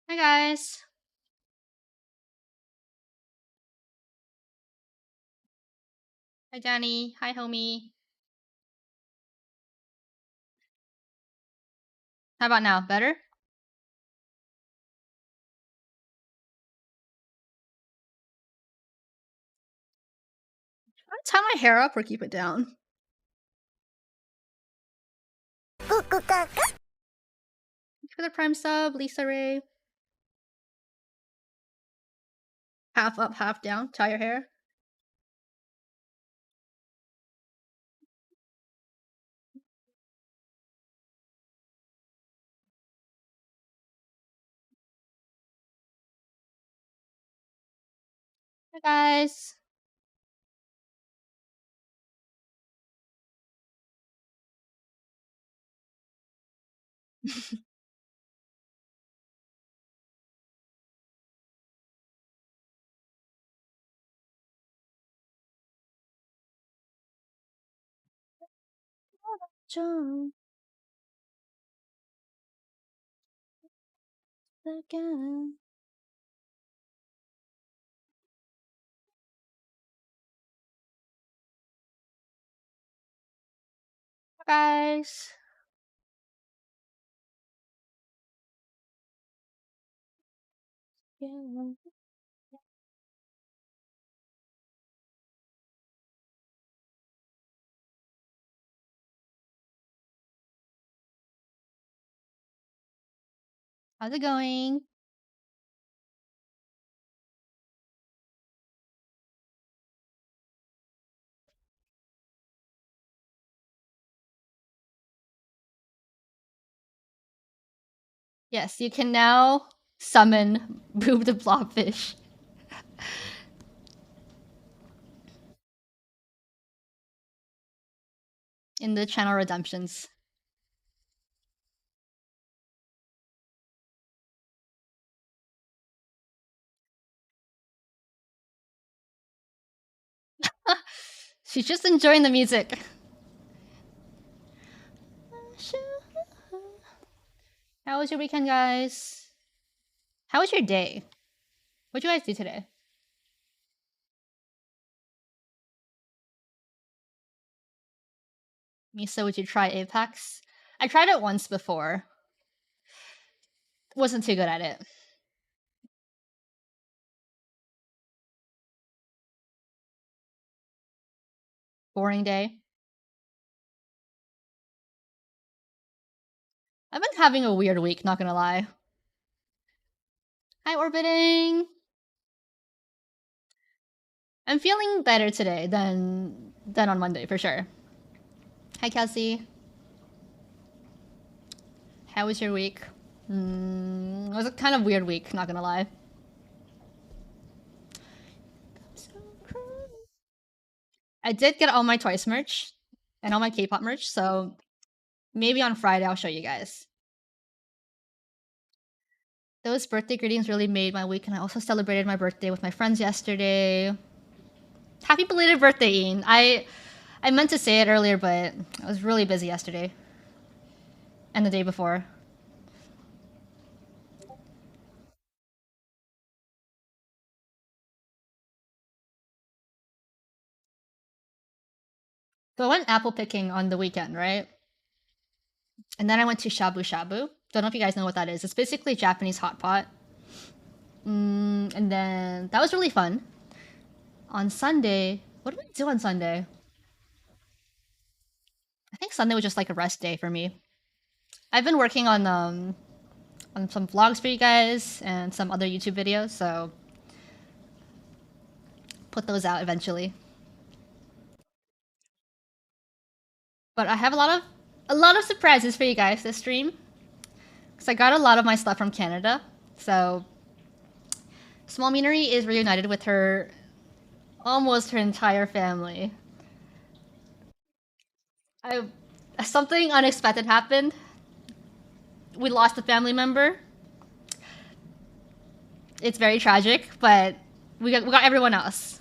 Hi guys. Hi Danny. Hi homie. How about now? Better? Should I tie my hair up or keep it down? Thank you for the prime sub, Lisa Ray. Half up, half down. Tie your hair. Hi guys. Jump again. Hi guys. Yeah. How's it going? Yes, you can now summon Boob the Blobfish. In the channel redemptions. She's just enjoying the music. How was your weekend, guys? How was your day? What'd you guys do today? Misa, would you try Apex? I tried it once before. Wasn't too good at it. Boring day. I've been having a weird week, not gonna lie. Hi, Orbiting! I'm feeling better today than on Monday, for sure. Hi, Kelsey. How was your week? It was a kind of weird week, not gonna lie. I did get all my Twice merch and all my K-pop merch, so maybe on Friday I'll show you guys. Those birthday greetings really made my week, and I also celebrated my birthday with my friends yesterday. Happy belated birthday, Ian. I meant to say it earlier, but I was really busy yesterday and the day before. So I went apple picking on the weekend, right? And then I went to shabu shabu. Don't know if you guys know what that is. It's basically Japanese hot pot. And then that was really fun. On Sunday, what did I do on Sunday? I think Sunday was just like a rest day for me. I've been working on some vlogs for you guys and some other YouTube videos, so put those out eventually. But I have a lot of surprises for you guys this stream. Cause I got a lot of my stuff from Canada. So Small Meanery is reunited with her almost her entire family. I something unexpected happened. We lost a family member. It's very tragic, but we got everyone else.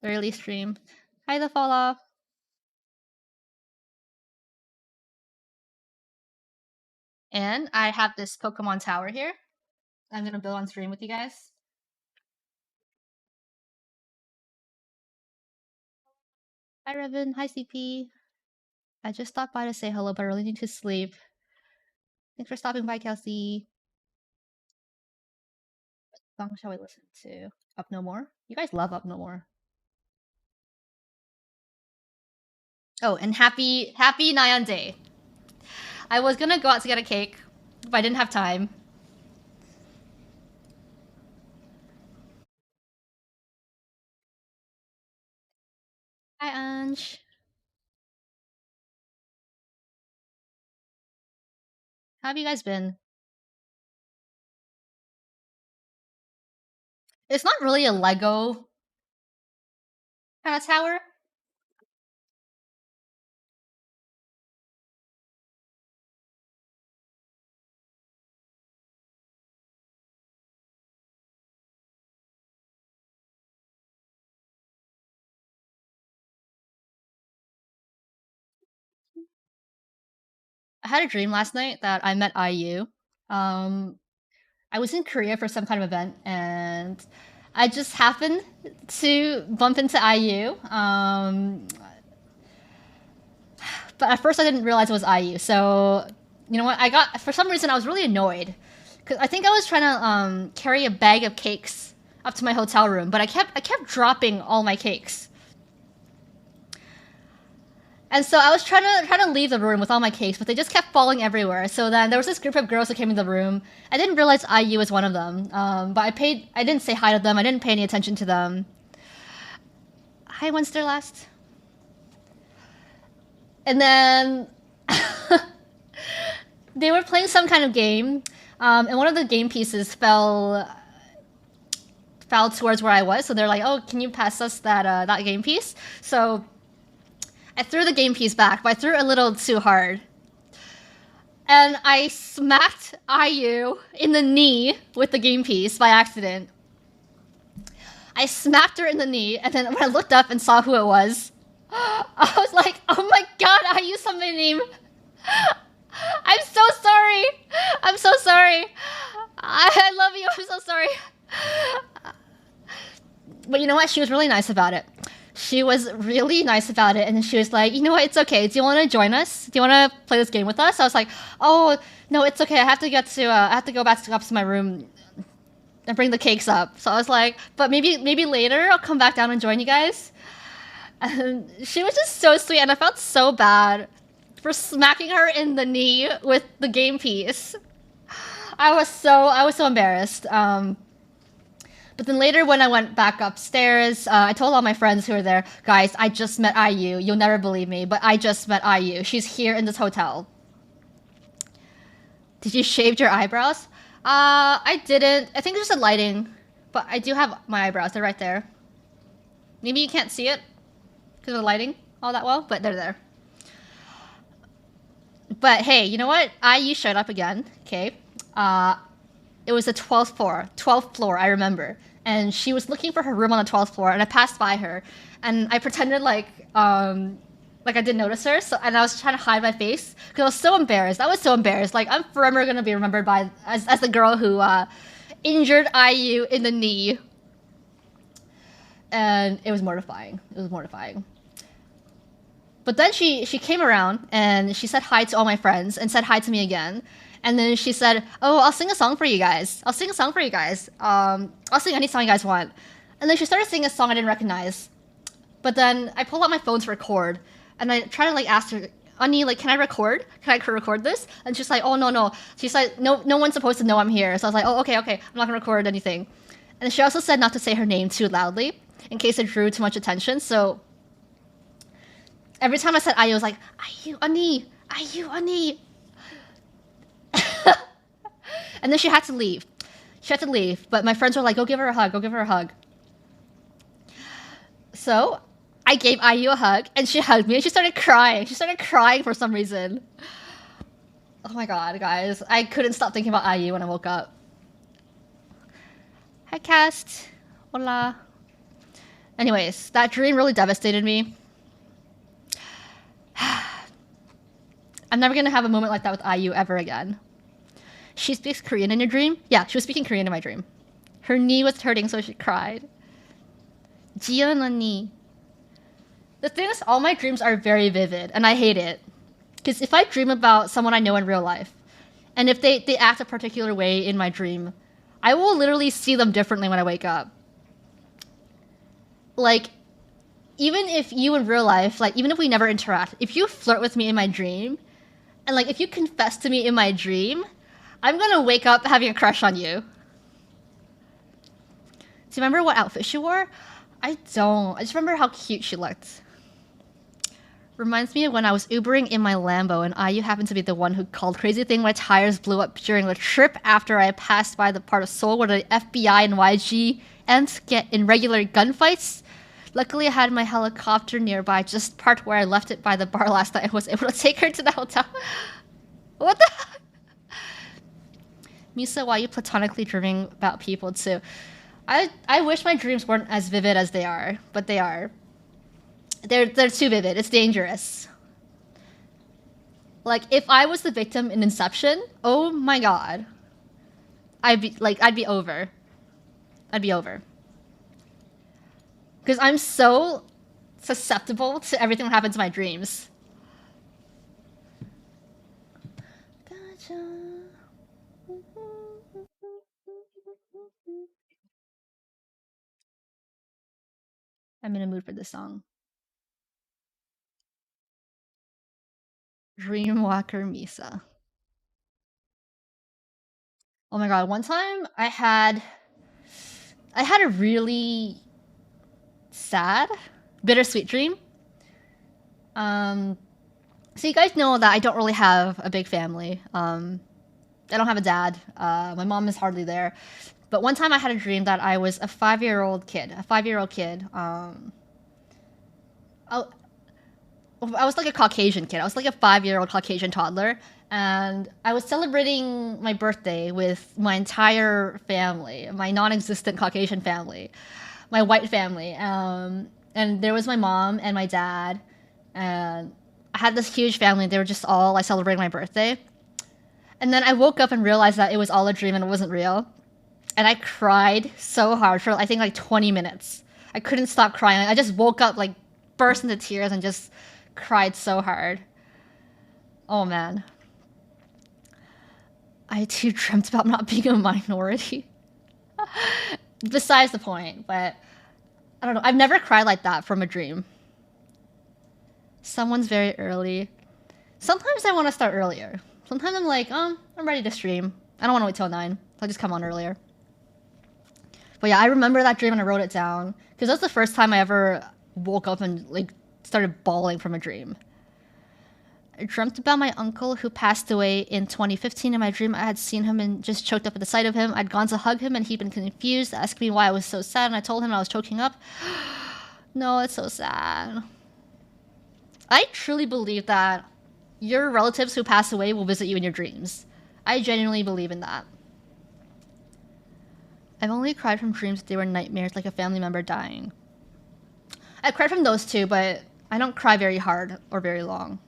Early stream. Hi, the fall off. And I have this Pokemon tower here. I'm gonna build on stream with you guys. Hi Revan, hi CP. I just stopped by to say hello, but I really need to sleep. Thanks for stopping by, Kelsey. What song shall we listen to? Up No More? You guys love Up No More. Oh, and happy Nyan Day. I was gonna go out to get a cake, but I didn't have time. Hi Ange. How have you guys been? It's not really a Lego kind of tower. I had a dream last night that I met IU. I was in Korea for some kind of event, and I just happened to bump into IU. But at first, I didn't realize it was IU. So, you know what? For some reason, I was really annoyed because I think I was trying to carry a bag of cakes up to my hotel room, but I kept dropping all my cakes. And so I was trying to leave the room with all my cakes, but they just kept falling everywhere. So then there was this group of girls that came in the room. I didn't realize IU was one of them, but I didn't say hi to them. I didn't pay any attention to them. Hi, Wensterlast. And then they were playing some kind of game, and one of the game pieces fell towards where I was. So they're like, "Oh, can you pass us that game piece?" So I threw the game piece back, but I threw it a little too hard. And I smacked IU in the knee with the game piece by accident. I smacked her in the knee, and then when I looked up and saw who it was, I was like, oh my god, IU saw my name. I'm so sorry. I'm so sorry. I love you. I'm so sorry. But you know what? She was really nice about it. She was really nice about it, and she was like, you know what, it's okay. Do you want to join us? Do you want to play this game with us? I was like, oh, no, it's okay. I have to go back up to my room and bring the cakes up. So I was like, but maybe later I'll come back down and join you guys. And she was just so sweet, and I felt so bad for smacking her in the knee with the game piece. I was so embarrassed. But then later when I went back upstairs, I told all my friends who were there, guys, I just met IU. You'll never believe me, but I just met IU. She's here in this hotel. Did you shave your eyebrows? I didn't. I think it's just a lighting, but I do have my eyebrows. They're right there. Maybe you can't see it because of the lighting all that well, but they're there. But hey, you know what? IU showed up again, okay? It was the 12th floor, I remember. And she was looking for her room on the 12th floor, and I passed by her, and I pretended like I didn't notice her, and I was trying to hide my face, because I was so embarrassed. I was so embarrassed. Like, I'm forever going to be remembered as the girl who injured IU in the knee. And it was mortifying. It was mortifying. But then she came around, and she said hi to all my friends, and said hi to me again. And then she said, oh, I'll sing a song for you guys. I'll sing any song you guys want. And then she started singing a song I didn't recognize. But then I pulled out my phone to record. And I tried to ask her, Ani, can I record? Can I record this? And she's like, oh, no. She's like, no one's supposed to know I'm here. So I was like, oh, okay. I'm not going to record anything. And she also said not to say her name too loudly in case it drew too much attention. So every time I said IU, I was like, IU, Ani. And then she had to leave. But my friends were like, go give her a hug. So I gave IU a hug, and she hugged me, and she started crying. For some reason. Oh my god, guys. I couldn't stop thinking about IU when I woke up. Hi, Cast. Hola. Anyways, that dream really devastated me. I'm never gonna have a moment like that with IU ever again. She speaks Korean in your dream? Yeah, she was speaking Korean in my dream. Her knee was hurting, so she cried. Jiyeon 언니. The thing is, all my dreams are very vivid, and I hate it. Because if I dream about someone I know in real life, and if they act a particular way in my dream, I will literally see them differently when I wake up. Like, even if you in real life, like, even if we never interact, if you flirt with me in my dream, and like, if you confess to me in my dream, I'm gonna wake up having a crush on you. Do you remember what outfit she wore? I don't. I just remember how cute she looked. Reminds me of when I was Ubering in my Lambo and IU happened to be the one who called crazy thing my tires blew up during the trip after I passed by the part of Seoul where the FBI and YG ends get in regular gunfights. Luckily, I had my helicopter nearby, just parked where I left it by the bar last night. I was able to take her to the hotel. What the? Misa, why are you platonically dreaming about people too? I wish my dreams weren't as vivid as they are, but they are. They're too vivid. It's dangerous. Like if I was the victim in Inception, oh my god. I'd be over. I'd be over. Because I'm so susceptible to everything that happens in my dreams. Gotcha. I'm in a mood for this song. Dreamwalker Misa. Oh my god, one time I had a really sad, bittersweet dream. So you guys know that I don't really have a big family. I don't have a dad. My mom is hardly there. But one time I had a dream that I was a 5-year-old kid. I was like a Caucasian kid. I was like a 5-year-old Caucasian toddler. And I was celebrating my birthday with my entire family, my non-existent Caucasian family, my white family. And there was my mom and my dad. And I had this huge family. They were just all like celebrating my birthday. And then I woke up and realized that it was all a dream and it wasn't real. And I cried so hard for I think like 20 minutes. I couldn't stop crying. I just woke up, like burst into tears and just cried so hard. Oh man. I too dreamt about not being a minority. Besides the point, but I don't know. I've never cried like that from a dream. Someone's very early. Sometimes I want to start earlier. Sometimes I'm like, I'm ready to stream. I don't want to wait till 9. I'll just come on earlier. But yeah, I remember that dream and I wrote it down. Because that's the first time I ever woke up and like started bawling from a dream. I dreamt about my uncle who passed away in 2015. In my dream, I had seen him and just choked up at the sight of him. I'd gone to hug him and he'd been confused, asking me why I was so sad. And I told him I was choking up. No, it's so sad. I truly believe that your relatives who pass away will visit you in your dreams. I genuinely believe in that. I've only cried from dreams that they were nightmares, like a family member dying. I've cried from those too, but I don't cry very hard or very long.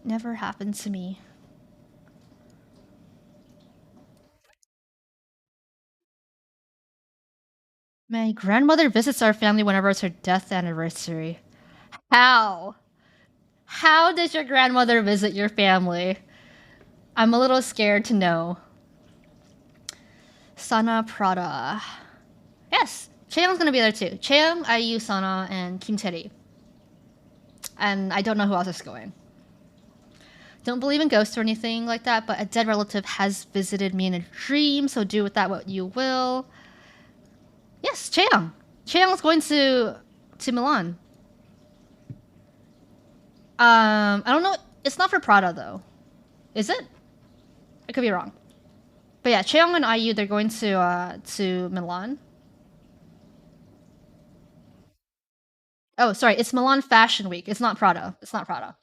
Never happened to me. My grandmother visits our family whenever it's her death anniversary. How? How does your grandmother visit your family? I'm a little scared to know. Sana Prada. Yes, Chaeyoung's gonna be there too. Chaeyoung, IU, Sana, and Kim Tae-ri. And I don't know who else is going. Don't believe in ghosts or anything like that, but a dead relative has visited me in a dream, so do with that what you will. Yes, Chaeyoung. Chaeyoung's going to Milan. I don't know. It's not for Prada though. Is it? I could be wrong. But yeah, Chaeyoung and IU, they're going to Milan. Oh, sorry, it's Milan Fashion Week. It's not Prada. It's not Prada.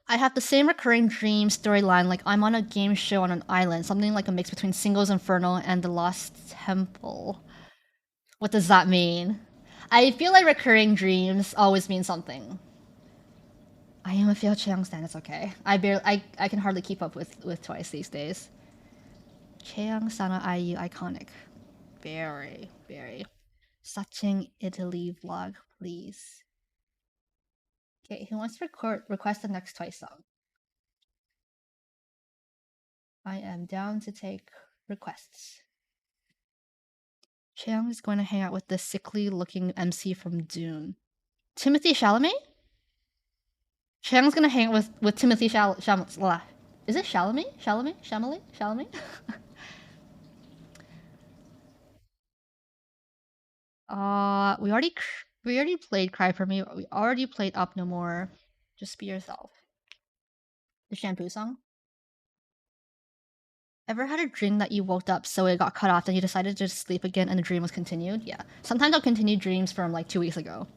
I have the same recurring dream storyline, like I'm on a game show on an island, something like a mix between Singles Inferno and The Lost Temple. What does that mean? I feel like recurring dreams always mean something. I am a failed Chaeyoung stan. It's okay. I can hardly keep up with Twice these days. Chaeyoung, Sana, IU, iconic. Very, very. Saching Italy vlog, please. Okay, who wants to request the next Twice song? I am down to take requests. Chaeyoung is going to hang out with the sickly looking MC from Dune. Timothy Chalamet? Chaeyoung's gonna hang out with Timothy Chalamet. Is it Chalamet? Chalamet? We already played Cry for Me. We already played Up No More. Just Be Yourself. The shampoo song. Ever had a dream that you woke up so it got cut off, then you decided to just sleep again and the dream was continued? Yeah. Sometimes I'll continue dreams from like 2 weeks ago.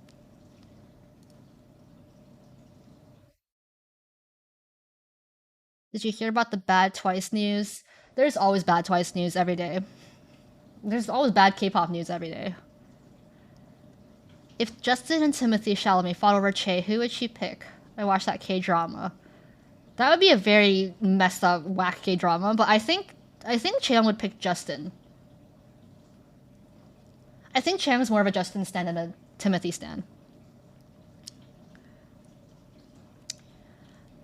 Did you hear about the bad Twice news? There's always bad Twice news every day. There's always bad K-pop news every day. If Justin and Timothy Chalamet fought over Che, who would she pick? I watched that K-drama. That would be a very messed up, whack K-drama, but I think Chaeyoung would pick Justin. I think Chaeyoung's more of a Justin stan than a Timothy stan.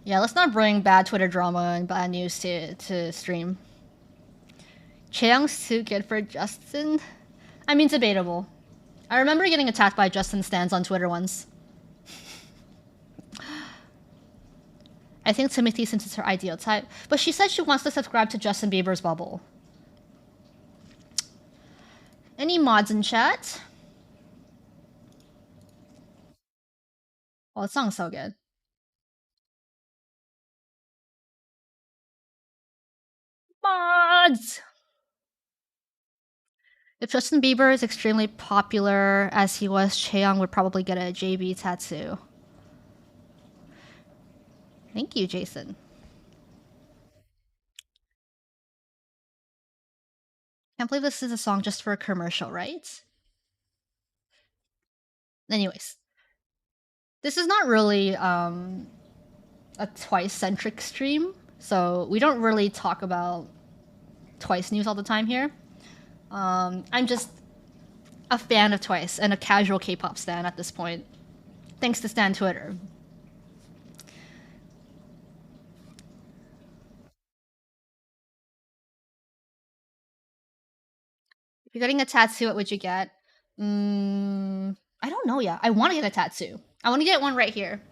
Yeah, let's not bring bad Twitter drama and bad news to stream. Chaeyoung's too good for Justin? I mean, debatable. I remember getting attacked by Justin stans on Twitter once. I think Timothy since it's her ideal type, but she said she wants to subscribe to Justin Bieber's bubble. Any mods in chat? Oh, it sounds so good. Mods! If Justin Bieber is extremely popular as he was, Chaeyoung would probably get a JB tattoo. Thank you, Jason. Can't believe this is a song just for a commercial, right? Anyways. This is not really a Twice-centric stream, so we don't really talk about Twice news all the time here. I'm just a fan of Twice and a casual K-pop stan at this point, thanks to Stan Twitter. If you're getting a tattoo, what would you get? I don't know yet. I want to get a tattoo. I want to get one right here.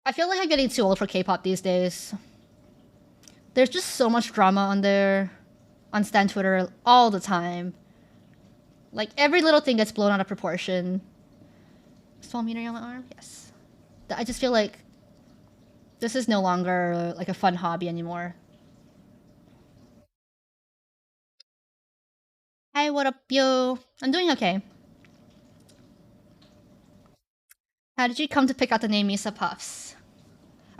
I feel like I'm getting too old for K-pop these days. There's just so much drama on there, on Stan Twitter all the time. Like every little thing gets blown out of proportion. Small meter on my arm? Yes. I just feel like this is no longer like a fun hobby anymore. Hi, what up, yo? I'm doing okay. How did you come to pick out the name Misa Puffs?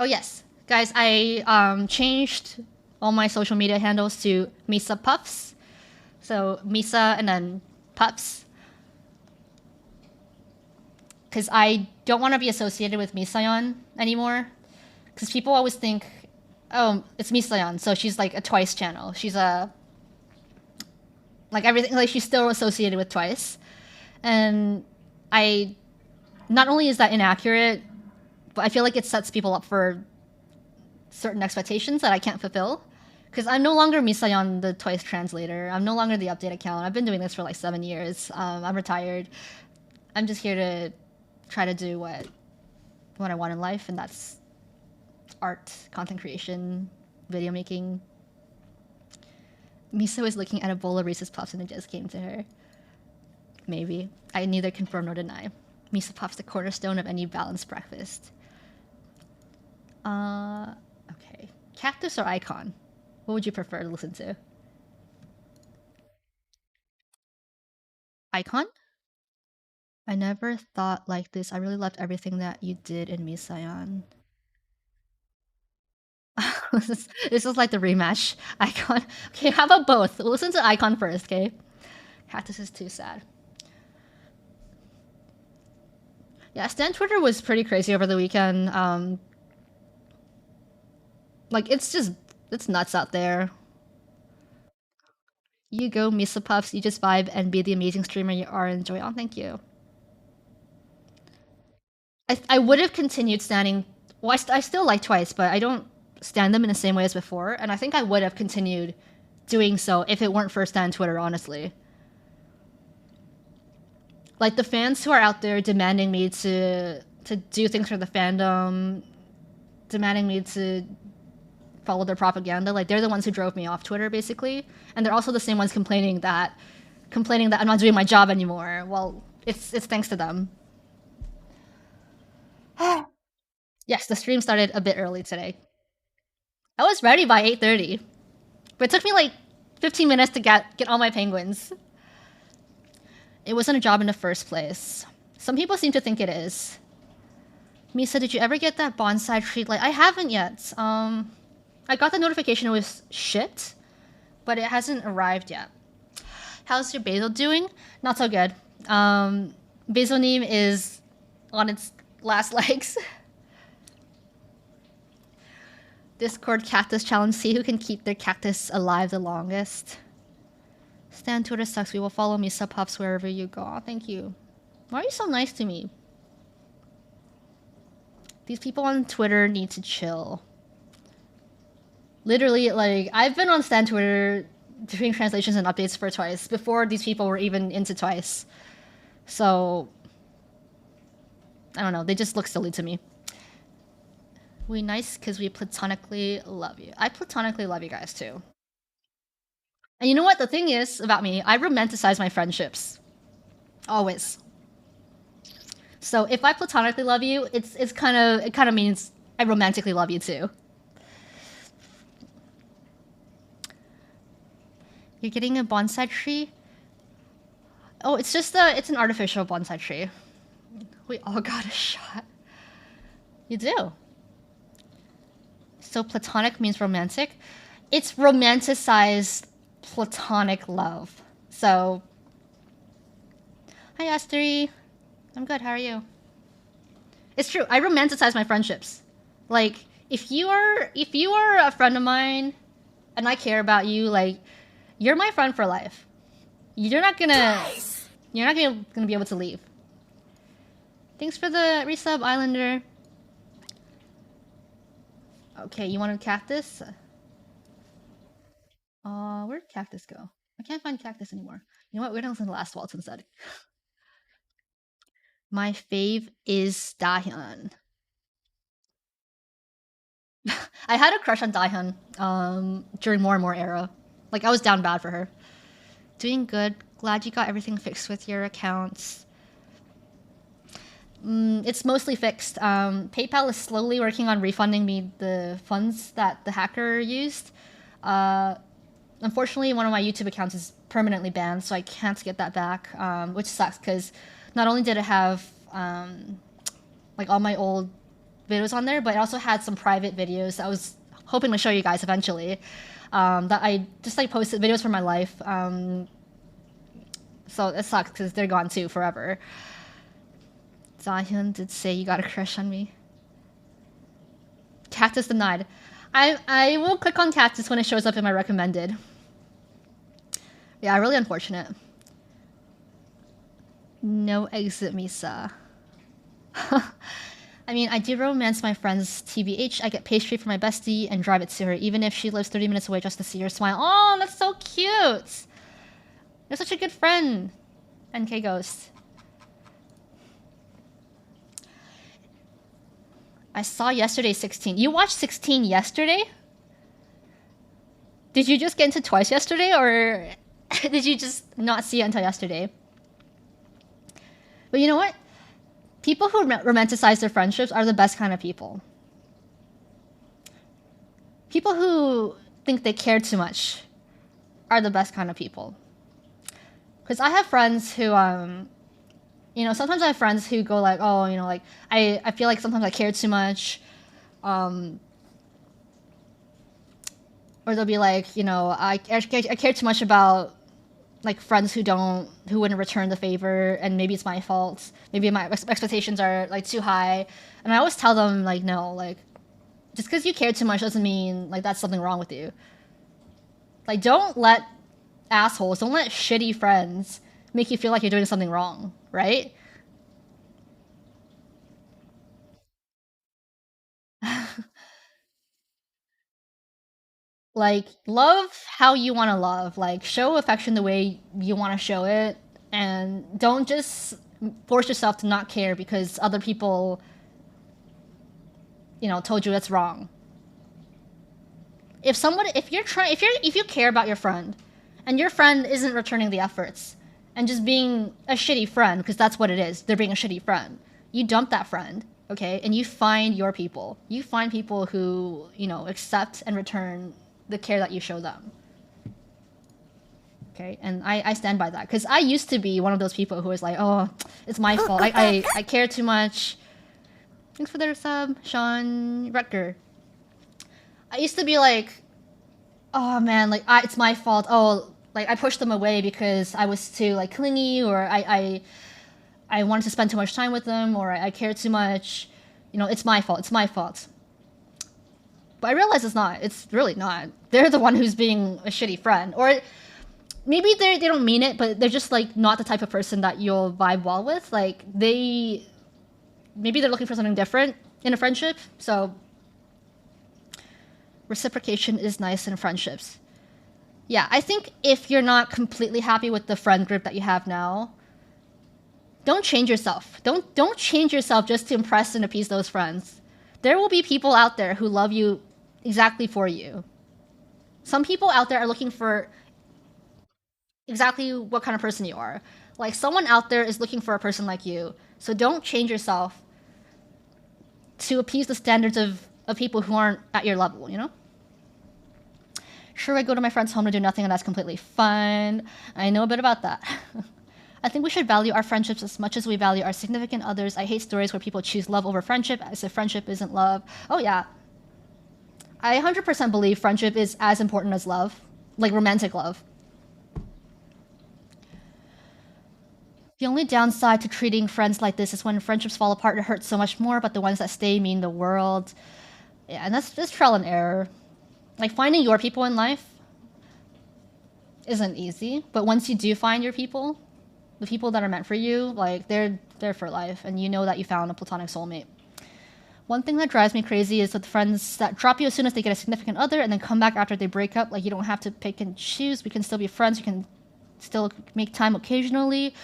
Oh yes, guys, I changed all my social media handles to Misa Puffs. So Misa and then Puffs. Because I don't want to be associated with Misayon anymore. Because people always think, oh, it's Misayon, so she's like a Twice channel. She's a like everything, like she's still associated with Twice. And I not only is that inaccurate, but I feel like it sets people up for certain expectations that I can't fulfill. Because I'm no longer Misayon, the Twice translator. I'm no longer the update account. I've been doing this for like 7 years. I'm retired. I'm just here to try to do what I want in life, and that's art, content creation, video making. Misa was looking at a bowl of Reese's Puffs and it just came to her. Maybe. I neither confirm nor deny. Misa Puffs, the cornerstone of any balanced breakfast. Okay. Cactus or Icon? What would you prefer to listen to? Icon? I never thought like this. I really loved everything that you did in Misayan. This is like the rematch. Icon. Okay, how about both? We'll listen to Icon first, okay? Cactus is too sad. Yeah, Stan Twitter was pretty crazy over the weekend. Like it's nuts out there. You go, Misa Puffs. You just vibe and be the amazing streamer you are. Enjoy. Oh, thank you. I would have continued standing. Well, I still like Twice, but I don't stand them in the same way as before. And I think I would have continued doing so if it weren't for Stan Twitter, honestly. Like the fans who are out there demanding me to do things for the fandom, demanding me to follow their propaganda, like they're the ones who drove me off Twitter, basically. And they're also the same ones complaining that I'm not doing my job anymore. Well, it's thanks to them. Yes, the stream started a bit early today. I was ready by 8:30, but it took me like 15 minutes to get all my penguins. It wasn't a job in the first place. Some people seem to think it is. Misa, did you ever get that bonsai tree? Like, I haven't yet. I got the notification it was shipped, but it hasn't arrived yet. How's your basil doing? Not so good. Basil neem is on its last legs. Discord cactus challenge. See who can keep their cactus alive the longest. Stan Twitter sucks. We will follow Misa Puffs wherever you go. Oh, thank you. Why are you so nice to me? These people on Twitter need to chill. Literally, like, I've been on Stan Twitter doing translations and updates for Twice before these people were even into Twice. So, I don't know. They just look silly to me. We nice because we platonically love you. I platonically love you guys too. And you know what? The thing is about me, I romanticize my friendships. Always. So if I platonically love you, it kind of means I romantically love you too. You're getting a bonsai tree? Oh, it's an artificial bonsai tree. We all got a shot. You do. So platonic means romantic. It's romanticized platonic love. So, hi Astery. I'm good. How are you? It's true. I romanticize my friendships. Like, if you are a friend of mine, and I care about you, like, you're my friend for life. You're not gonna be able to leave. Thanks for the resub, Islander. Okay, you want a cactus? Where'd cactus go? I can't find cactus anymore. You know what? We're gonna listen to Last Waltz instead. My fave is Dahyun. I had a crush on Dahyun during More and More era. Like, I was down bad for her. Doing good. Glad you got everything fixed with your accounts. It's mostly fixed. PayPal is slowly working on refunding me the funds that the hacker used. Unfortunately, one of my YouTube accounts is permanently banned, so I can't get that back, which sucks because not only did it have like all my old videos on there, but it also had some private videos that I was hoping to show you guys eventually. That I just like posted videos from my life. So it sucks because they're gone too forever. Dahyun did say you got a crush on me. Cactus denied. I will click on Cactus when it shows up in my recommended. Yeah, really unfortunate. No exit, Misa. I mean, I do romance my friends TBH. I get pastry for my bestie and drive it to her, even if she lives 30 minutes away just to see her smile. Oh, that's so cute! You're such a good friend, NK Ghost. I saw yesterday 16. You watched 16 yesterday? Did you just get into Twice yesterday, or did you just not see it until yesterday? But you know what? People who romanticize their friendships are the best kind of people. People who think they care too much are the best kind of people. Because I have friends who, you know, sometimes I have friends who go like, oh, you know, like, I feel like sometimes I care too much. or they'll be like, I care too much about like friends who wouldn't return the favor, and maybe it's my fault. Maybe my expectations are like too high, and I always tell them like, no, like just because you care too much doesn't mean like that's something wrong with you. Like don't let shitty friends make you feel like you're doing something wrong, right? Like love how you want to love, like show affection the way you want to show it, and don't just force yourself to not care because other people told you it's wrong. If you care about your friend and your friend isn't returning the efforts and just being a shitty friend, because that's what it is, they're being a shitty friend, you dump that friend, okay, and you find your people. You find people who accept and return the care that you show them. Okay, and I stand by that because I used to be one of those people who was like, oh, it's my fault, I care too much. Thanks for the sub, Sean Rutger. I used to be like, oh man, like it's my fault. Oh, like I pushed them away because I was too like clingy, or I wanted to spend too much time with them, or I cared too much. It's my fault. It's my fault. But I realize it's not. It's really not. They're the one who's being a shitty friend, or maybe they don't mean it, but they're just like not the type of person that you'll vibe well with. Like maybe they're looking for something different in a friendship. So reciprocation is nice in friendships. Yeah, I think if you're not completely happy with the friend group that you have now, don't change yourself. Don't change yourself just to impress and appease those friends. There will be people out there who love you exactly for you. Some people out there are looking for exactly what kind of person you are. Like someone out there is looking for a person like you. So don't change yourself to appease the standards of people who aren't at your level, Sure, I go to my friend's home to do nothing, and that's completely fine. I know a bit about that. I think we should value our friendships as much as we value our significant others. I hate stories where people choose love over friendship as if friendship isn't love. Oh, yeah. I 100% believe friendship is as important as love, like romantic love. The only downside to treating friends like this is when friendships fall apart, it hurts so much more, but the ones that stay mean the world. Yeah, and that's just trial and error. Like finding your people in life isn't easy, but once you do find your people, the people that are meant for you, like they're there for life, and you know that you found a platonic soulmate. One thing that drives me crazy is that the friends that drop you as soon as they get a significant other and then come back after they break up. Like you don't have to pick and choose. We can still be friends. You can still make time occasionally.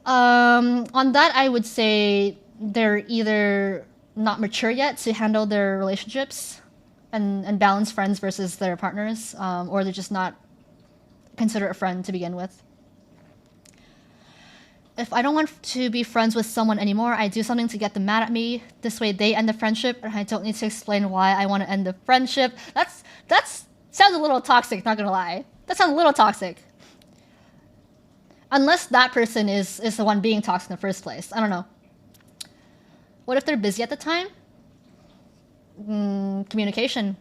On that, I would say they're either not mature yet to handle their relationships and balance friends versus their partners, or they're just not considered a friend to begin with. If I don't want to be friends with someone anymore, I do something to get them mad at me. This way they end the friendship, and I don't need to explain why I want to end the friendship. That's sounds a little toxic, not gonna lie. That sounds a little toxic. Unless that person is the one being toxic in the first place. I don't know. What if they're busy at the time? Communication.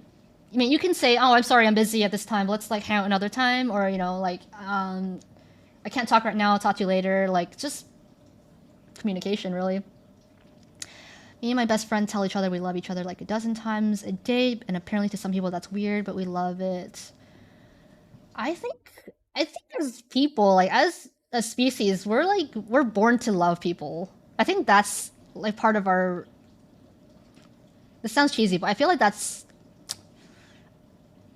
I mean, you can say, "Oh, I'm sorry, I'm busy at this time. Let's like hang out another time," or I can't talk right now. I'll talk to you later. Like just communication, really. Me and my best friend tell each other we love each other like a dozen times a day, and apparently to some people that's weird, but we love it. I think as people, like as a species, we're born to love people. I think that's like part of our. This sounds cheesy, but I feel like that's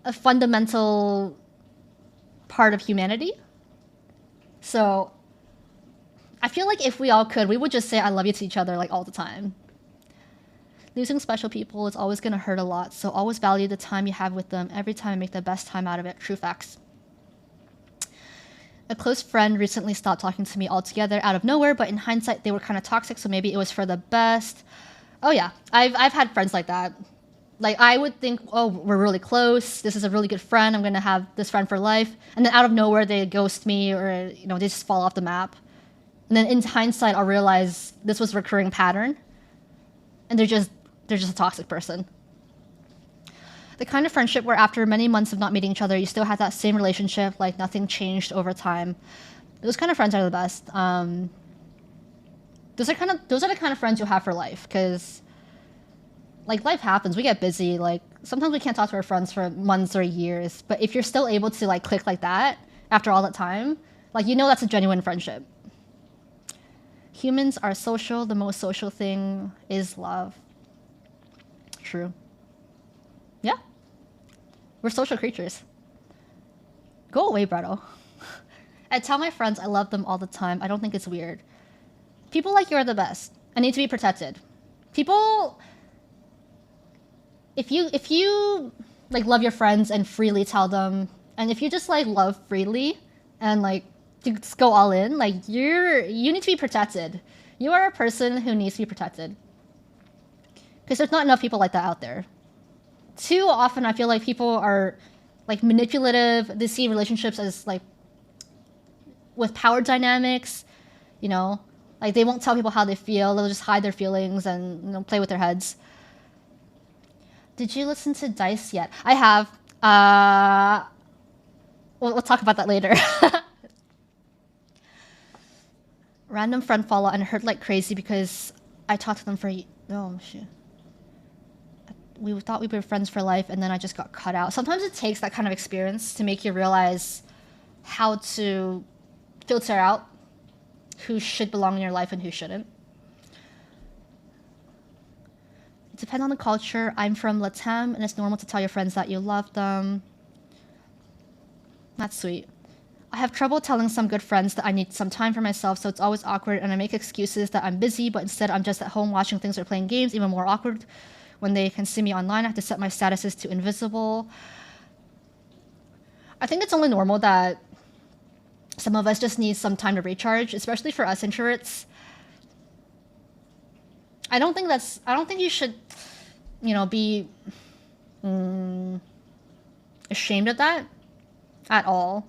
a fundamental part of humanity. So I feel like if we all could, we would just say I love you to each other like all the time. Losing special people is always going to hurt a lot, so always value the time you have with them every time and make the best time out of it. True facts. A close friend recently stopped talking to me altogether out of nowhere, but in hindsight, they were kind of toxic, so maybe it was for the best. Oh yeah, I've had friends like that. Like I would think, oh, we're really close. This is a really good friend. I'm gonna have this friend for life, and then out of nowhere, they ghost me, or they just fall off the map. And then in hindsight, I'll realize this was a recurring pattern, and they're just a toxic person. The kind of friendship where after many months of not meeting each other, you still have that same relationship, like nothing changed over time. Those kind of friends are the best. Those are the kind of friends you'll have for life, because like life happens, we get busy, like sometimes we can't talk to our friends for months or years, but if you're still able to like click like that after all that time, like you know that's a genuine friendship. Humans are social. The most social thing is love. True. Yeah. We're social creatures. Go away, Breto. I tell my friends I love them all the time. I don't think it's weird. People like you are the best. I need to be protected. People, if you like love your friends and freely tell them, and if you just like love freely and like just go all in, like you need to be protected. You are a person who needs to be protected. Because there's not enough people like that out there. Too often I feel like people are like manipulative. They see relationships as like with power dynamics, you know, like they won't tell people how they feel. They'll just hide their feelings and, you know, play with their heads. Did you listen to Dice yet? I have. We'll talk about that later. Random friend follow and hurt like crazy because I talked to them for oh shit. We thought we were friends for life, and then I just got cut out. Sometimes it takes that kind of experience to make you realize how to filter out who should belong in your life and who shouldn't. It depends on the culture. I'm from Latam, and it's normal to tell your friends that you love them. That's sweet. I have trouble telling some good friends that I need some time for myself, so it's always awkward, and I make excuses that I'm busy, but instead I'm just at home watching things or playing games. Even more awkward when they can see me online. I have to set my statuses to invisible. I think it's only normal that some of us just need some time to recharge, especially for us introverts. I don't think you should, you know, be ashamed of that at all.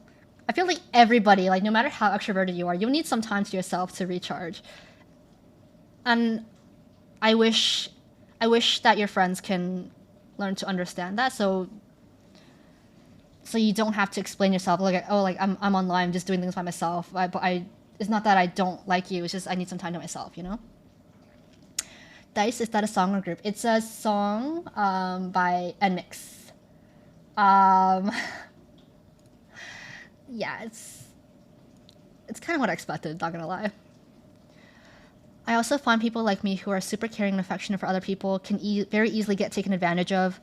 I feel like everybody, like no matter how extroverted you are, you'll need some time to yourself to recharge. And I wish that your friends can learn to understand that, so you don't have to explain yourself like, oh, like I'm online, I'm just doing things by myself. It's not that I don't like you, it's just I need some time to myself, you know? Dice, is that a song or group? It's a song by NMIX. Yeah, it's kind of what I expected, not gonna lie. I also find people like me who are super caring and affectionate for other people can very easily get taken advantage of.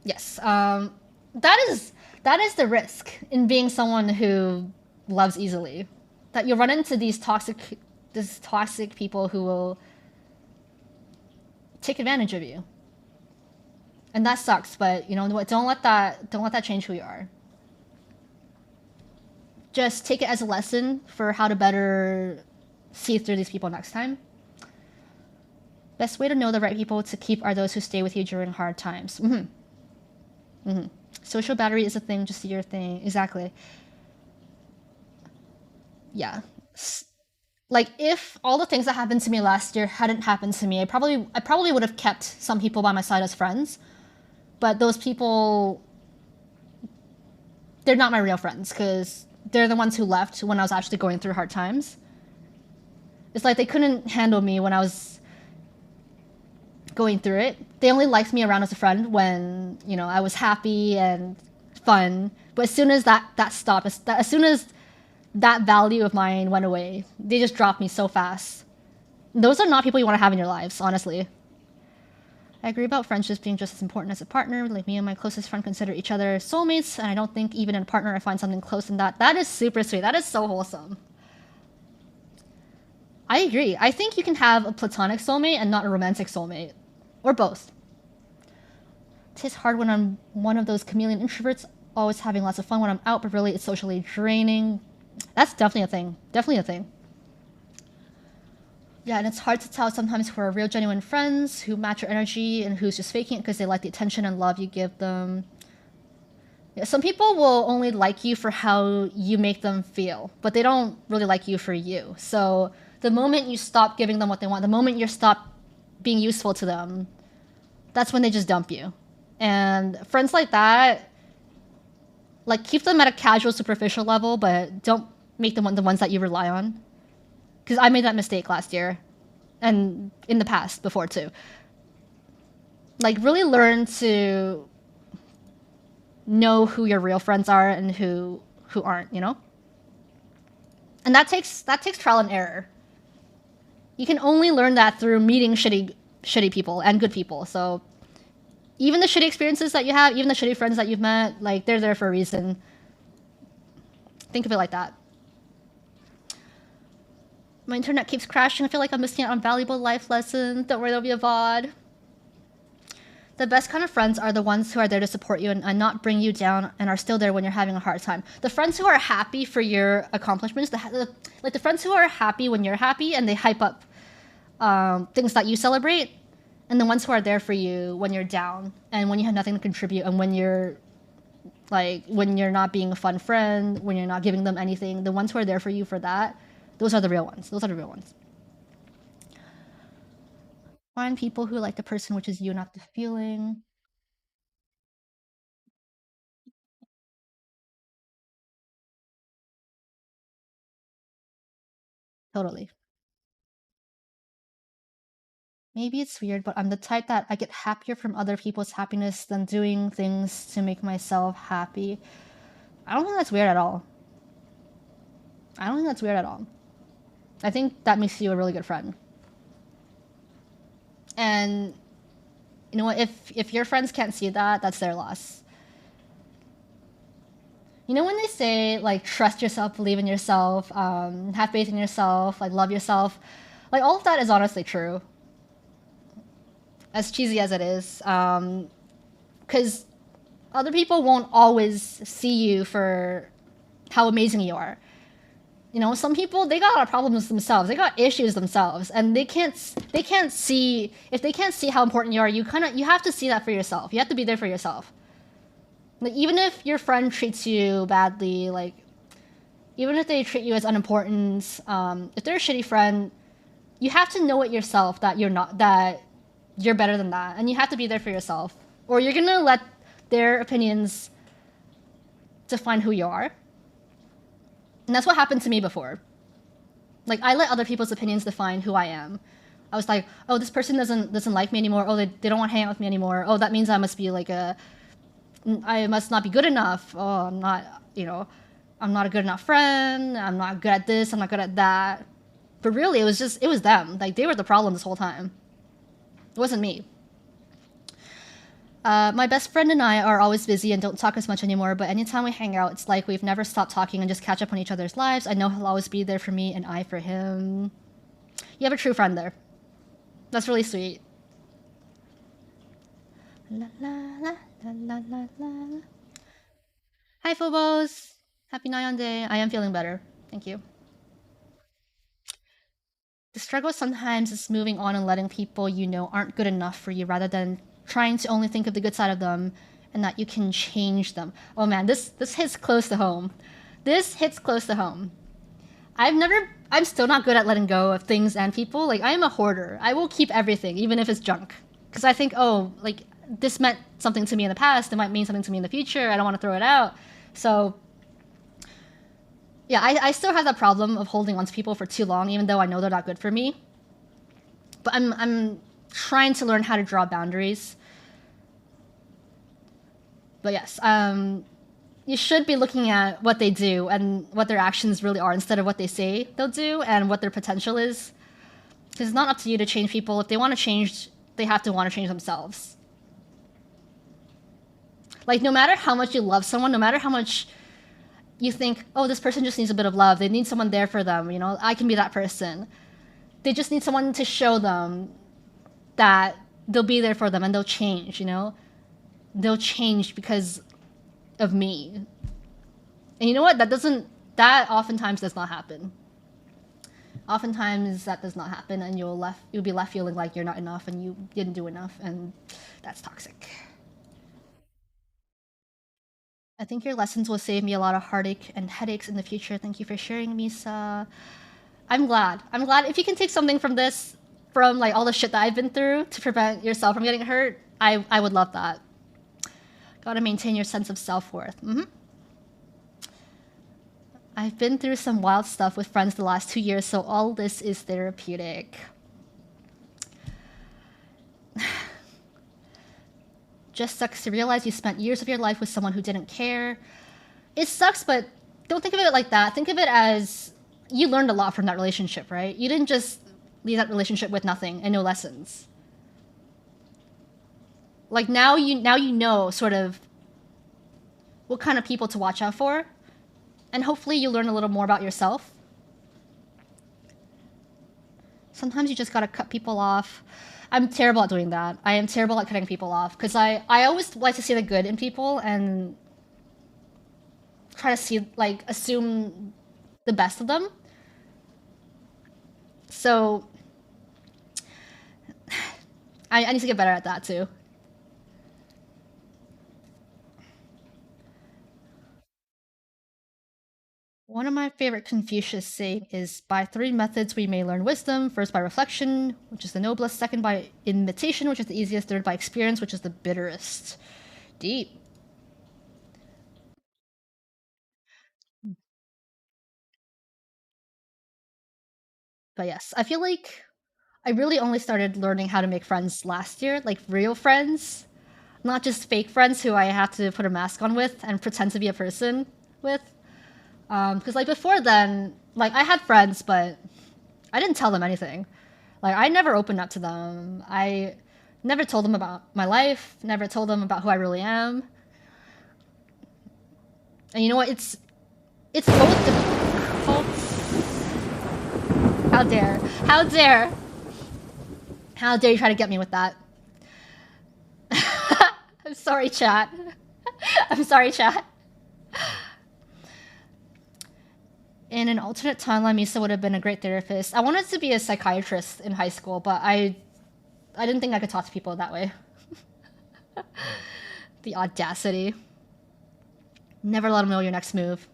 Yes, that is the risk in being someone who loves easily. That you'll run into these toxic people who will take advantage of you, and that sucks. But you know what? Don't let that change who you are. Just take it as a lesson for how to better see through these people next time. Best way to know the right people to keep are those who stay with you during hard times. Social battery is a thing, just your thing. Exactly. Yeah. Like if all the things that happened to me last year hadn't happened to me, I probably would have kept some people by my side as friends. But those people, they're not my real friends, because they're the ones who left when I was actually going through hard times. It's like they couldn't handle me when I was going through it. They only liked me around as a friend when, you know, I was happy and fun. But as soon as that stopped, as soon as that value of mine went away, they just dropped me so fast. Those are not people you want to have in your lives, honestly. I agree about friendships being just as important as a partner. Like me and my closest friend consider each other soulmates, and I don't think even in a partner I find something close in that. That is super sweet. That is so wholesome. I agree. I think you can have a platonic soulmate and not a romantic soulmate. Or both. It's hard when I'm one of those chameleon introverts, always having lots of fun when I'm out, but really it's socially draining. That's definitely a thing. Definitely a thing. Yeah, and it's hard to tell sometimes who are real genuine friends, who match your energy, and who's just faking it because they like the attention and love you give them. Yeah, some people will only like you for how you make them feel, but they don't really like you for you. So the moment you stop giving them what they want, the moment you stop being useful to them, that's when they just dump you. And friends like that, like keep them at a casual, superficial level, but don't make them the ones that you rely on. Because I made that mistake last year, and in the past before too. Like really learn to know who your real friends are and who aren't, you know? And that takes trial and error. You can only learn that through meeting shitty people and good people. So even the shitty experiences that you have, even the shitty friends that you've met, like they're there for a reason. Think of it like that. My internet keeps crashing. I feel like I'm missing out on valuable life lessons. Don't worry, there'll be a VOD. The best kind of friends are the ones who are there to support you and not bring you down and are still there when you're having a hard time. The friends who are happy for your accomplishments, like the friends who are happy when you're happy and they hype up things that you celebrate, and the ones who are there for you when you're down and when you have nothing to contribute and when you're not being a fun friend, when you're not giving them anything, the ones who are there for you for that, those are the real ones. Those are the real ones. Find people who like the person, which is you, not the feeling. Totally. Maybe it's weird, but I'm the type that I get happier from other people's happiness than doing things to make myself happy. I don't think that's weird at all. I don't think that's weird at all. I think that makes you a really good friend. And you know what? If your friends can't see that, that's their loss. You know when they say like trust yourself, believe in yourself, have faith in yourself, like love yourself, like all of that is honestly true. As cheesy as it is, because other people won't always see you for how amazing you are. You know, some people, they got a lot of problems themselves. They got issues themselves, and they can't see, if they can't see how important you are, you have to see that for yourself. You have to be there for yourself. Like even if your friend treats you badly, like even if they treat you as unimportant, if they're a shitty friend, you have to know it yourself that you're better than that, and you have to be there for yourself, or you're gonna let their opinions define who you are. And that's what happened to me before. Like I let other people's opinions define who I am. I was like, oh, this person doesn't like me anymore. Oh, they don't want to hang out with me anymore. Oh, that means I must not be good enough. Oh, I'm not a good enough friend. I'm not good at this. I'm not good at that. But really, it was them. Like they were the problem this whole time. It wasn't me. My best friend and I are always busy and don't talk as much anymore, but anytime we hang out, it's like we've never stopped talking and just catch up on each other's lives. I know he'll always be there for me and I for him. You have a true friend there. That's really sweet. La, la, la, la, la, la. Hi, Phobos. Happy Nyan Day. I am feeling better. Thank you. The struggle sometimes is moving on and letting people you know aren't good enough for you rather than trying to only think of the good side of them and that you can change them. Oh man, this hits close to home. This hits close to home. I'm still not good at letting go of things and people. Like I am a hoarder. I will keep everything, even if it's junk. Because I think, oh, like this meant something to me in the past, it might mean something to me in the future. I don't want to throw it out. So yeah, I still have that problem of holding on to people for too long, even though I know they're not good for me. But I'm trying to learn how to draw boundaries. But yes, you should be looking at what they do and what their actions really are instead of what they say they'll do and what their potential is. Because it's not up to you to change people. If they want to change, they have to want to change themselves. Like, no matter how much you love someone, no matter how much you think, oh, this person just needs a bit of love, they need someone there for them, you know, I can be that person. They just need someone to show them that they'll be there for them and they'll change, you know? They'll change because of me. And you know what? That oftentimes does not happen. Oftentimes that does not happen and you'll be left feeling like you're not enough and you didn't do enough, and that's toxic. I think your lessons will save me a lot of heartache and headaches in the future. Thank you for sharing, Misa. I'm glad. If you can take something from this, from like all the shit that I've been through to prevent yourself from getting hurt, I would love that. Gotta maintain your sense of self-worth. I've been through some wild stuff with friends the last 2 years, so all this is therapeutic. Just sucks to realize you spent years of your life with someone who didn't care. It sucks, but don't think of it like that. Think of it as you learned a lot from that relationship, right? You didn't just leave that relationship with nothing and no lessons. Like now you know sort of what kind of people to watch out for, and hopefully you learn a little more about yourself. Sometimes you just gotta cut people off. I'm terrible at doing that. I am terrible at cutting people off because I always like to see the good in people and try to see, like, assume the best of them. So I need to get better at that too. One of my favorite Confucius saying is, by three methods we may learn wisdom. First by reflection, which is the noblest. Second by imitation, which is the easiest. Third by experience, which is the bitterest. Deep. But yes, I feel like I really only started learning how to make friends last year, like real friends, not just fake friends who I have to put a mask on with and pretend to be a person with. Because like before then, like I had friends, but I didn't tell them anything. Like I never opened up to them. I never told them about my life. Never told them about who I really am. And you know what? It's both difficult. How dare? How dare? How dare you try to get me with that? I'm sorry, chat. I'm sorry, chat. In an alternate timeline, Misa would have been a great therapist. I wanted to be a psychiatrist in high school, but I didn't think I could talk to people that way. The audacity. Never let them know your next move.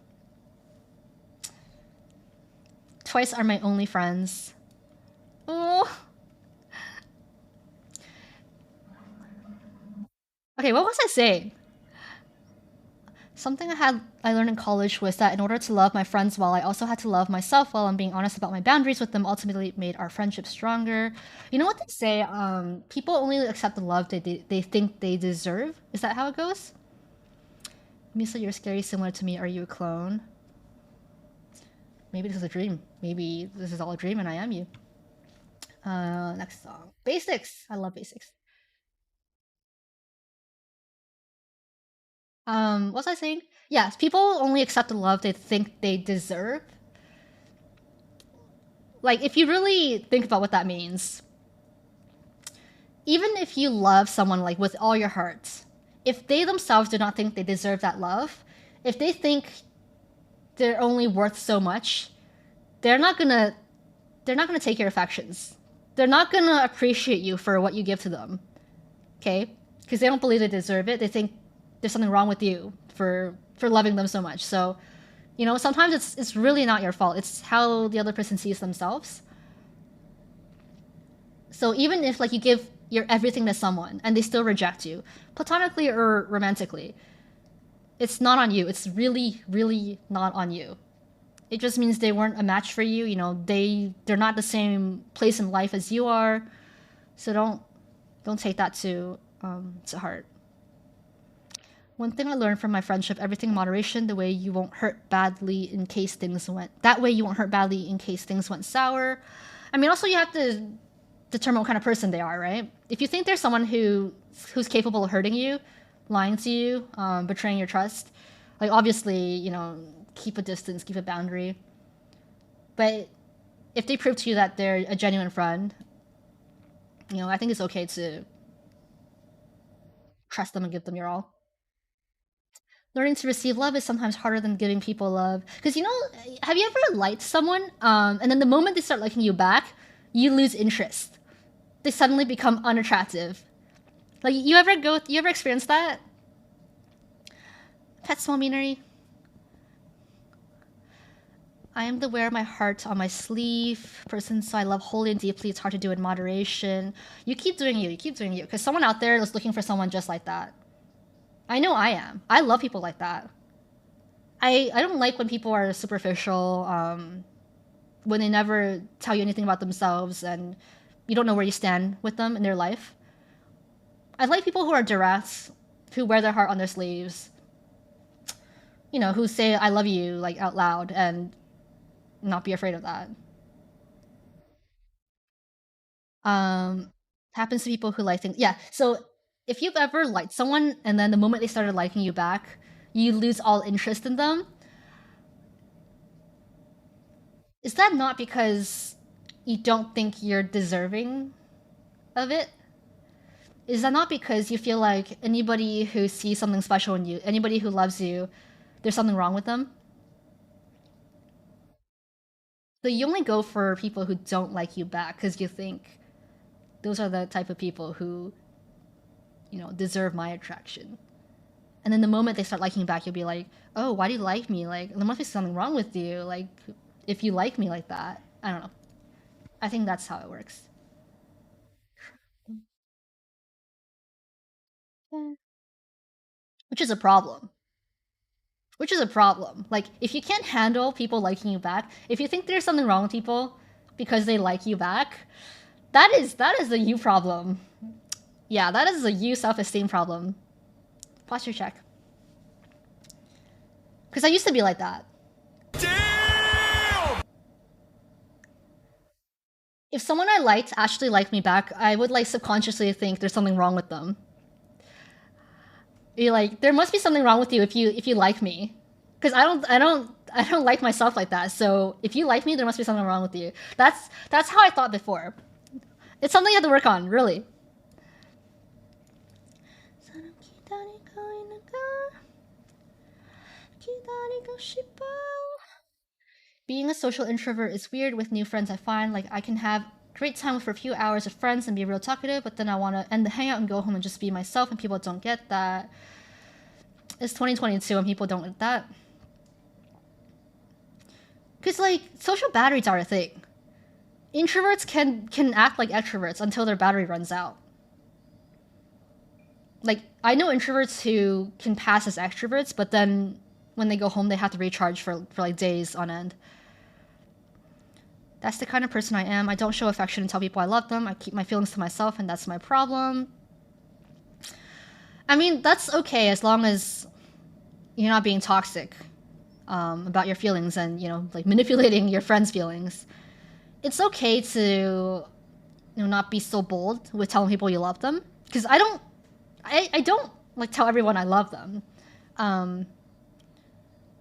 Twice are my only friends. Oh. Okay, what was I saying? Something I learned in college was that in order to love my friends well, I also had to love myself well, and being honest about my boundaries with them ultimately made our friendship stronger. You know what they say? People only accept the love they think they deserve. Is that how it goes? Misa, you're scary, similar to me. Are you a clone? Maybe this is a dream. Maybe this is all a dream and I am you. Next song. Basics. I love basics. What was I saying? Yes, people only accept the love they think they deserve. Like, if you really think about what that means, even if you love someone like with all your heart, if they themselves do not think they deserve that love, if they think they're only worth so much, they're not gonna take your affections. They're not gonna appreciate you for what you give to them. Okay? Because they don't believe they deserve it. They think there's something wrong with you for loving them so much. So, you know, sometimes it's really not your fault. It's how the other person sees themselves. So even if like you give your everything to someone and they still reject you, platonically or romantically, it's not on you. It's really, really not on you. It just means they weren't a match for you. You know, they're not the same place in life as you are. So don't take that to heart. One thing I learned from my friendship: everything in moderation. The way you won't hurt badly in case things went. That way you won't hurt badly in case things went sour. I mean, also you have to determine what kind of person they are, right? If you think there's someone who's capable of hurting you, lying to you, betraying your trust, like obviously, you know, keep a distance, keep a boundary. But if they prove to you that they're a genuine friend, you know, I think it's okay to trust them and give them your all. Learning to receive love is sometimes harder than giving people love. Because, you know, have you ever liked someone, and then the moment they start liking you back, you lose interest? They suddenly become unattractive. Like, you ever experience that? Pet small meanery. I am the wear my heart on my sleeve person, so I love wholly and deeply. It's hard to do in moderation. You keep doing you. You keep doing you. Because someone out there is looking for someone just like that. I know I am. I love people like that. I don't like when people are superficial, when they never tell you anything about themselves and you don't know where you stand with them in their life. I like people who are direct, who wear their heart on their sleeves, you know, who say "I love you" like out loud and not be afraid of that. Um, happens to people who like things. Yeah. So if you've ever liked someone and then the moment they started liking you back, you lose all interest in them, is that not because you don't think you're deserving of it? Is that not because you feel like anybody who sees something special in you, anybody who loves you, there's something wrong with them? So you only go for people who don't like you back because you think those are the type of people who, you know, deserve my attraction. And then the moment they start liking you back, you'll be like, oh, why do you like me? Like, there must be something wrong with you. Like, if you like me like that. I don't know. I think that's how it works. Yeah. Which is a problem. Which is a problem. Like, if you can't handle people liking you back, if you think there's something wrong with people because they like you back, that is a you problem. Yeah, that is a you self-esteem problem. Posture check. Because I used to be like that. Damn! If someone I liked actually liked me back, I would like subconsciously think there's something wrong with them. Be like, there must be something wrong with you if you like me, because I don't like myself like that. So if you like me, there must be something wrong with you. That's how I thought before. It's something you have to work on, really. Being a social introvert is weird with new friends. I find like I can have great time for a few hours with friends and be real talkative, but then I want to end the hangout and go home and just be myself, and people don't get that. It's 2022 and people don't get that. Because like social batteries are a thing. Introverts can act like extroverts until their battery runs out. Like I know introverts who can pass as extroverts, but then when they go home they have to recharge for like days on end. That's the kind of person I am. I don't show affection and tell people I love them. I keep my feelings to myself, and that's my problem. I mean, that's okay as long as you're not being toxic about your feelings and, you know, like manipulating your friends' feelings. It's okay to, you know, not be so bold with telling people you love them. Because I don't like tell everyone I love them. Um,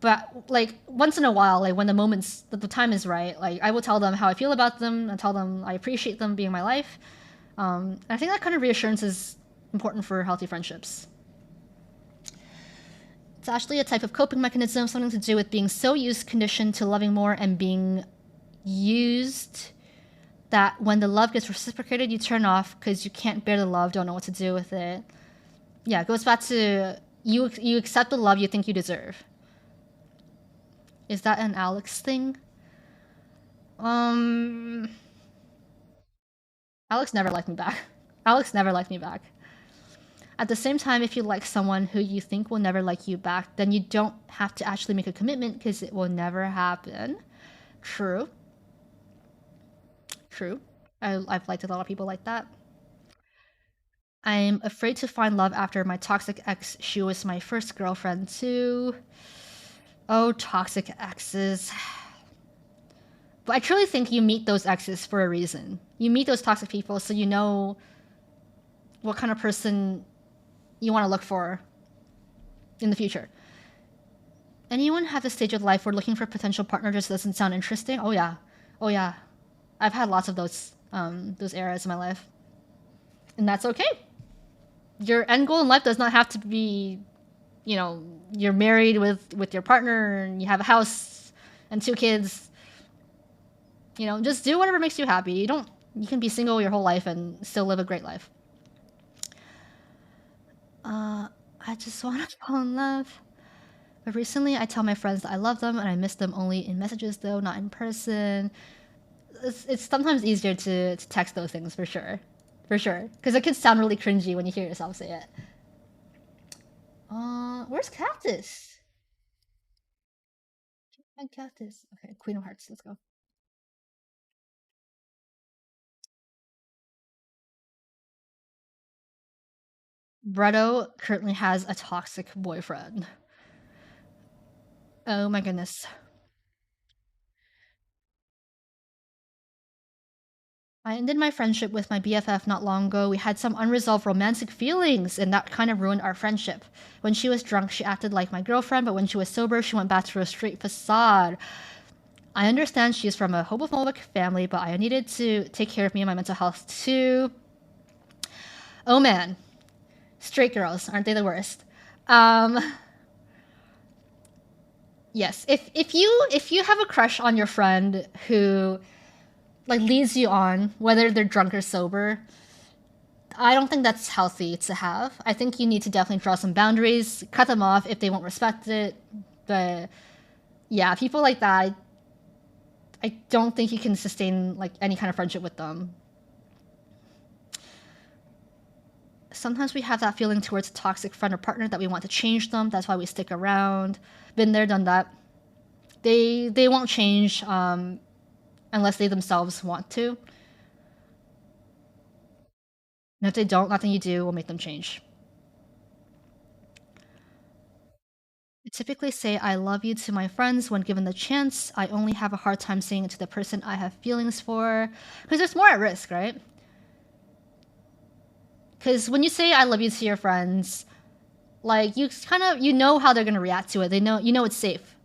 but like once in a while, like when the time is right, like I will tell them how I feel about them and tell them I appreciate them being in my life. And I think that kind of reassurance is important for healthy friendships. It's actually a type of coping mechanism, something to do with being so used, conditioned to loving more and being used that when the love gets reciprocated, you turn off because you can't bear the love, don't know what to do with it. Yeah, it goes back to you accept the love you think you deserve. Is that an Alex thing? Um, Alex never liked me back. Alex never liked me back. At the same time, if you like someone who you think will never like you back, then you don't have to actually make a commitment because it will never happen. True. True. I've liked a lot of people like that. I'm afraid to find love after my toxic ex. She was my first girlfriend too. Oh, toxic exes. But I truly think you meet those exes for a reason. You meet those toxic people so you know what kind of person you want to look for in the future. Anyone have a stage of life where looking for a potential partner just doesn't sound interesting? Oh yeah, oh yeah. I've had lots of those eras in my life, and that's okay. Your end goal in life does not have to be, you know, you're married with your partner and you have a house and 2 kids. You know, just do whatever makes you happy. You can be single your whole life and still live a great life. I just want to fall in love. But recently, I tell my friends that I love them and I miss them only in messages, though, not in person. It's sometimes easier to text those things for sure. For sure. Because it can sound really cringy when you hear yourself say it. Where's Cactus? And Cactus. Okay, Queen of Hearts. Let's go. Bredo currently has a toxic boyfriend. Oh my goodness. I ended my friendship with my BFF not long ago. We had some unresolved romantic feelings, and that kind of ruined our friendship. When she was drunk, she acted like my girlfriend, but when she was sober, she went back to a straight facade. I understand she's from a homophobic family, but I needed to take care of me and my mental health too. Oh man. Straight girls, aren't they the worst? Yes. If you have a crush on your friend who like leads you on, whether they're drunk or sober, I don't think that's healthy to have. I think you need to definitely draw some boundaries, cut them off if they won't respect it. But yeah, people like that, I don't think you can sustain like any kind of friendship with them. Sometimes we have that feeling towards a toxic friend or partner that we want to change them. That's why we stick around. Been there, done that. They won't change unless they themselves want to. And if they don't, nothing you do will make them change. I typically say I love you to my friends when given the chance. I only have a hard time saying it to the person I have feelings for. Because there's more at risk, right? Because when you say I love you to your friends, like you kind of you know how they're gonna react to it. They know you know it's safe.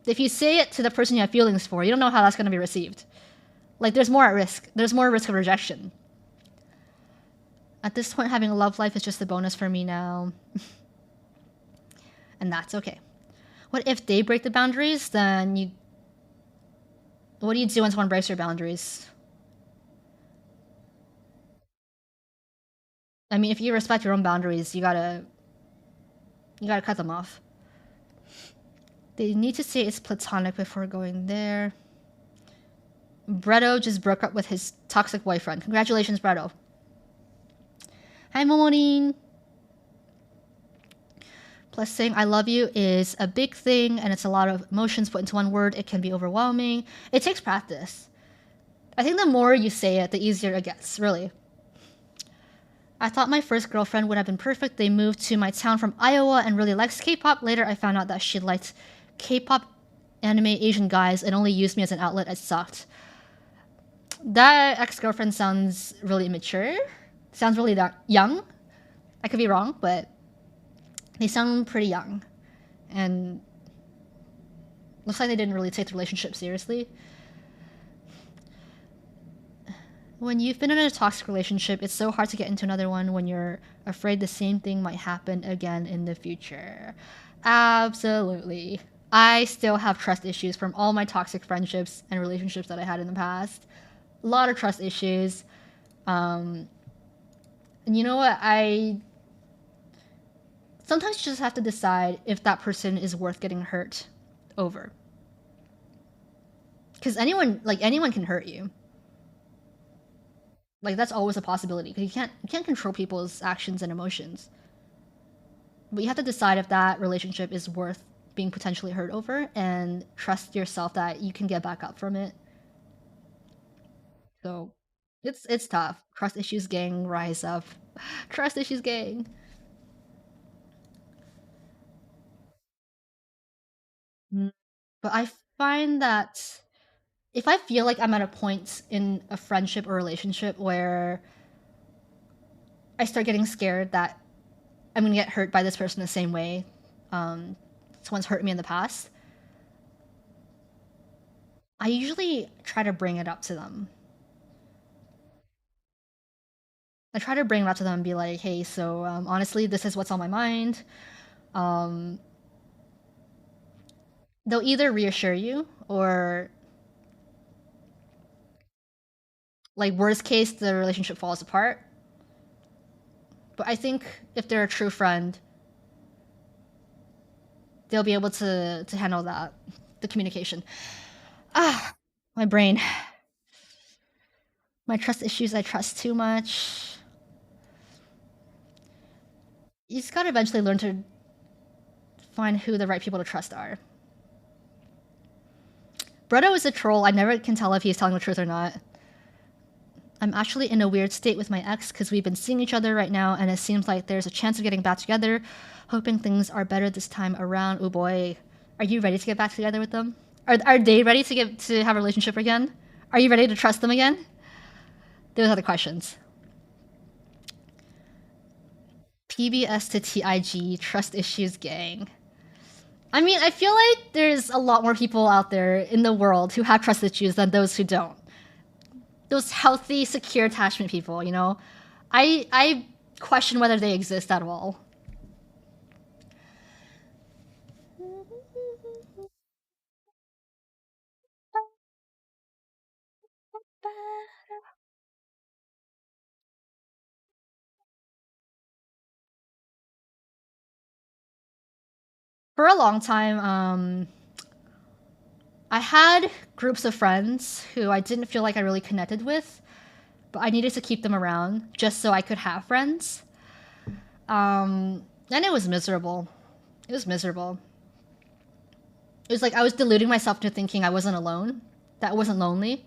If you say it to the person you have feelings for, you don't know how that's gonna be received. Like there's more at risk. There's more risk of rejection. At this point, having a love life is just a bonus for me now. And that's okay. What if they break the boundaries? Then you. What do you do when someone breaks your boundaries? I mean, if you respect your own boundaries, you gotta cut them off. They need to say it's platonic before going there. Bredo just broke up with his toxic boyfriend. Congratulations, Bredo. Hi, Momorin. Plus, saying I love you is a big thing, and it's a lot of emotions put into one word. It can be overwhelming. It takes practice. I think the more you say it, the easier it gets, really. I thought my first girlfriend would have been perfect. They moved to my town from Iowa and really likes K-pop. Later, I found out that she liked K-pop anime Asian guys and only used me as an outlet. It sucked. That ex-girlfriend sounds really immature. Sounds really young. I could be wrong, but they sound pretty young. And looks like they didn't really take the relationship seriously. When you've been in a toxic relationship, it's so hard to get into another one when you're afraid the same thing might happen again in the future. Absolutely. I still have trust issues from all my toxic friendships and relationships that I had in the past. A lot of trust issues. And you know what? I sometimes you just have to decide if that person is worth getting hurt over. Because anyone can hurt you. Like that's always a possibility because you can't control people's actions and emotions. But you have to decide if that relationship is worth being potentially hurt over and trust yourself that you can get back up from it. So it's tough. Trust issues gang, rise up. Trust issues gang. Mm. But I find that if I feel like I'm at a point in a friendship or relationship where I start getting scared that I'm gonna get hurt by this person the same way someone's hurt me in the past, I usually try to bring it up to them. I try to bring it up to them and be like, hey, so honestly, this is what's on my mind. Um, they'll either reassure you or, like, worst case, the relationship falls apart. But I think if they're a true friend, they'll be able to handle that, the communication. Ah, my brain. My trust issues, I trust too much. You just gotta eventually learn to find who the right people to trust are. Brodo is a troll. I never can tell if he's telling the truth or not. I'm actually in a weird state with my ex because we've been seeing each other right now and it seems like there's a chance of getting back together. Hoping things are better this time around. Oh boy. Are you ready to get back together with them? Are they ready to have a relationship again? Are you ready to trust them again? Those are the questions. PBS to TIG, trust issues gang. I mean, I feel like there's a lot more people out there in the world who have trust issues than those who don't. Those healthy, secure attachment people, you know? I question whether they exist at all. For a long time, I had groups of friends who I didn't feel like I really connected with, but I needed to keep them around just so I could have friends. And it was miserable. It was miserable. It was like I was deluding myself into thinking I wasn't alone, that I wasn't lonely,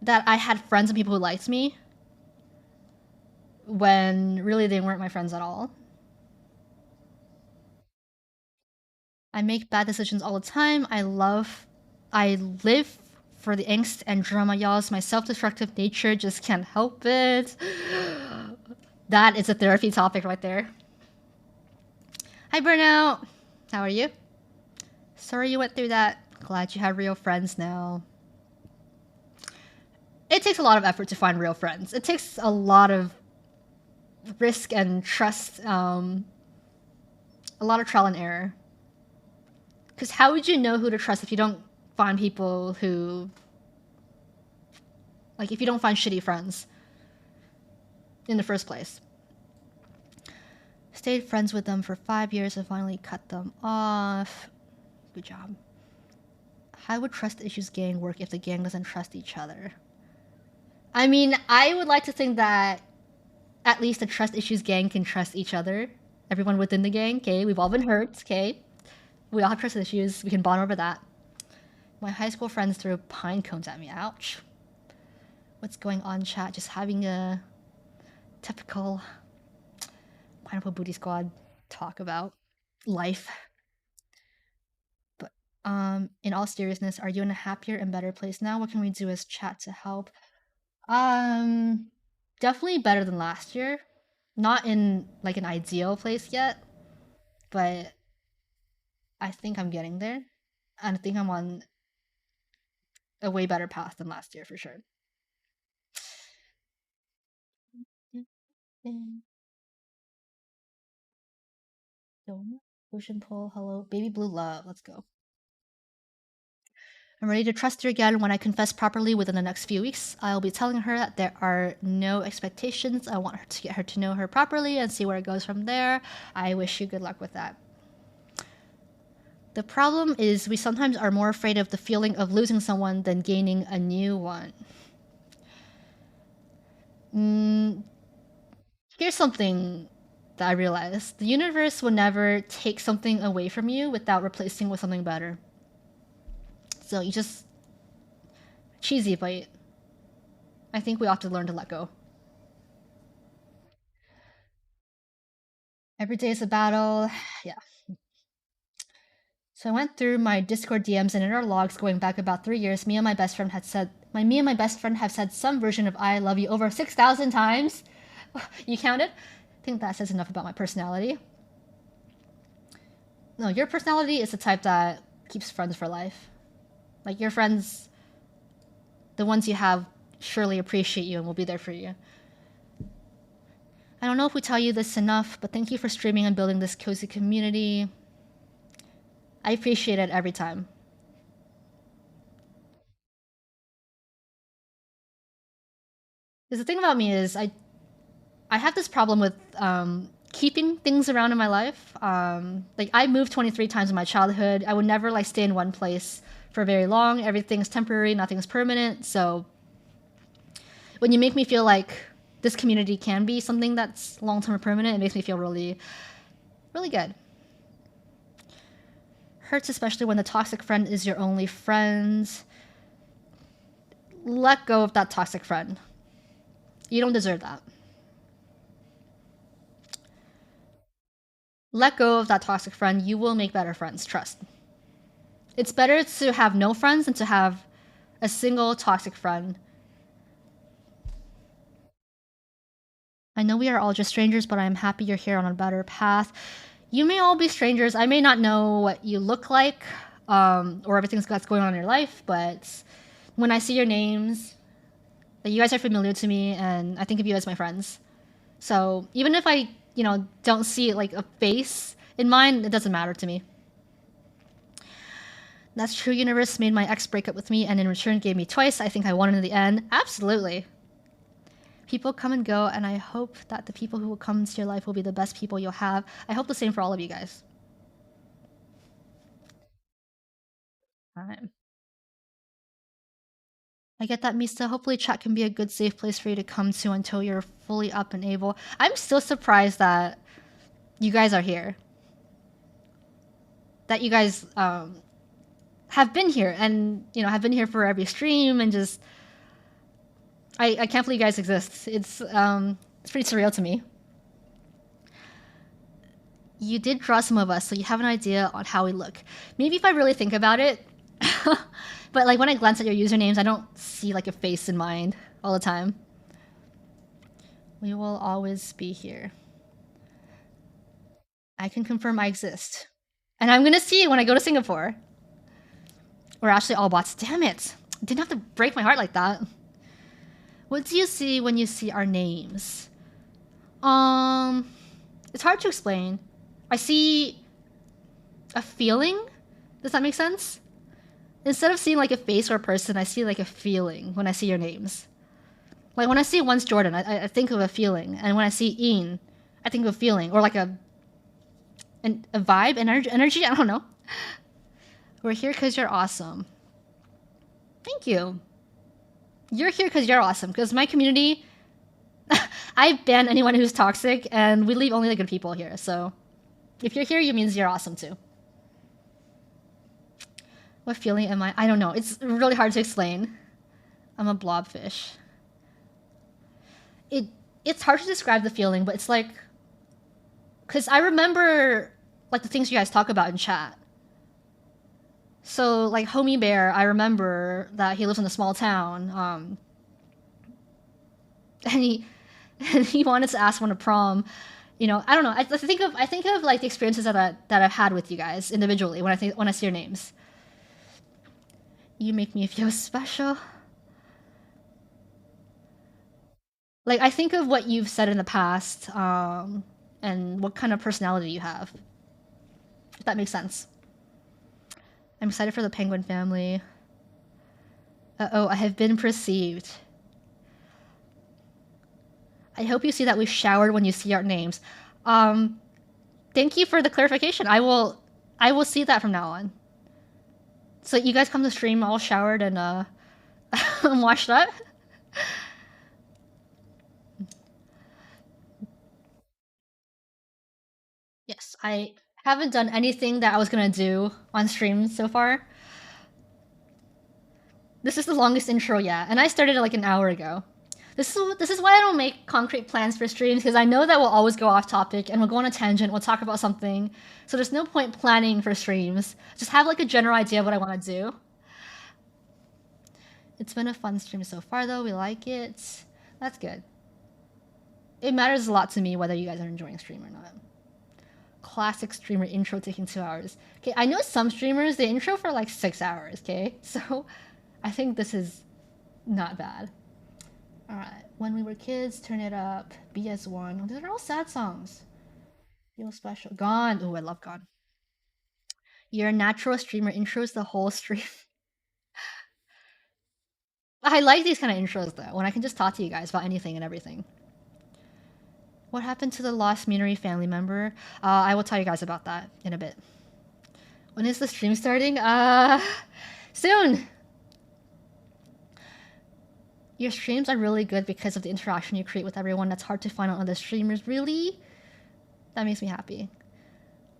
that I had friends and people who liked me, when really they weren't my friends at all. I make bad decisions all the time. I live for the angst and drama, y'all. My self-destructive nature just can't help it. That is a therapy topic right there. Hi, Burnout. How are you? Sorry you went through that. Glad you have real friends now. It takes a lot of effort to find real friends. It takes a lot of risk and trust, a lot of trial and error. Because how would you know who to trust if you don't find people who... Like, if you don't find shitty friends in the first place. Stayed friends with them for 5 years and finally cut them off. Good job. How would trust issues gang work if the gang doesn't trust each other? I mean, I would like to think that at least the trust issues gang can trust each other. Everyone within the gang, okay? We've all been hurt, okay? We all have trust issues. We can bond over that. My high school friends threw pine cones at me. Ouch. What's going on, chat? Just having a typical Pineapple Booty Squad talk about life. But in all seriousness, are you in a happier and better place now? What can we do as chat to help? Definitely better than last year. Not in like an ideal place yet, but I think I'm getting there. And I think I'm on a way better path than last year for sure. Ocean Pull, hello. Baby Blue Love, let's go. I'm ready to trust her again when I confess properly within the next few weeks. I'll be telling her that there are no expectations. I want her to get her to know her properly and see where it goes from there. I wish you good luck with that. The problem is we sometimes are more afraid of the feeling of losing someone than gaining a new one. Here's something that I realized. The universe will never take something away from you without replacing with something better. So you just... Cheesy, but I think we ought to learn to let go. Every day is a battle. Yeah. So I went through my Discord DMs and in our logs going back about 3 years, me and my best friend have said some version of I love you over 6,000 times. You counted? I think that says enough about my personality. No, your personality is the type that keeps friends for life. Like, your friends, the ones you have, surely appreciate you and will be there for you. I don't know if we tell you this enough, but thank you for streaming and building this cozy community. I appreciate it every time. Because the thing about me is, I have this problem with keeping things around in my life. Like, I moved 23 times in my childhood. I would never like stay in one place for very long. Everything's temporary, nothing's permanent. So when you make me feel like this community can be something that's long-term or permanent, it makes me feel really, really good. hurts, especially when the toxic friend is your only friend. Let go of that toxic friend. You don't deserve that. Let go of that toxic friend. You will make better friends. Trust. It's better to have no friends than to have a single toxic friend. I know we are all just strangers, but I'm happy you're here on a better path. You may all be strangers. I may not know what you look like or everything that's going on in your life, but when I see your names, you guys are familiar to me, and I think of you as my friends. So even if I, don't see like a face in mine, it doesn't matter to me. That's true. Universe made my ex break up with me, and in return gave me twice. I think I won in the end. Absolutely. People come and go, and I hope that the people who will come into your life will be the best people you'll have. I hope the same for all of you guys. All right. I get that, Mista. Hopefully chat can be a good safe place for you to come to until you're fully up and able. I'm still surprised that you guys are here. That you guys have been here and, have been here for every stream and just... I can't believe you guys exist. It's pretty surreal to me. You did draw some of us, so you have an idea on how we look. Maybe if I really think about it... But like when I glance at your usernames, I don't see like a face in mind all the time. We will always be here. I can confirm I exist. And I'm gonna see you when I go to Singapore. We're actually all bots. Damn it. Didn't have to break my heart like that. What do you see when you see our names? It's hard to explain. I see a feeling. Does that make sense? Instead of seeing like a face or a person, I see like a feeling when I see your names. Like when I see Once Jordan, I think of a feeling. And when I see Ian, I think of a feeling. Or like a vibe, energy, I don't know. We're here because you're awesome. Thank you. You're here because you're awesome. Because my community, I ban anyone who's toxic, and we leave only the good people here. So if you're here, it means you're awesome too. What feeling am I? I don't know. It's really hard to explain. I'm a blobfish. It's hard to describe the feeling, but it's like... Because I remember like the things you guys talk about in chat. So like Homie Bear, I remember that he lives in a small town. And he wanted to ask one to prom. I don't know. I think of like the experiences that I've had with you guys individually when I see your names. You make me feel special. Like, I think of what you've said in the past, and what kind of personality you have. If that makes sense. I'm excited for the Penguin family. Uh-oh, I have been perceived. I hope you see that we showered when you see our names. Thank you for the clarification. I will see that from now on. So you guys come to stream all showered and washed up? Yes, I haven't done anything that I was gonna do on stream so far. This is the longest intro yet, and I started it like an hour ago. This is why I don't make concrete plans for streams, because I know that we'll always go off topic and we'll go on a tangent, we'll talk about something. So there's no point planning for streams. Just have like a general idea of what I want to do. It's been a fun stream so far though, we like it. That's good. It matters a lot to me whether you guys are enjoying stream or not. Classic streamer intro taking 2 hours. Okay, I know some streamers, they intro for like 6 hours, okay? So I think this is not bad. Alright, When We Were Kids, Turn It Up, BS1. These are all sad songs. Feel Special. Gone. Oh, I love Gone. Your natural streamer intros the whole stream. I like these kind of intros though, when I can just talk to you guys about anything and everything. What happened to the lost Minery family member? I will tell you guys about that in a bit. When is the stream starting? Soon! Your streams are really good because of the interaction you create with everyone. That's hard to find on other streamers. Really? That makes me happy.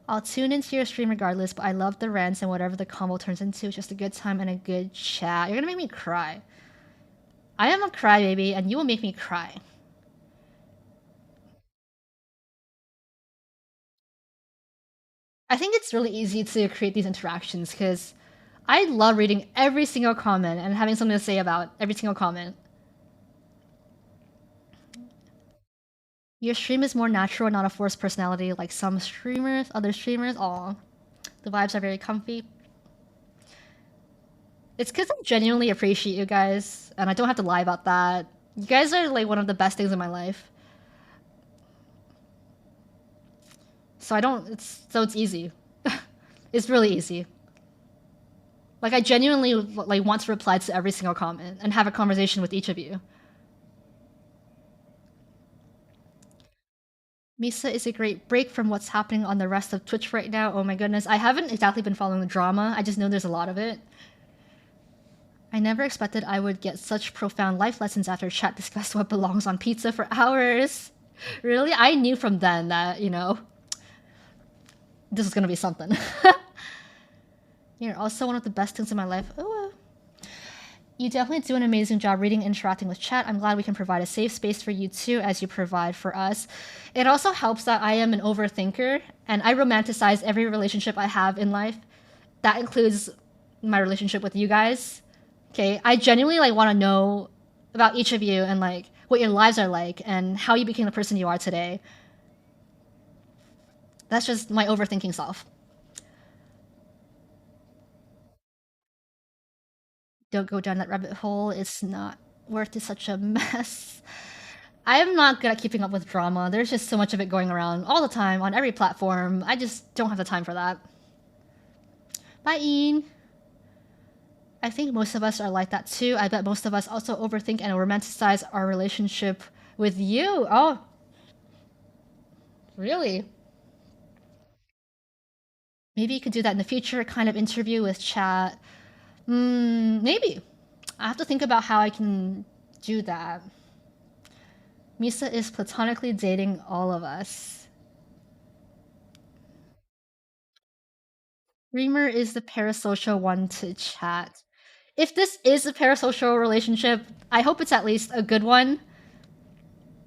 I'll tune into your stream regardless, but I love the rants and whatever the combo turns into. It's just a good time and a good chat. You're gonna make me cry. I am a crybaby, and you will make me cry. I think it's really easy to create these interactions because I love reading every single comment and having something to say about every single comment. Your stream is more natural, not a forced personality like some streamers, other streamers. Aw, the vibes are very comfy. It's because I genuinely appreciate you guys, and I don't have to lie about that. You guys are like one of the best things in my life. So I don't. It's easy. It's really easy. Like I genuinely like want to reply to every single comment and have a conversation with each of you. Misa is a great break from what's happening on the rest of Twitch right now. Oh my goodness, I haven't exactly been following the drama. I just know there's a lot of it. I never expected I would get such profound life lessons after chat discussed what belongs on pizza for hours. Really? I knew from then that, this was gonna be something. You're also one of the best things in my life. Oh, you definitely do an amazing job reading and interacting with chat. I'm glad we can provide a safe space for you too, as you provide for us. It also helps that I am an overthinker and I romanticize every relationship I have in life. That includes my relationship with you guys. Okay, I genuinely like want to know about each of you and like what your lives are like and how you became the person you are today. That's just my overthinking self. Don't go down that rabbit hole. It's not worth it. Such a mess. I am not good at keeping up with drama. There's just so much of it going around all the time on every platform. I just don't have the time for that. Bye, Ian. I think most of us are like that too. I bet most of us also overthink and romanticize our relationship with you. Oh, really? Maybe you could do that in the future, kind of interview with chat. Maybe. I have to think about how I can do that. Misa is platonically dating all of us. Reamer is the parasocial one to chat. If this is a parasocial relationship, I hope it's at least a good one.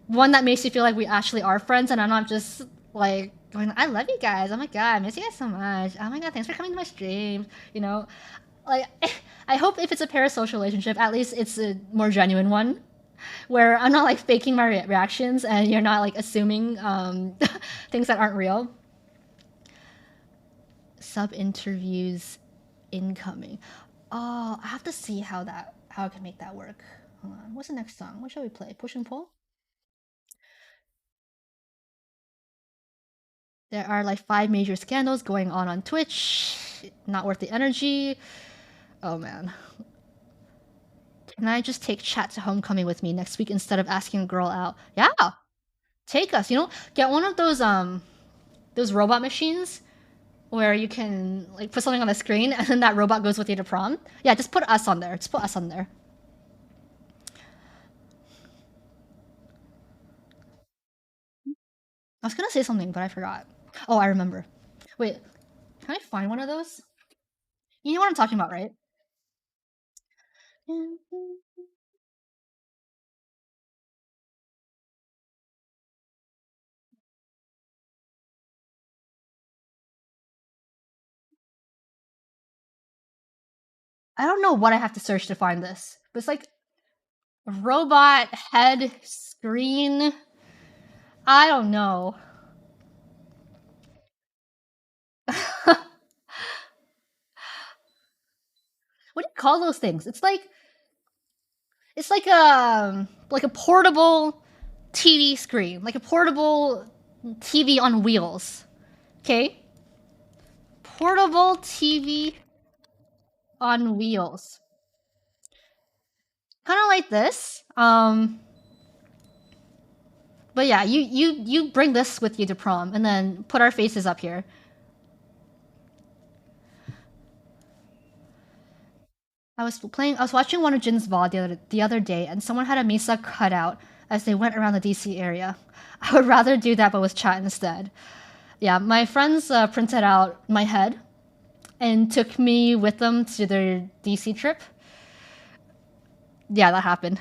One that makes you feel like we actually are friends and I'm not just like going, I love you guys. Oh my god, I miss you guys so much. Oh my god, thanks for coming to my stream. Like I hope if it's a parasocial relationship, at least it's a more genuine one. Where I'm not like faking my reactions and you're not like assuming things that aren't real. Sub interviews incoming. Oh, I have to see how I can make that work. Hold on. What's the next song? What shall we play? Push and pull? There are like 5 major scandals going on Twitch. Not worth the energy. Oh man. Can I just take chat to homecoming with me next week instead of asking a girl out? Yeah. Take us, get one of those robot machines where you can like put something on the screen and then that robot goes with you to prom. Yeah, just put us on there. Just put us on there. I was gonna say something, but I forgot. Oh, I remember. Wait, can I find one of those? You know what I'm talking about, right? I don't know what I have to search to find this, but it's like robot head screen. I don't know. What do you call those things? It's like a portable TV screen, like a portable TV on wheels. Okay? Portable TV on wheels. Kind of like this. But yeah, you bring this with you to prom and then put our faces up here. I was watching one of Jin's VOD the other day, and someone had a Misa cutout as they went around the DC area. I would rather do that, but with chat instead. Yeah, my friends printed out my head and took me with them to their DC trip. Yeah, that happened.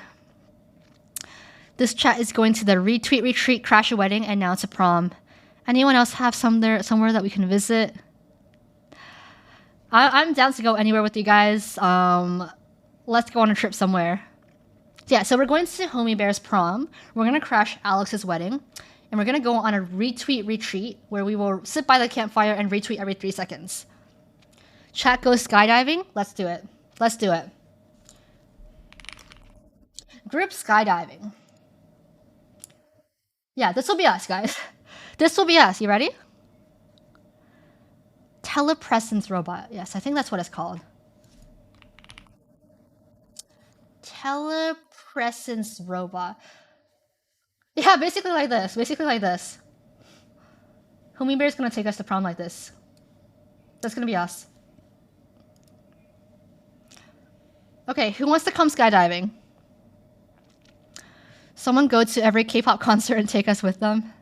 This chat is going to the retweet retreat, crash a wedding, and now to prom. Anyone else have somewhere that we can visit? I'm down to go anywhere with you guys. Let's go on a trip somewhere. Yeah, so we're going to Homie Bear's prom. We're gonna crash Alex's wedding, and we're gonna go on a retweet retreat where we will sit by the campfire and retweet every 3 seconds. Chat goes skydiving. Let's do it. Let's do it. Group skydiving. Yeah, this will be us, guys. This will be us. You ready? Telepresence robot. Yes, I think that's what it's called. Telepresence robot. Yeah, basically like this. Basically like this. Homie Bear's gonna take us to prom like this. That's gonna be us. Okay, who wants to come skydiving? Someone go to every K-pop concert and take us with them.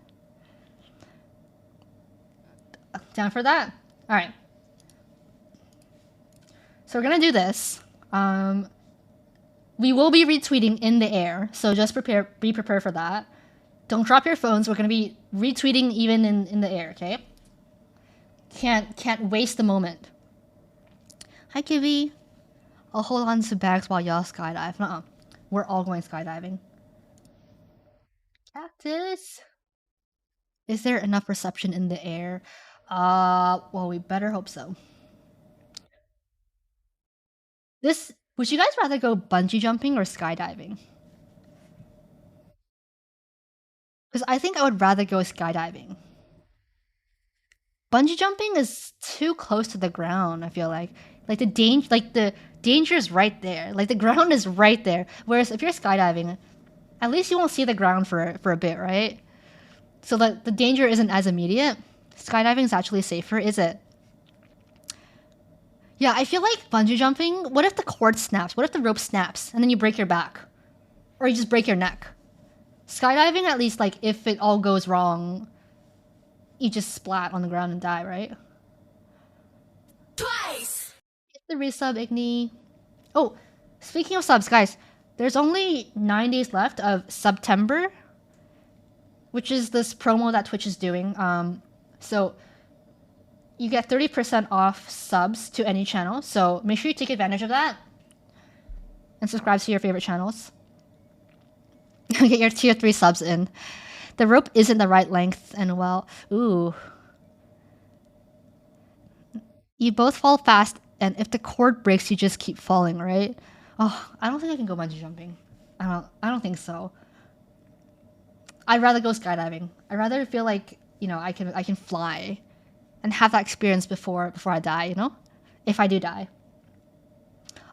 Down for that? All right. So we're gonna do this. We will be retweeting in the air, so just be prepared for that. Don't drop your phones. We're gonna be retweeting even in the air, okay? Can't waste the moment. Hi, Kibby. I'll hold on to bags while y'all skydive. Nuh-uh. We're all going skydiving. Cactus. Is there enough reception in the air? Well, we better hope so. Would you guys rather go bungee jumping or skydiving? Because I think I would rather go skydiving. Bungee jumping is too close to the ground, I feel like. The danger is right there. Like the ground is right there. Whereas if you're skydiving, at least you won't see the ground for a bit, right? So that the danger isn't as immediate. Skydiving is actually safer, is it? Yeah, I feel like bungee jumping, what if the cord snaps? What if the rope snaps and then you break your back? Or you just break your neck? Skydiving, at least, like, if it all goes wrong, you just splat on the ground and die, right? Twice! Get the resub, Igni. Oh, speaking of subs, guys, there's only 9 days left of September, which is this promo that Twitch is doing. So you get 30% off subs to any channel. So make sure you take advantage of that and subscribe to your favorite channels. Get your tier 3 subs in. The rope isn't the right length and well, ooh. You both fall fast, and if the cord breaks, you just keep falling, right? Oh, I don't think I can go bungee jumping. I don't think so. I'd rather go skydiving. I'd rather feel like, you know, I can fly and have that experience before I die, you know? If I do die.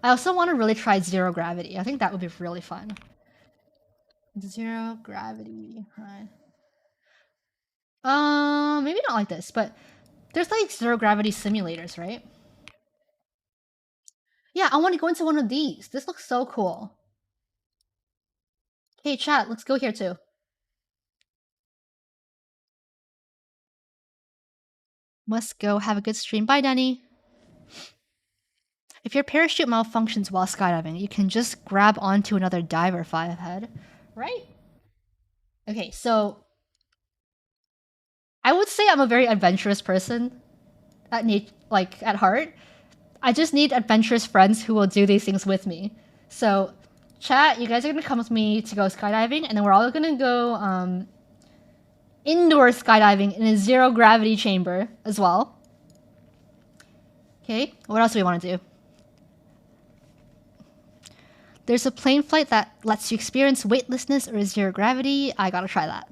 I also want to really try zero gravity. I think that would be really fun. Zero gravity, right? Maybe not like this, but there's like zero gravity simulators, right? Yeah, I want to go into one of these. This looks so cool. Hey, chat, let's go here too. Must go. Have a good stream. Bye, Danny. If your parachute malfunctions while skydiving, you can just grab onto another diver 5 head, right? Okay, so I would say I'm a very adventurous person at heart. I just need adventurous friends who will do these things with me. So, chat, you guys are gonna come with me to go skydiving, and then we're all gonna go indoor skydiving in a zero gravity chamber as well. Okay, what else do we want to do? There's a plane flight that lets you experience weightlessness or zero gravity. I gotta try that.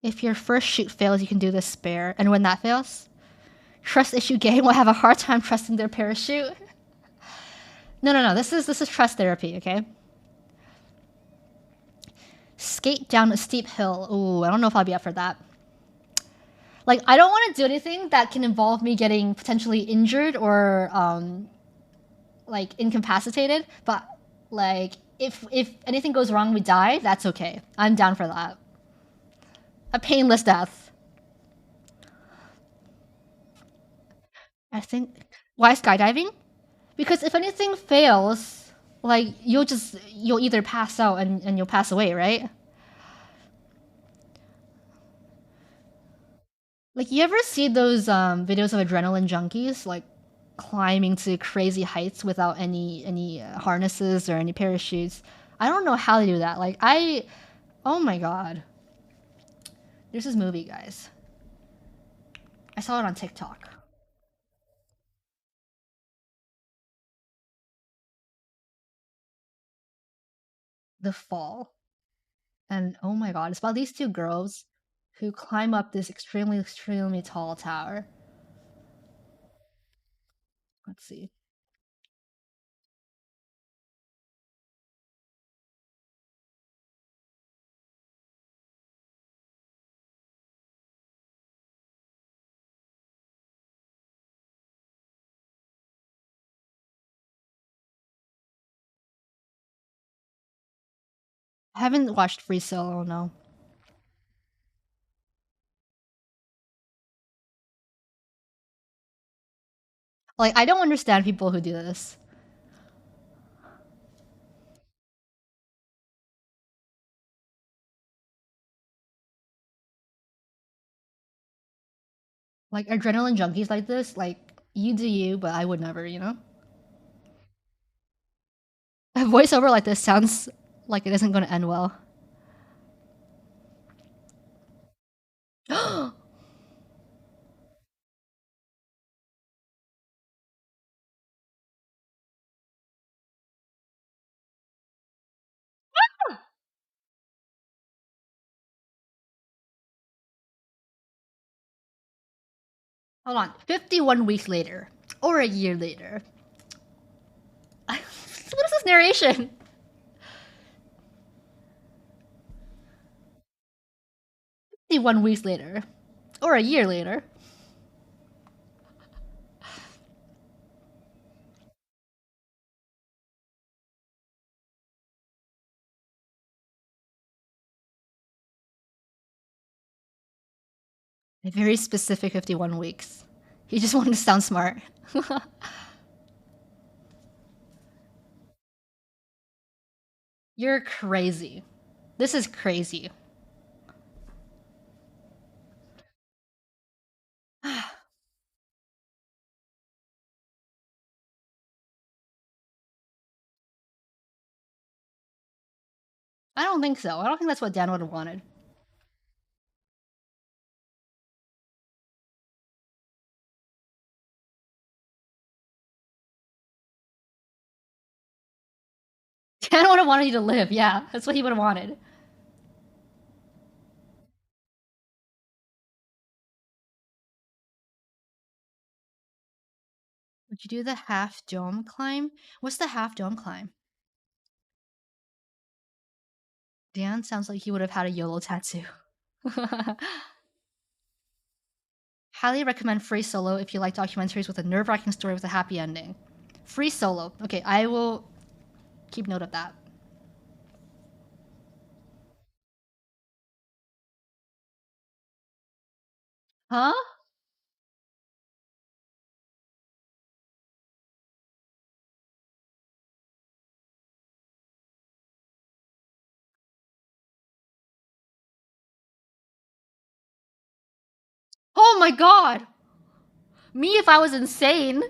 If your first shoot fails, you can do the spare. And when that fails, trust issue gang will have a hard time trusting their parachute. No. This is trust therapy, okay? Skate down a steep hill. Ooh, I don't know if I'll be up for that. Like, I don't want to do anything that can involve me getting potentially injured or like incapacitated. But like, if anything goes wrong, we die. That's okay. I'm down for that. A painless death. I think. Why skydiving? Because if anything fails, like you'll either pass out and you'll pass away, right? Like you ever see those videos of adrenaline junkies like climbing to crazy heights without any harnesses or any parachutes? I don't know how they do that. Oh my god, there's this movie, guys. I saw it on TikTok. The Fall, and oh my god, it's about these two girls who climb up this extremely tall tower. Let's see. I haven't watched Free Solo, no. Like I don't understand people who do this. Like adrenaline junkies like this, like you do you, but I would never, you know? A voiceover like this sounds like it isn't gonna end well. Hold on. 51 weeks later. Or a year later. What is this narration? 51 weeks later. Or a year later. A very specific 51 weeks. He just wanted to sound smart. You're crazy. This is crazy. I don't think so. I don't think that's what Dan would have wanted. Dan would have wanted you to live, yeah. That's what he would have wanted. Would you do the half dome climb? What's the half dome climb? Dan sounds like he would have had a YOLO tattoo. Highly recommend Free Solo if you like documentaries with a nerve wracking story with a happy ending. Free Solo. Okay, I will keep note of that. Huh? Oh my god! Me if I was insane.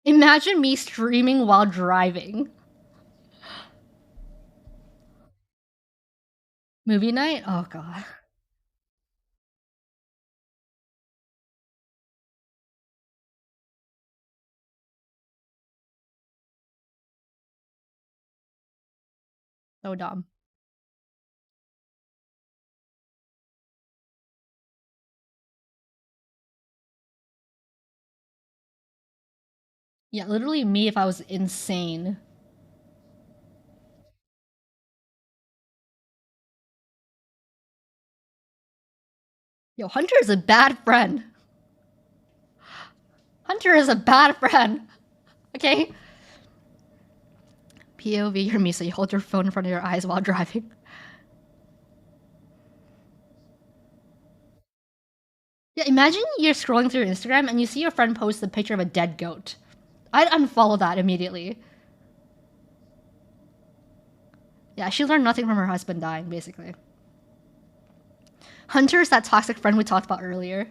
Imagine me streaming while driving. Movie night? Oh god. So dumb. Yeah, literally me if I was insane. Yo, Hunter is a bad friend. Hunter is a bad friend. Okay? POV, you're me, so you hold your phone in front of your eyes while driving. Yeah, imagine you're scrolling through Instagram and you see your friend post a picture of a dead goat. I'd unfollow that immediately. Yeah, she learned nothing from her husband dying, basically. Hunter's that toxic friend we talked about earlier.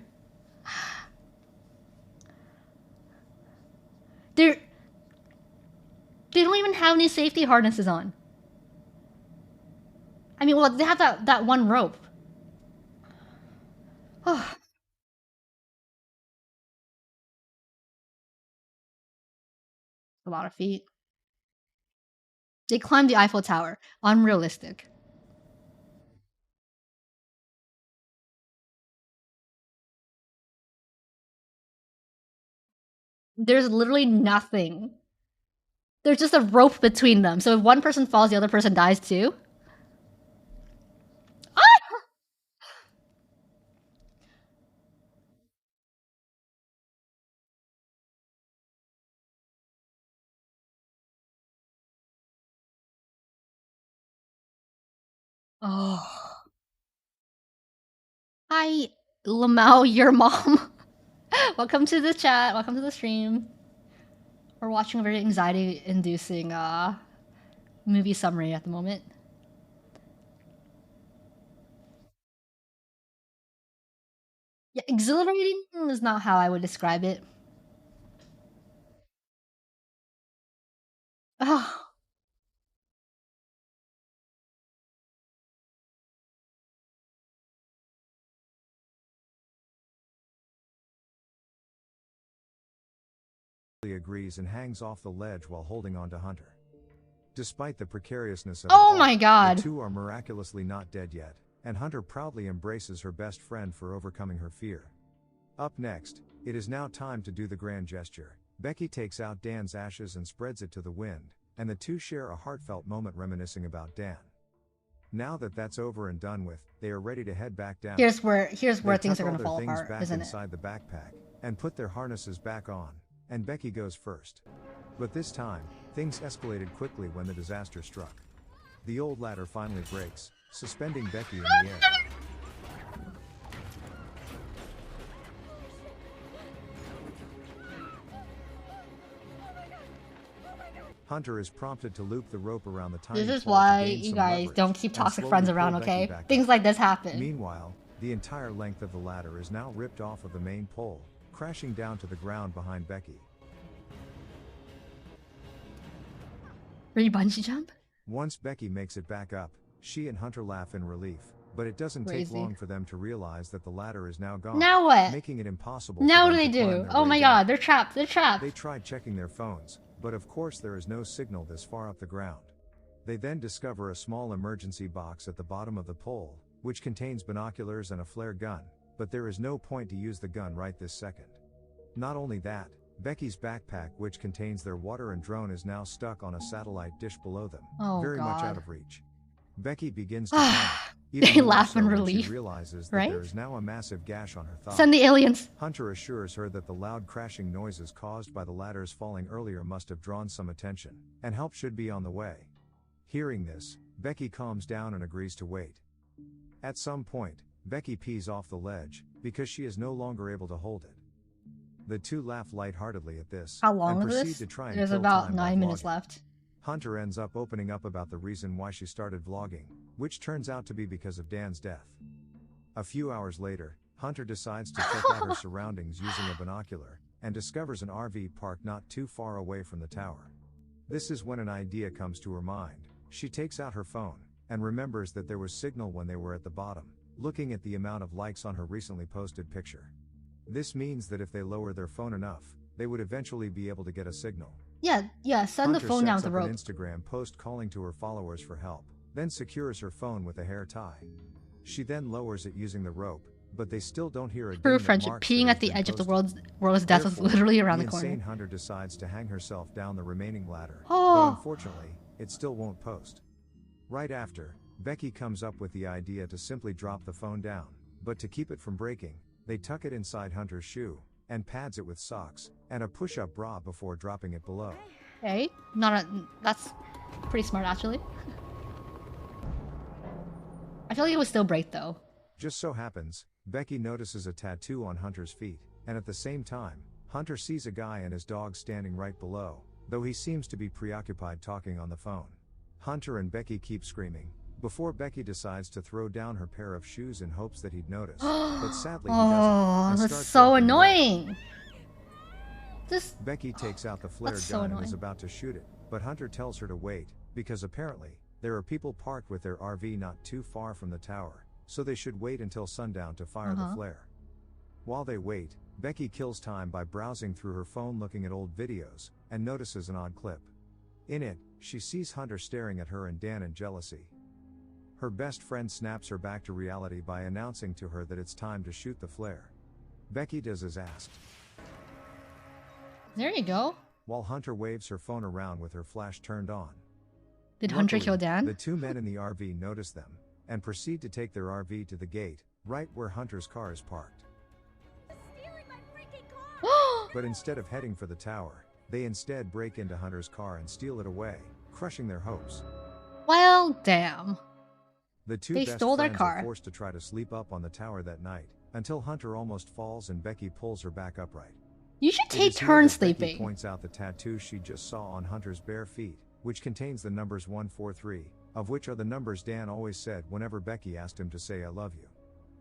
They don't even have any safety harnesses on. I mean, well, they have that one rope. Oh. A lot of feet. They climbed the Eiffel Tower. Unrealistic. There's literally nothing. There's just a rope between them. So if one person falls, the other person dies too. Ah! Oh. Hi, Lamau, your mom. Welcome to the chat. Welcome to the stream. We're watching a very anxiety-inducing movie summary at the moment. Yeah, exhilarating is not how I would describe it. Oh. Agrees and hangs off the ledge while holding on to Hunter. Despite the precariousness of Oh it all, my god. the two are miraculously not dead yet, and Hunter proudly embraces her best friend for overcoming her fear. Up next, it is now time to do the grand gesture. Becky takes out Dan's ashes and spreads it to the wind, and the two share a heartfelt moment reminiscing about Dan. Now that that's over and done with, they are ready to head back down. Here's where They things are tuck all gonna their fall things apart, back isn't it? inside the backpack, and put their harnesses back on, and Becky goes first. But this time, things escalated quickly when the disaster struck. The old ladder finally breaks, suspending Becky in the air. Hunter is prompted to loop the rope around the tiny This is pole to why gain you some guys leverage don't keep and toxic slowly friends pull around, Becky okay? back up. Things like this happen. Meanwhile, the entire length of the ladder is now ripped off of the main pole, crashing down to the ground behind Becky. Re-bungee jump? Once Becky makes it back up, she and Hunter laugh in relief, but it doesn't take Crazy. long for them to realize that the ladder is now gone, Now what? making it impossible Now for what them do they to climb do? their Oh way my down. god, they're trapped, they're trapped. They tried checking their phones, but of course there is no signal this far up the ground. They then discover a small emergency box at the bottom of the pole, which contains binoculars and a flare gun, but there is no point to use the gun right this second. Not only that, Becky's backpack, which contains their water and drone, is now stuck on a satellite dish below them, Oh, very much God. out of reach. Becky begins to panic, even They more laugh so in when relief, she realizes that right? there is now a massive gash on her thigh. Send the aliens. Hunter assures her that the loud crashing noises caused by the ladders falling earlier must have drawn some attention, and help should be on the way. Hearing this, Becky calms down and agrees to wait. At some point, Becky pees off the ledge, because she is no longer able to hold it. The two laugh lightheartedly at this, How long and is proceed this? to try and There's kill about time by 9 minutes vlogging. left. Hunter ends up opening up about the reason why she started vlogging, which turns out to be because of Dan's death. A few hours later, Hunter decides to check out her surroundings using a binocular, and discovers an RV park not too far away from the tower. This is when an idea comes to her mind. She takes out her phone, and remembers that there was signal when they were at the bottom, looking at the amount of likes on her recently posted picture. This means that if they lower their phone enough, they would eventually be able to get a signal. Yeah, send the Hunter phone down sets with the up rope. an Instagram post calling to her followers for help, then secures her phone with a hair tie. She then lowers it using the rope, but they still don't hear a ding True that friendship. marks Peeing that at the it's been edge of the posted. world's death was Therefore, literally around the insane corner. Hunter decides to hang herself down the remaining ladder, Oh. but unfortunately, it still won't post. Right after, Becky comes up with the idea to simply drop the phone down, But to keep it from breaking, they tuck it inside Hunter's shoe, and pads it with socks, and a push-up bra before dropping it below. Hey, that's pretty smart actually. I feel like it would still break though. Just so happens, Becky notices a tattoo on Hunter's feet, and at the same time, Hunter sees a guy and his dog standing right below, though he seems to be preoccupied talking on the phone. Hunter and Becky keep screaming, before Becky decides to throw down her pair of shoes in hopes that he'd notice, but sadly he doesn't. Oh, and that's starts so walking away. annoying. Becky takes out the flare That's gun so and is annoying. about to shoot it, but Hunter tells her to wait, because apparently, there are people parked with their RV not too far from the tower, so they should wait until sundown to fire the flare. While they wait, Becky kills time by browsing through her phone looking at old videos, and notices an odd clip. In it, she sees Hunter staring at her and Dan in jealousy. Her best friend snaps her back to reality by announcing to her that it's time to shoot the flare. Becky does as asked. There you go. While Hunter waves her phone around with her flash turned on. Did Hunter Luckily, kill Dan? The two men in the RV notice them, and proceed to take their RV to the gate, right where Hunter's car is parked. But instead of heading for the tower, they instead break into Hunter's car and steal it away, crushing their hopes. Well, damn. The two They best stole their friends car. are forced to try to sleep up on the tower that night, until Hunter almost falls and Becky pulls her back upright. You should It take is here turns that Becky sleeping. points out the tattoo she just saw on Hunter's bare feet, which contains the numbers 143, of which are the numbers Dan always said whenever Becky asked him to say I love you.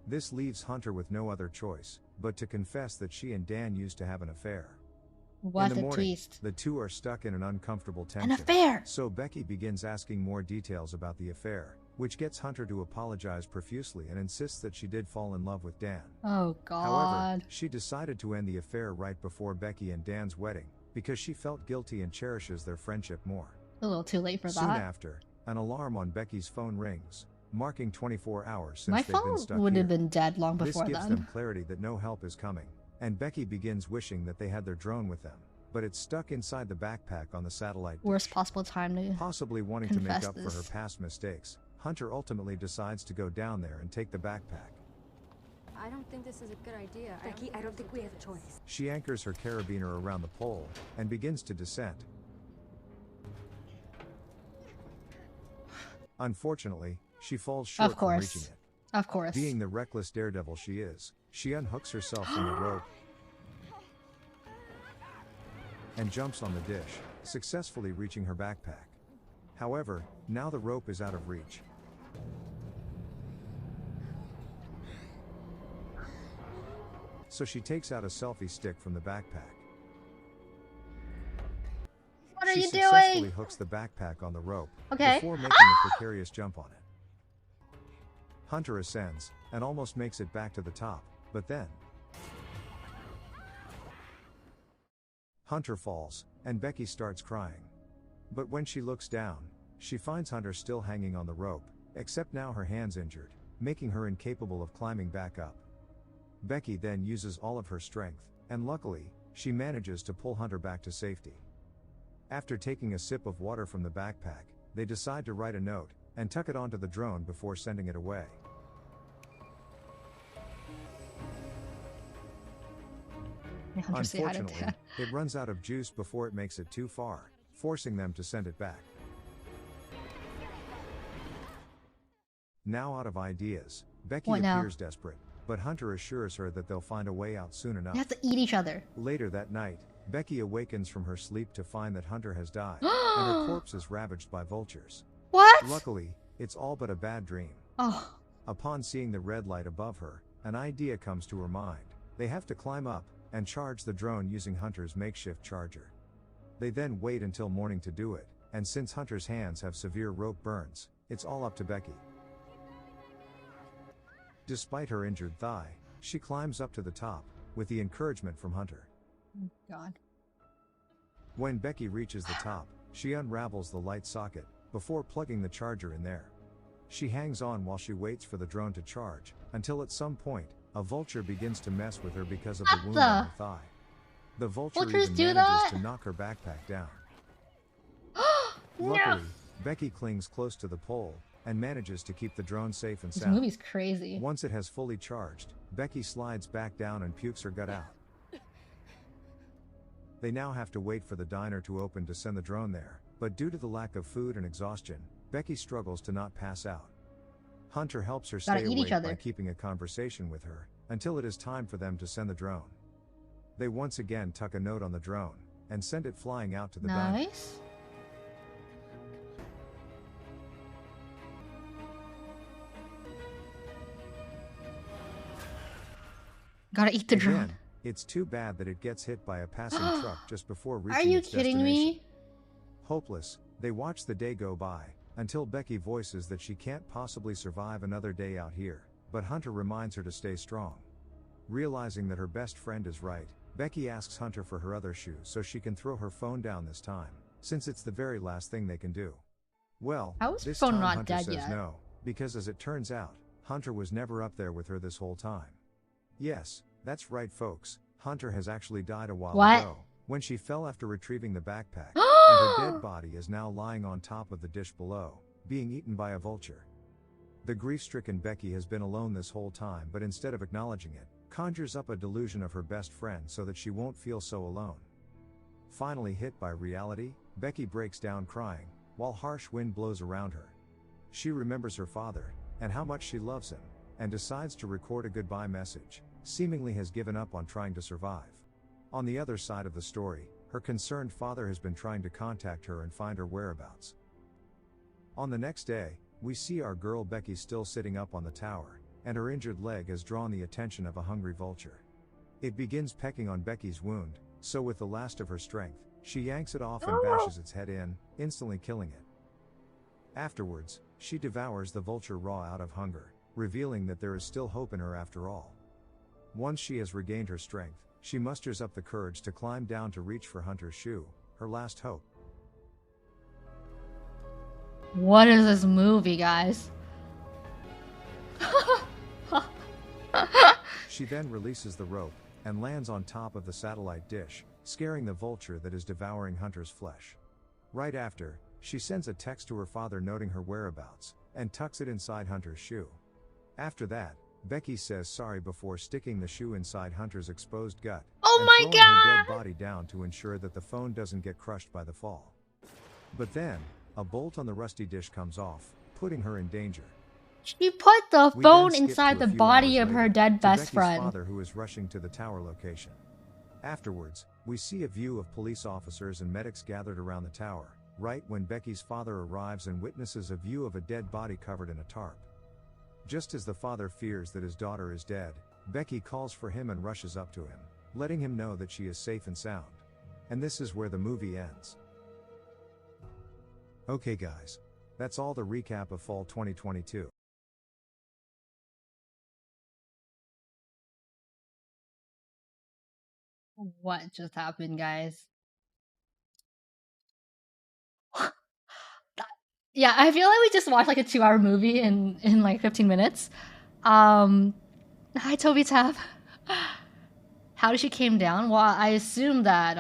This leaves Hunter with no other choice, but to confess that she and Dan used to have an affair. What In the a morning, twist. the two are stuck in an uncomfortable tension. An affair! So Becky begins asking more details about the affair, which gets Hunter to apologize profusely and insists that she did fall in love with Dan. Oh However, god. she decided to end the affair right before Becky and Dan's wedding, because she felt guilty and cherishes their friendship more. A little too late for Soon that. after, an alarm on Becky's phone rings, marking 24 hours since My they've been phone stuck would here. have been dead long This before gives then. them clarity that no help is coming, and Becky begins wishing that they had their drone with them, but it's stuck inside the backpack on the satellite dish. Worst possible time to... Possibly wanting to make confess up for her this. past mistakes, Hunter ultimately decides to go down there and take the backpack. I don't think this is a good idea. Becky, I don't think we have a choice. She anchors her carabiner around the pole, and begins to descend. Unfortunately, she falls short Of from course. reaching it. Of course. Being the reckless daredevil she is, she unhooks herself from the rope and jumps on the dish, successfully reaching her backpack. However, now the rope is out of reach. So she takes out a selfie stick from the backpack. What are She you successfully doing? hooks the backpack on the rope, Okay. before making a precarious jump on it. Hunter ascends, and almost makes it back to the top, but then Hunter falls, and Becky starts crying. But when she looks down, she finds Hunter still hanging on the rope, except now her hand's injured, making her incapable of climbing back up. Becky then uses all of her strength, and luckily, she manages to pull Hunter back to safety. After taking a sip of water from the backpack, they decide to write a note, and tuck it onto the drone before sending it away. May Hunter say hi to Unfortunately, Dan. it runs out of juice before it makes it too far, forcing them to send it back. Now out of ideas, Becky What now? appears desperate, but Hunter assures her that they'll find a way out soon enough. They have to eat each other. Later that night, Becky awakens from her sleep to find that Hunter has died, and her corpse is ravaged by vultures. What? Luckily, it's all but a bad dream. Oh. Upon seeing the red light above her, an idea comes to her mind. They have to climb up, and charge the drone using Hunter's makeshift charger. They then wait until morning to do it, and since Hunter's hands have severe rope burns, it's all up to Becky. Despite her injured thigh, she climbs up to the top, with the encouragement from Hunter. God. When Becky reaches the top, she unravels the light socket, before plugging the charger in there. She hangs on while she waits for the drone to charge, until at some point, a vulture begins to mess with her because of the What wound the? on her thigh. The vulture Vultures even do manages that? to knock her backpack down. No. Luckily, Becky clings close to the pole, and manages to keep the drone safe and This sound. movie's crazy. Once it has fully charged, Becky slides back down and pukes her gut out. They now have to wait for the diner to open to send the drone there, but due to the lack of food and exhaustion, Becky struggles to not pass out. Hunter helps her Gotta stay eat each awake other. by keeping a conversation with her, until it is time for them to send the drone. They once again tuck a note on the drone, and send it flying out to the diner. Nice. Gotta eat the drone. Again, it's too bad that it gets hit by a passing truck just before Are reaching you its kidding destination. me? Hopeless, they watch the day go by, until Becky voices that she can't possibly survive another day out here, but Hunter reminds her to stay strong. Realizing that her best friend is right, Becky asks Hunter for her other shoes so she can throw her phone down this time, since it's the very last thing they can do. Well, How is her this phone time not Hunter dead says yet? no, because as it turns out, Hunter was never up there with her this whole time. Yes, that's right folks, Hunter has actually died a while What? ago, when she fell after retrieving the backpack, and her dead body is now lying on top of the dish below, being eaten by a vulture. The grief-stricken Becky has been alone this whole time, but instead of acknowledging it, conjures up a delusion of her best friend so that she won't feel so alone. Finally hit by reality, Becky breaks down crying, while harsh wind blows around her. She remembers her father, and how much she loves him, and decides to record a goodbye message, seemingly has given up on trying to survive. On the other side of the story, her concerned father has been trying to contact her and find her whereabouts. On the next day, we see our girl Becky still sitting up on the tower, and her injured leg has drawn the attention of a hungry vulture. It begins pecking on Becky's wound, so with the last of her strength, she yanks it off and bashes its head in, instantly killing it. Afterwards, she devours the vulture raw out of hunger, revealing that there is still hope in her after all. Once she has regained her strength, she musters up the courage to climb down to reach for Hunter's shoe, her last hope. What is this movie, guys? She then releases the rope, and lands on top of the satellite dish, scaring the vulture that is devouring Hunter's flesh. Right after, she sends a text to her father noting her whereabouts, and tucks it inside Hunter's shoe. After that, Becky says sorry before sticking the shoe inside Hunter's exposed gut, Oh and my throwing her dead God! body down to ensure that the phone doesn't get crushed by the fall. But then, a bolt on the rusty dish comes off, putting her in danger. She put the We phone then skip inside to the a few body hours of her later, dead to best Becky's friend. father who is rushing to the tower location. Afterwards, we see a view of police officers and medics gathered around the tower, right when Becky's father arrives and witnesses a view of a dead body covered in a tarp. Just as the father fears that his daughter is dead, Becky calls for him and rushes up to him, letting him know that she is safe and sound. And this is where the movie ends. Okay guys. That's all the recap of fall 2022. What just happened, guys? Yeah, I feel like we just watched like a 2-hour movie in like 15 minutes. Hi Toby Tab. How did she came down? Well, I assume that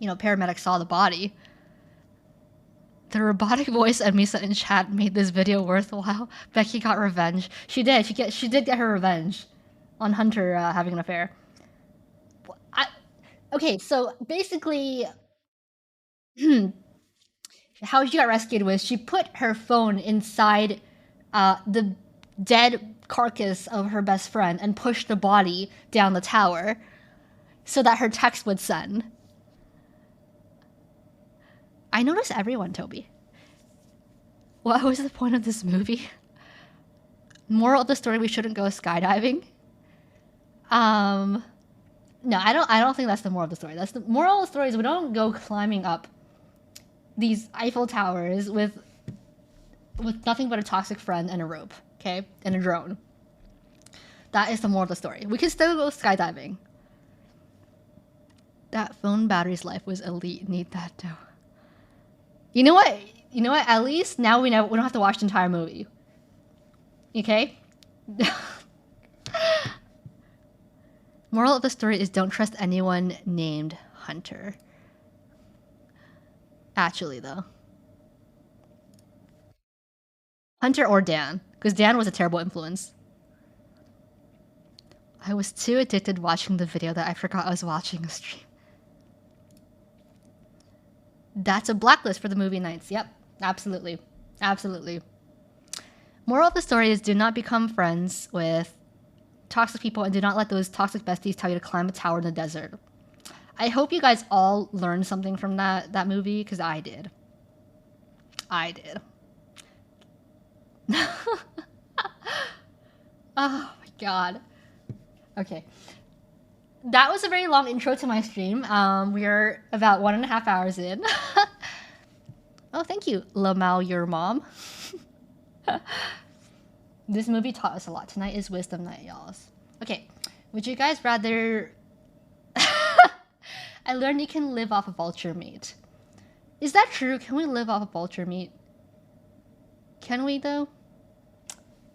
paramedics saw the body. The robotic voice Emmy sent in chat made this video worthwhile. Becky got revenge. She did. She did get her revenge on Hunter having an affair. Okay, so basically, how she got rescued was she put her phone inside the dead carcass of her best friend and pushed the body down the tower so that her text would send. I notice everyone, Toby. What was the point of this movie? Moral of the story: we shouldn't go skydiving. No, I don't think that's the moral of the story. That's the moral of the story is we don't go climbing up these Eiffel Towers with nothing but a toxic friend and a rope, okay? And a drone. That is the moral of the story. We can still go skydiving. That phone battery's life was elite. Need that though. You know what? At least now we don't have to watch the entire movie. Okay? Moral of the story is don't trust anyone named Hunter. Actually, though. Hunter or Dan, because Dan was a terrible influence. I was too addicted watching the video that I forgot I was watching a stream. That's a blacklist for the movie nights. Yep, absolutely. Absolutely. Moral of the story is do not become friends with toxic people and do not let those toxic besties tell you to climb a tower in the desert. I hope you guys all learned something from that movie, because I did. I did. Oh my god. Okay. That was a very long intro to my stream. We are about 1.5 hours in. Oh, thank you, Lamau, your mom. This movie taught us a lot. Tonight is wisdom night, y'all. Okay, would you guys rather... I learned you can live off of vulture meat. Is that true? Can we live off of vulture meat? Can we, though?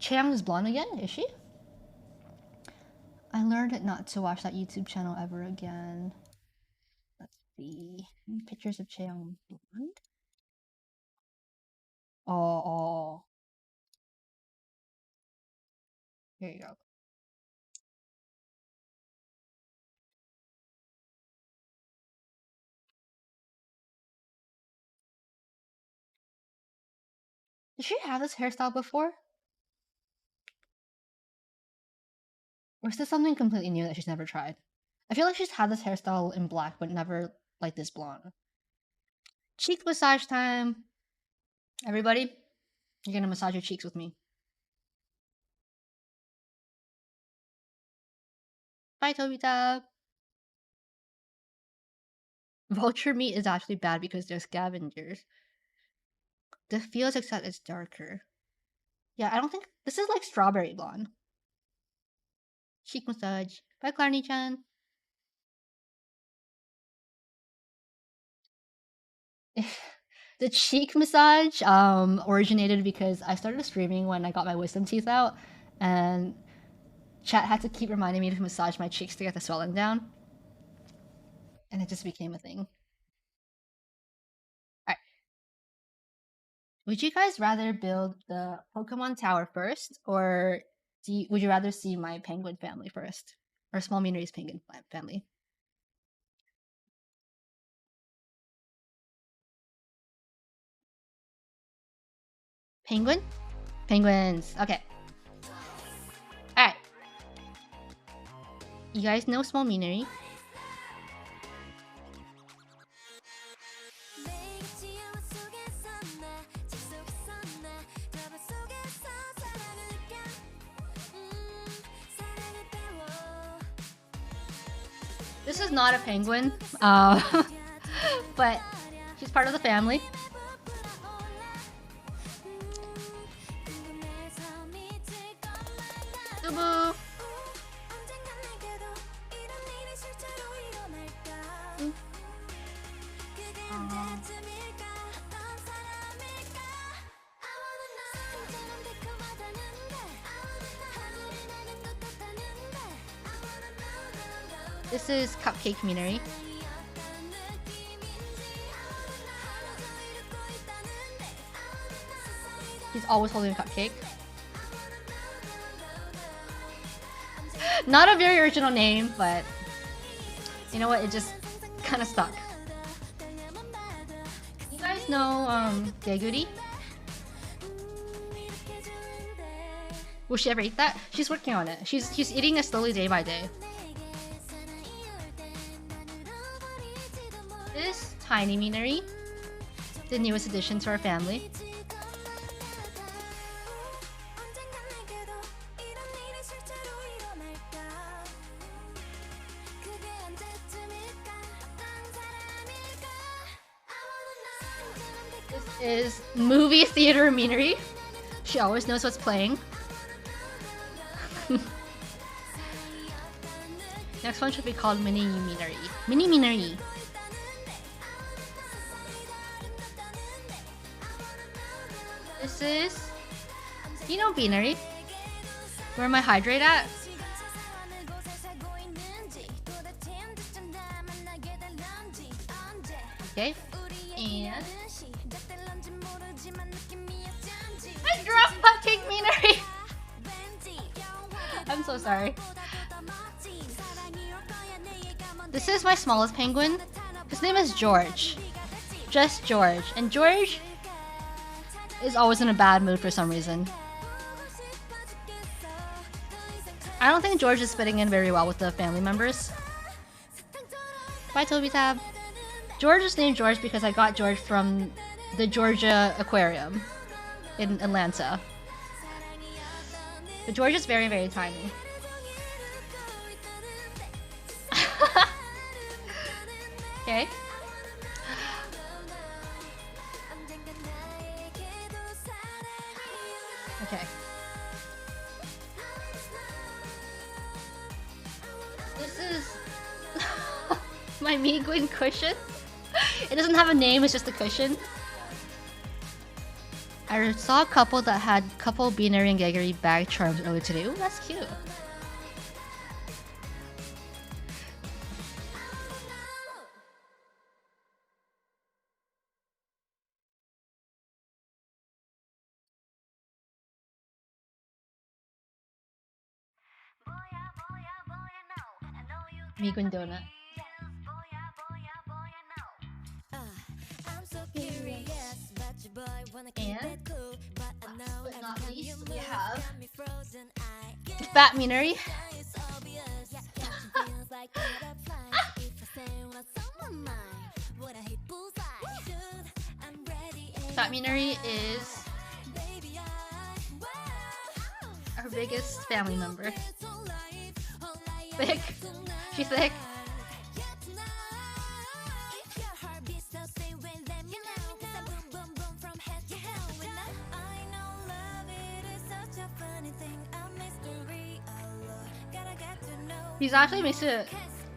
Chaeyoung is blonde again, is she? I learned not to watch that YouTube channel ever again. Let's see. Pictures of Chaeyoung blonde? Oh. Here you go. Did she have this hairstyle before? Or is this something completely new that she's never tried? I feel like she's had this hairstyle in black, but never like this blonde. Cheek massage time. Everybody, you're gonna massage your cheeks with me. Bye, Tobita. Vulture meat is actually bad because they're scavengers. The feels except it's darker. Yeah, I don't think... This is like strawberry blonde. Cheek massage. Bye, Clarny-chan. The cheek massage originated because I started streaming when I got my wisdom teeth out, and chat had to keep reminding me to massage my cheeks to get the swelling down, and it just became a thing. Alright. Would you guys rather build the Pokemon Tower first, or would you rather see my penguin family first? Or Small Minery's penguin family? Penguin? Penguins. Okay. Alright. You guys know Small Minery. This is not a penguin, but she's part of the family. Subu! This is Cupcake Minery. He's always holding a cupcake. Not a very original name, but you know what? It just kind of stuck. You guys know Geguri? Will she ever eat that? She's working on it. She's eating it slowly day by day. This Tiny Minery, the newest addition to our family. This is Movie Theater Minery. She always knows what's playing. Next one should be called Mini Minery. Mini Minery. This is, you know, Beanery. Where am I hydrate at? Okay, and I dropped so sorry. This is my smallest penguin. His name is George. Just George. And George is always in a bad mood for some reason. I don't think George is fitting in very well with the family members. Bye, Toby Tab. George is named George because I got George from the Georgia Aquarium in Atlanta. But George is very, very tiny. Okay. Okay. This is my Miguin cushion. It doesn't have a name, it's just a cushion. I saw a couple that had couple Binary and Geggery bag charms earlier today. Ooh, that's cute. Miguin donut. And last but not least, we have Fat Minery. Fat Minery is our biggest family member. Thick. She's thick.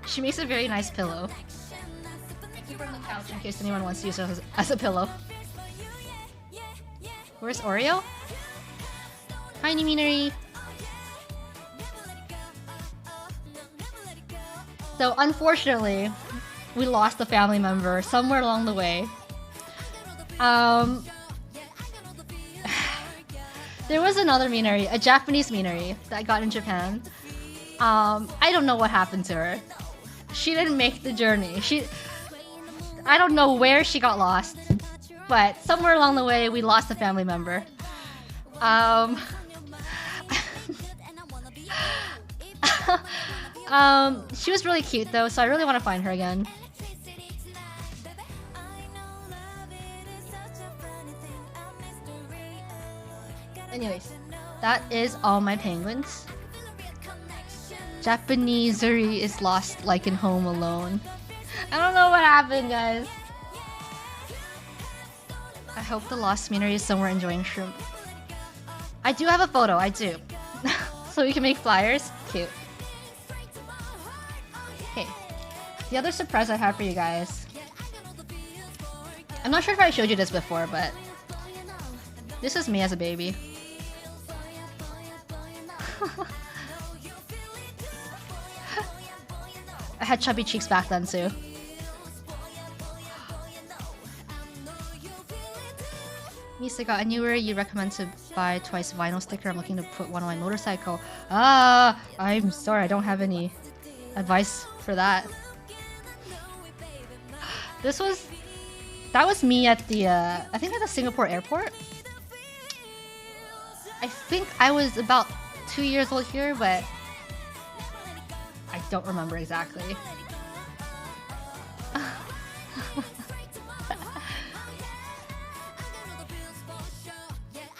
She makes a very nice pillow. I keep her on the couch in case anyone wants to use it as a pillow. Where's Oreo? Hi, Niminari. So unfortunately, we lost a family member somewhere along the way. There was another Minari, a Japanese Minari that I got in Japan. I don't know what happened to her. She didn't make the journey. I don't know where she got lost, but somewhere along the way we lost a family member. She was really cute though, so I really want to find her again. Anyways, that is all my penguins. Japanese Zuri is lost like in Home Alone. I don't know what happened, guys. I hope the lost Minari is somewhere enjoying shrimp. I do have a photo, I do. So we can make flyers. Cute. Okay. The other surprise I have for you guys. I'm not sure if I showed you this before, but this is me as a baby. I had chubby cheeks back then too. Misa got a newer. You recommend to buy twice vinyl sticker. I'm looking to put one on my motorcycle. I'm sorry, I don't have any advice for that. That was me at the I think at the Singapore airport. I think I was about 2 years old here, but I don't remember exactly.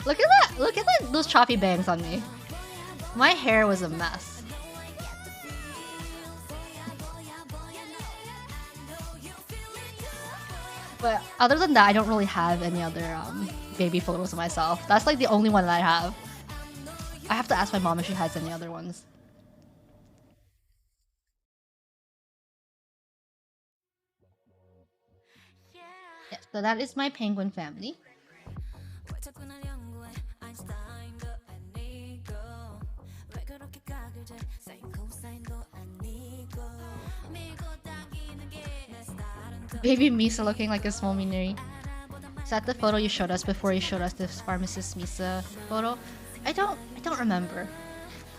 Look at that! Look at those choppy bangs on me. My hair was a mess. But other than that, I don't really have any other baby photos of myself. That's like the only one that I have. I have to ask my mom if she has any other ones. Yes, so that is my penguin family. Baby Misa looking like a small Minari. Is that the photo you showed us before you showed us this pharmacist Misa photo? I don't remember.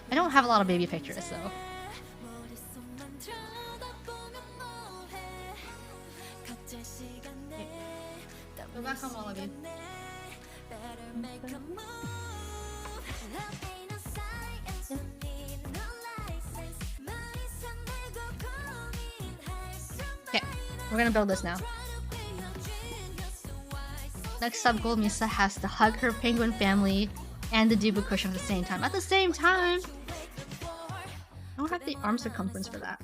I don't have a lot of baby pictures, so. Go back home, all of you. Okay, we're gonna build this now. Next up, Gold Misa has to hug her penguin family and the Debu cushion at the same time. At the same time! I don't have the arm circumference for that.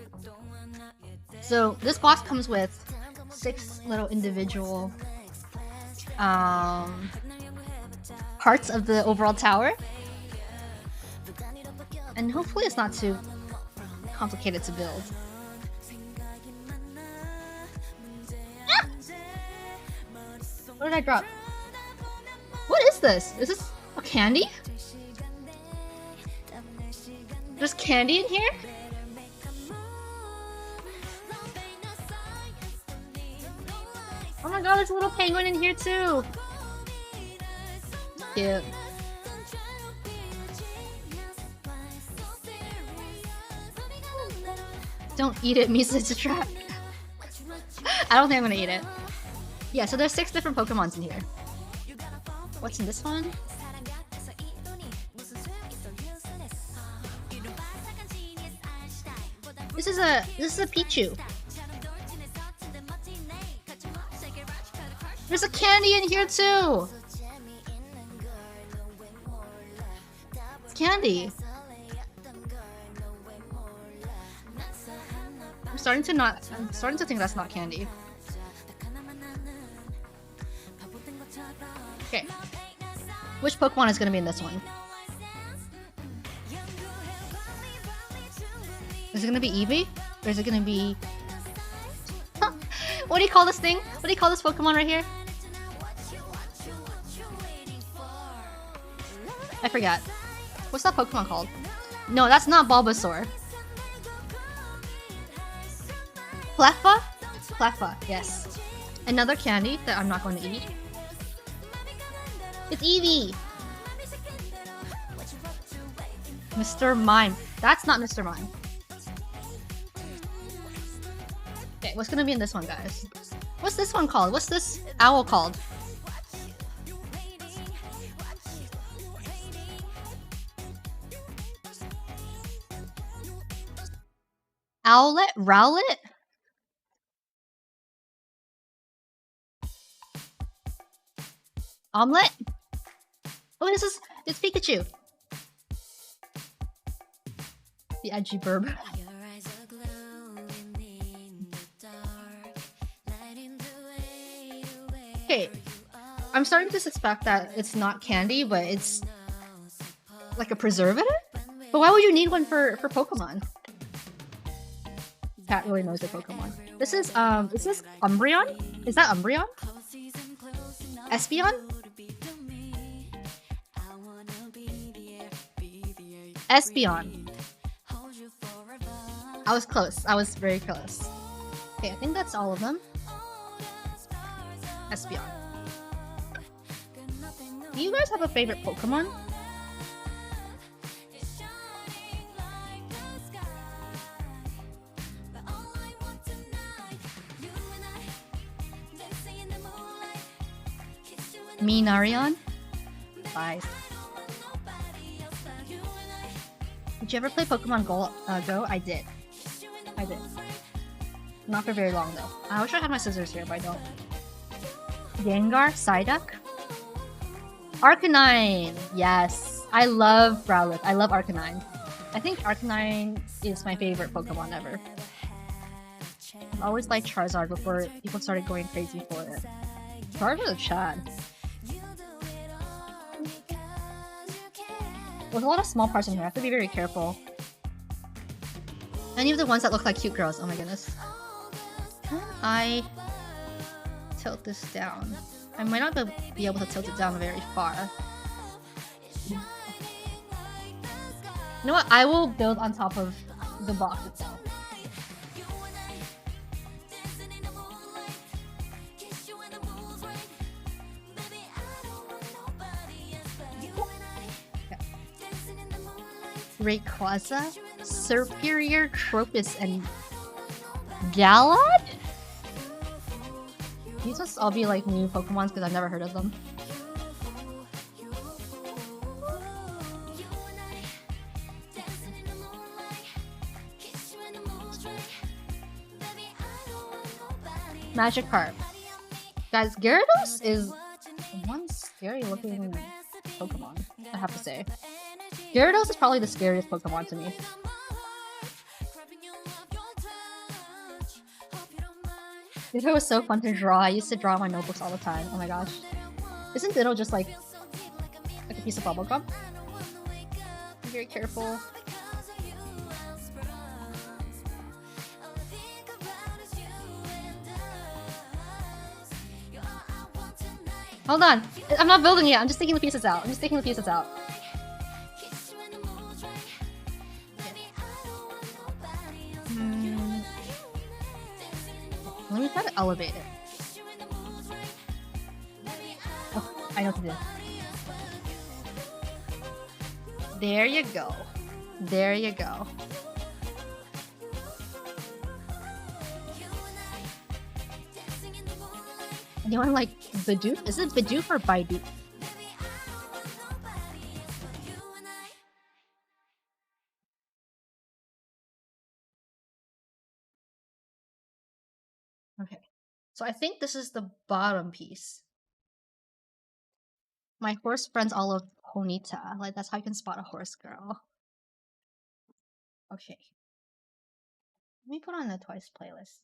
So this box comes with 6 little individual parts of the overall tower. And hopefully it's not too complicated to build. Ah! What did I drop? What is this? Is this a candy? There's candy in here? Oh my god, there's a little penguin in here too! Cute. Don't eat it, Misa, it's a trap. I don't think I'm gonna eat it. Yeah, so there's 6 different Pokemons in here. What's in this one? This is a Pichu. There's a candy in here too. It's candy. I'm starting to think that's not candy. Okay. Which Pokemon is gonna be in this one? Is it gonna be Eevee? Or is it gonna be... What do you call this thing? What do you call this Pokemon right here? I forgot. What's that Pokemon called? No, that's not Bulbasaur. Cleffa? Cleffa, yes. Another candy that I'm not going to eat. It's Eevee! Mr. Mime. That's not Mr. Mime. Okay, what's gonna be in this one, guys? What's this one called? What's this owl called? Owlet? Rowlet? Omelette? Oh, it's Pikachu. The edgy burb. Okay, I'm starting to suspect that it's not candy, but it's like a preservative? But why would you need one for Pokemon? Cat really knows their Pokemon. This is this Umbreon? Is that Umbreon? Espeon? Espeon. I was close. I was very close. Okay, I think that's all of them. Espeon. Do you guys have a favorite Pokemon? Minarion? Bye. Did you ever play Pokemon Go? I did. I did. Not for very long though. I wish I had my scissors here, but I don't. Gengar? Psyduck? Arcanine! Yes! I love Rowlet. I love Arcanine. I think Arcanine is my favorite Pokemon ever. I always liked Charizard before people started going crazy for it. Charizard is Chad. There's a lot of small parts in here. I have to be very careful. Any of the ones that look like cute girls. Oh my goodness. Can I tilt this down? I might not be able to tilt it down very far. You know what? I will build on top of the box itself. Rayquaza, Superior, Tropius, and Galad? These must all be like new Pokemons because I've never heard of them. Magikarp. Guys, Gyarados is one scary looking Pokemon, I have to say. Gyarados is probably the scariest Pokemon to me. Ditto was so fun to draw. I used to draw in my notebooks all the time. Oh my gosh. Isn't Ditto just like a piece of bubblegum? Be very careful. Hold on. I'm not building yet. I'm just taking the pieces out. Let me try to elevate it. Oh, I know what to do. There you go. There you go. Anyone like Bidoof? Is it Bidoof or Bidoof? Okay. So I think this is the bottom piece. My horse friends all of Ponyta. Like, that's how you can spot a horse girl. Okay. Let me put on the Twice playlist.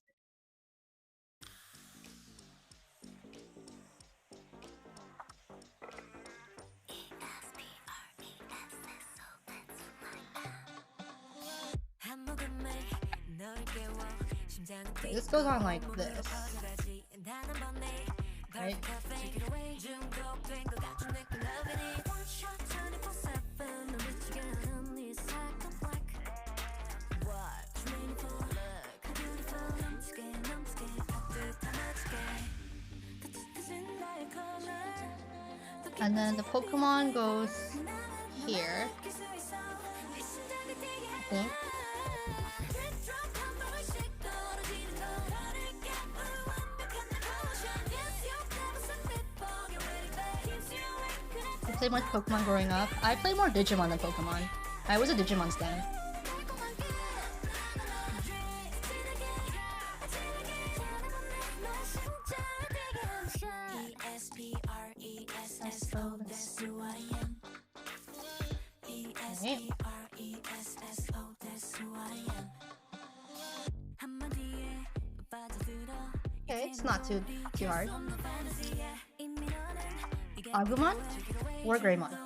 Okay, this goes on like this. Right? And then the Pokemon goes here. I think. I played much Pokemon growing up. I played more Digimon than Pokemon. I was a Digimon stan. Okay, it's not too hard. Agumon? Wargreymon.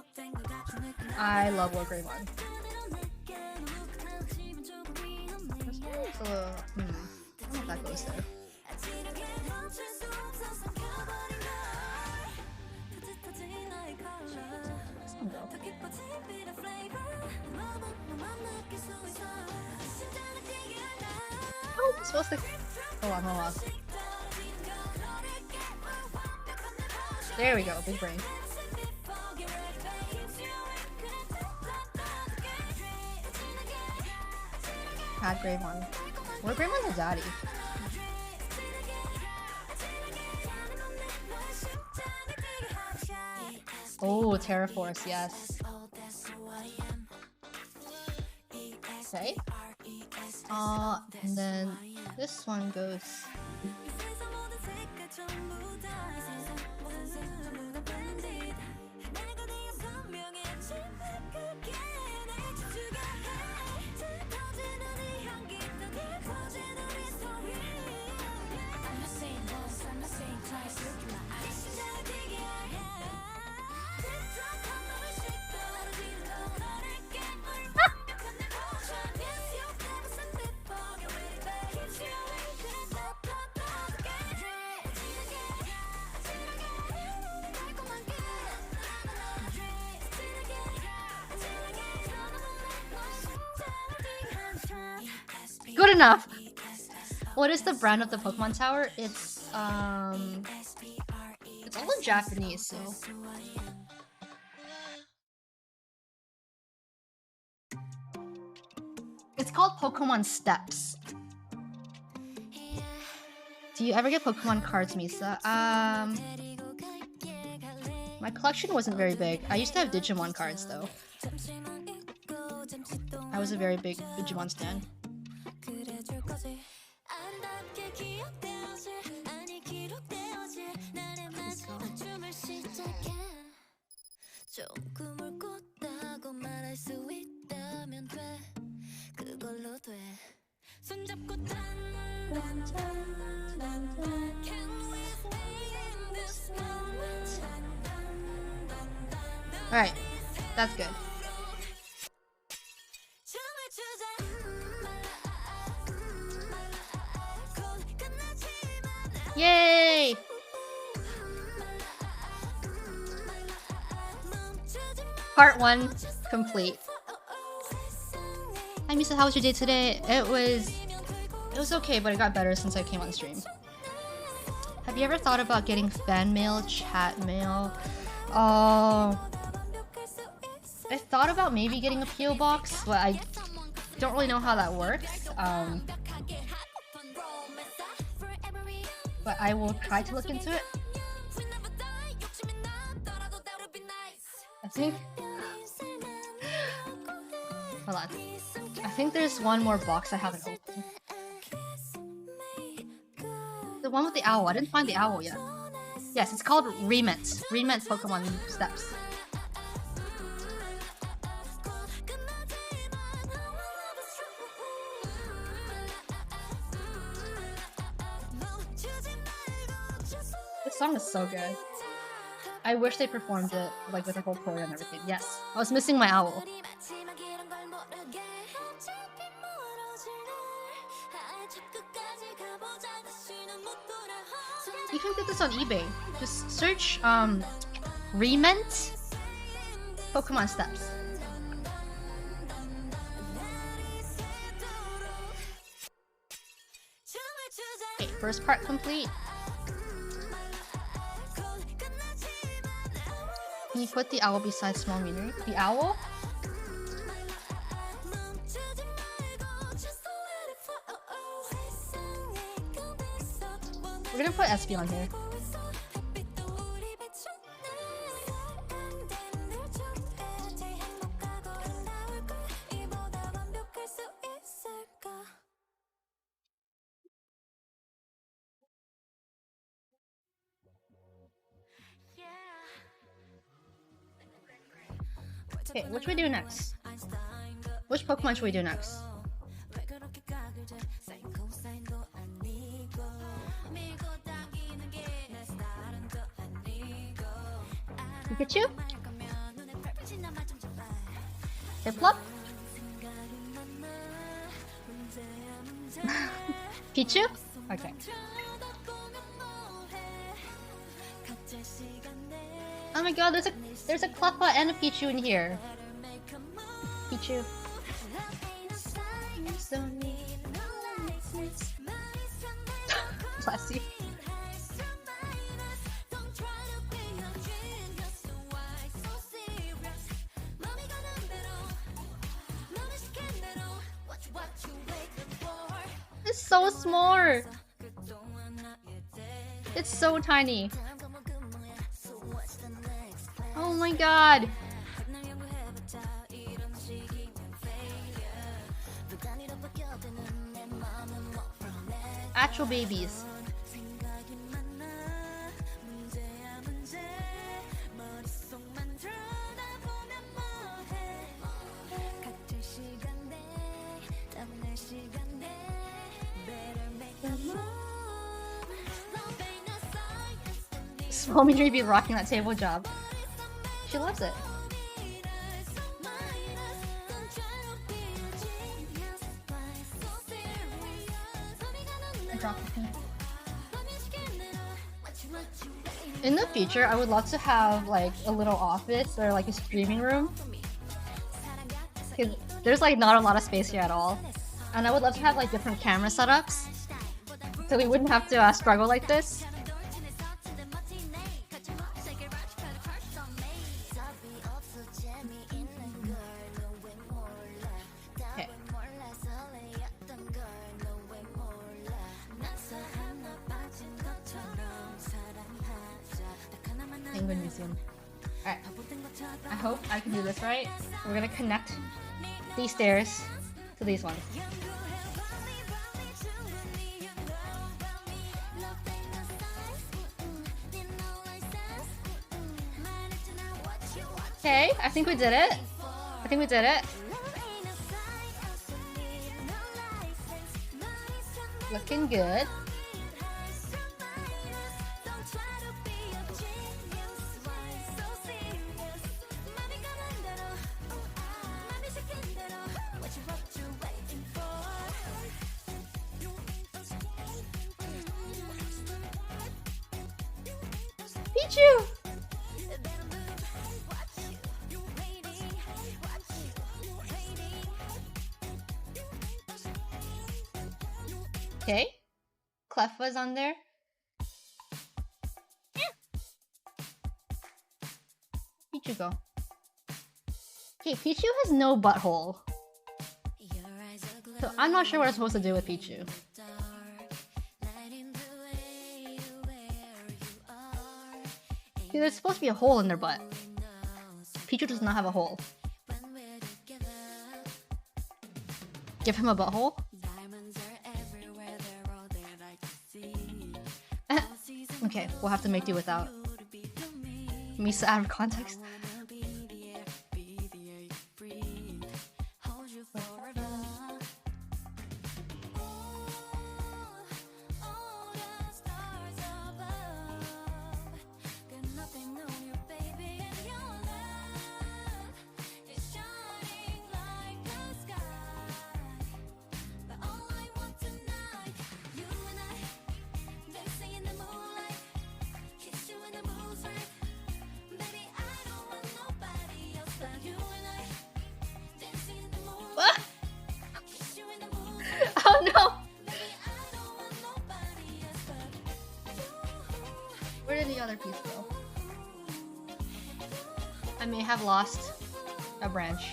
I love Wargreymon. This one's a little... I don't know if that goes there. This one go. Oh, it's supposed to... Hold on. There we go, big brain. Had Greymon. Wargreymon's a daddy. Oh, Terraforce, yes. Okay. And then this one goes... Good enough! What is the brand of the Pokemon Tower? It's all in Japanese, so... It's called Pokemon Steps. Do you ever get Pokemon cards, Misa? My collection wasn't very big. I used to have Digimon cards though. I was a very big Digimon stan. Alright, that's good. Yay! Part 1 complete. Hi Misa, how was your day today? It was okay, but it got better since I came on stream. Have you ever thought about getting fan mail, chat mail? I thought about maybe getting a PO box, but I don't really know how that works. But I will try to look into it. I think... Hold on. I think there's one more box I haven't opened. The one with the owl. I didn't find the owl yet. Yes, it's called Remit. Remit Pokemon Steps. This song is so good. I wish they performed it like with a whole choreo and everything. Yes, I was missing my owl. You can get this on eBay. Just search Remit Pokemon Steps. Okay, first part complete. Can you put the owl beside Small Meanery? The owl? We're gonna put SB on here. Okay, what should we do next? Which Pokemon should we do next? Pikachu? Piplup? Pichu? Okay. Oh my god, there's a Cleffa and a Pichu in here. Pichu. Bless you. It's so small. It's so tiny. Oh my god. Actual babies. Small Meanery be rocking that table job. She loves it. I dropped the pin. In the future, I would love to have like a little office or like a streaming room. Cause there's like not a lot of space here at all. And I would love to have like different camera setups. So we wouldn't have to struggle like this. Penguin Museum. Alright. I hope I can do this right. We're gonna connect these stairs to these ones. Okay, I think we did it. I think we did it. Looking good. Pichu! Okay. Clef was on there. Pichu go. Okay, Pichu has no butthole. So I'm not sure what I'm supposed to do with Pichu. See, there's supposed to be a hole in their butt. Pichu does not have a hole. Give him a butthole? Okay, we'll have to make do without. Misa out of context. Oh no! Where did the other piece go? I may have lost a branch.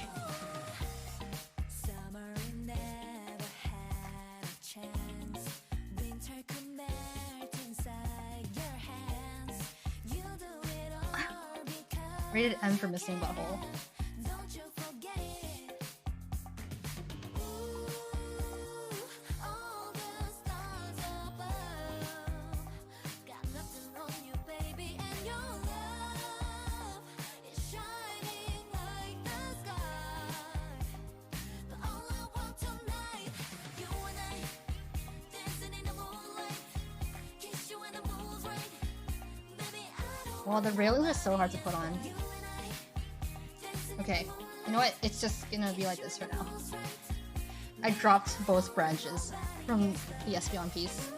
Rated M for missing butthole. Well, the railings are so hard to put on. Okay, you know what? It's just gonna be like this for now. I dropped both branches from the Espeon piece.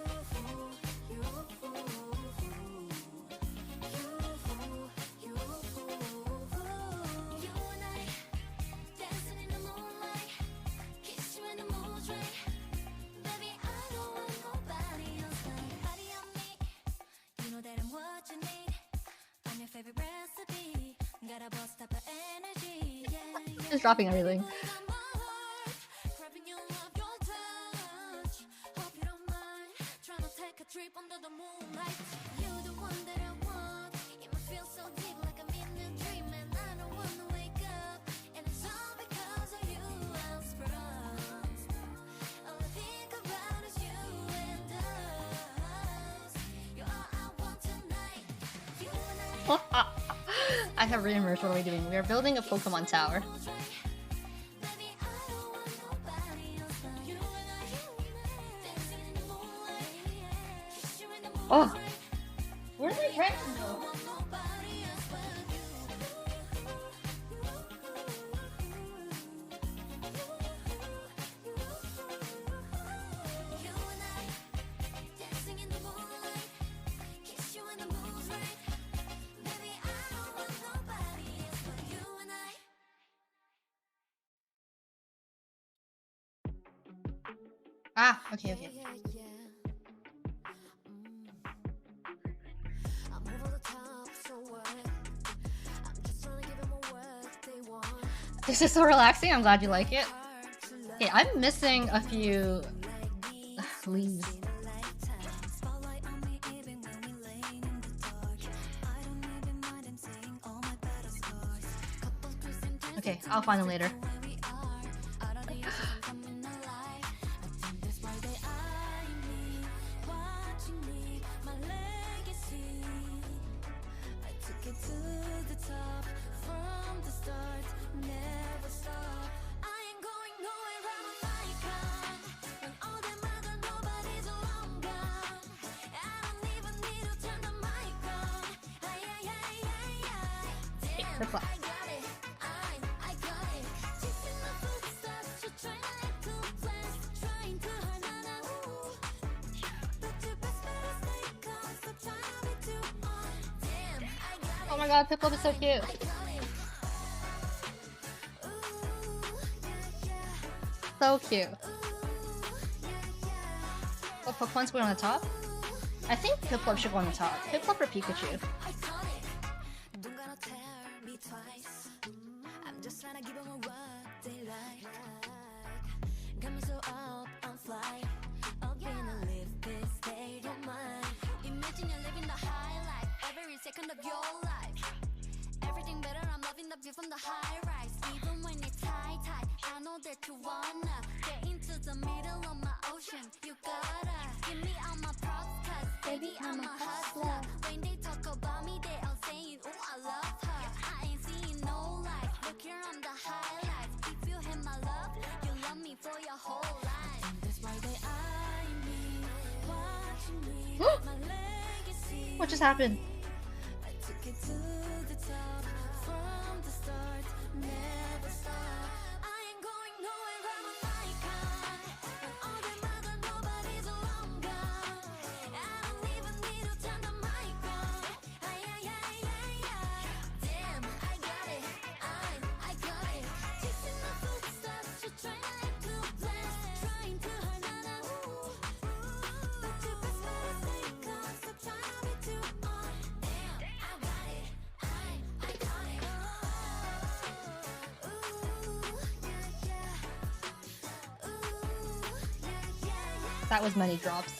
Just dropping everything. I have reemerged. What are we doing? We are building a Pokemon tower. Oh! Where did my branches go? Ah, okay, okay. This is so relaxing. I'm glad you like it. Okay, I'm missing a few leaves. I'll find them later. Her class. Oh my god, Piplup is so cute. So cute. What Pokemon's going on the top? I think Piplup should go on the top. Piplup or Pikachu? From the high rise, even when it's high tide, I know that you wanna get into the middle of my ocean. You gotta give me all my props, cause baby I'm a hustler. When they talk about me, they all saying, oh I love her. I ain't seeing no light. Look here, I'm the highlight. If you have my love, you love me for your whole life. And that's why they eye me, watching me, my legacy. What just happened? I took it to the top. From the start, never stop. I ain't going nowhere, I'm an icon. When all them other nobody's long gone. I don't even need to turn the mic on. Damn, I got it. I got it. Chasing the footsteps, you're trying to act too blessed. Trying to hurt, but you best better stay calm. Stop trying to be too on. Damn, I got it. I got it. That was many drops.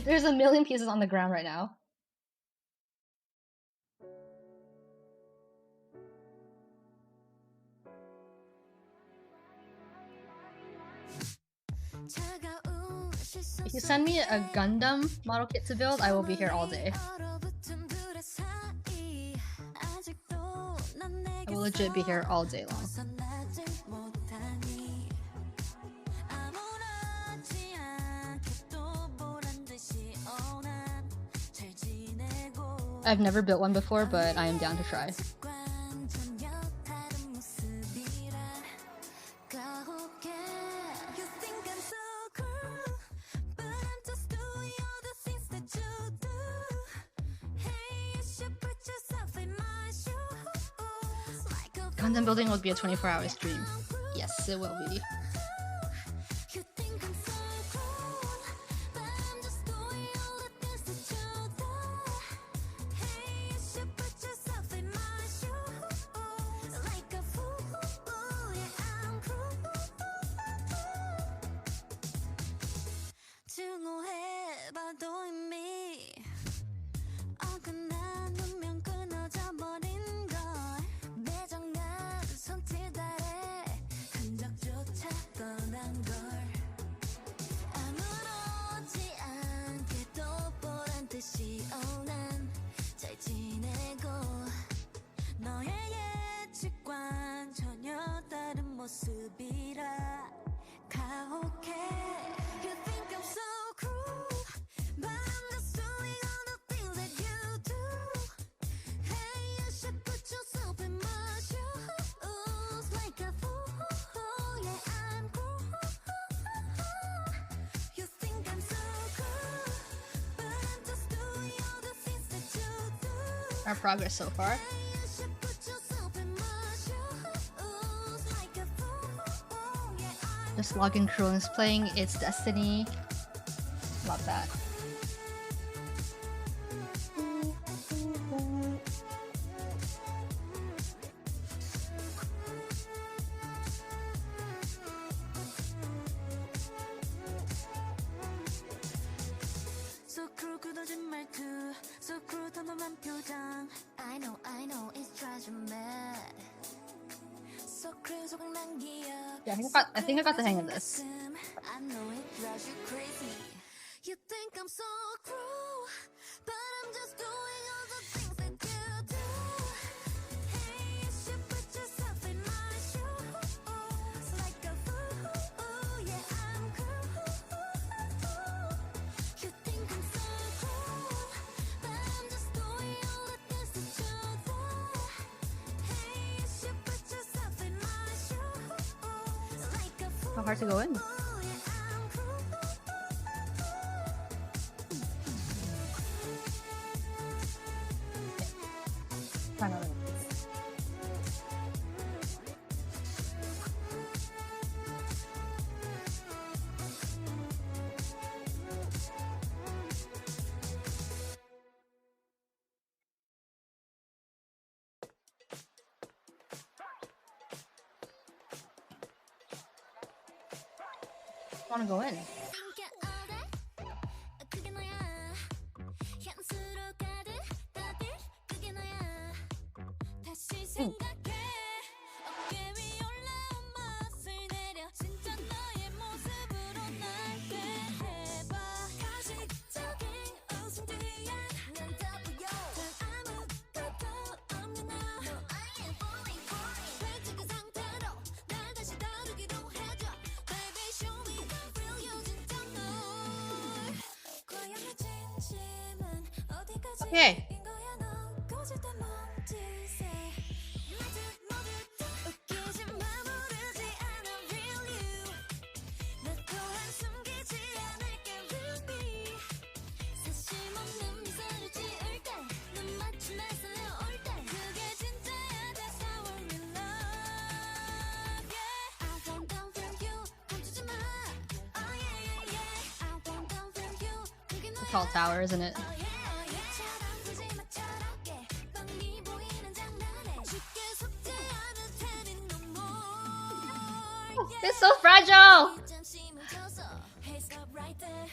There's a million pieces on the ground right now. If you send me a Gundam model kit to build, I will be here all day. I will legit be here all day long. I've never built one before, but I am down to try. Gundam building will be a 24-hour stream. Yes, it will be. Our progress so far. Just logging Krillin is playing its Destiny. Love that. So cruel 굳어진 말투 So cruel 덤덤한 표정 I know know it drives you mad. Yeah, I think I got the hang of this. I know it drives you crazy. You think I'm so cruel, but I'm just doing all the things that you do. Hey, you should put yourself in my shoes. Like a fool, yeah, I'm cool. You think I'm so cruel, but I'm just doing all the things that you do. Hey, you should put yourself in my shoes. Like a fool. How hard to go in? Finally. Want to go in? 함께 어래 그게 너야 향수로 가득 떠들 그게 너야 다시 생각해 어깨 위 올라온 맛을 내려 진짜 너의 모습으로 날 대해봐 가식적인 웃음 뒤에 난 더보여 아무것도 없는 나 No I ain't falling 펼친 그 상태로 날 다시 다루기로 해줘 Baby show me the real you 진짜 널 과연 내 진심은 어디까지 Okay. 인 거야 너 꺼질 때 몸짓에 모두 다 웃기지 마 모르지 않아 real you 나 또한 숨기지 않을게 real me 사심 없는 미소를 지을 때눈 맞춘 날 설레올 때 그게 진짜야 that's how I real love yeah I want them from you 멈추지 마 oh yeah yeah yeah I want them from you 그게 The 너야 tall tower, isn't it? oh yeah oh yeah 차가워지지 마 차갑게 뻔히 보이는 장난에 쉽게 속지 않을 테니 no more yeah It's so fragile! 잠시 멈춰서 Hey stop right there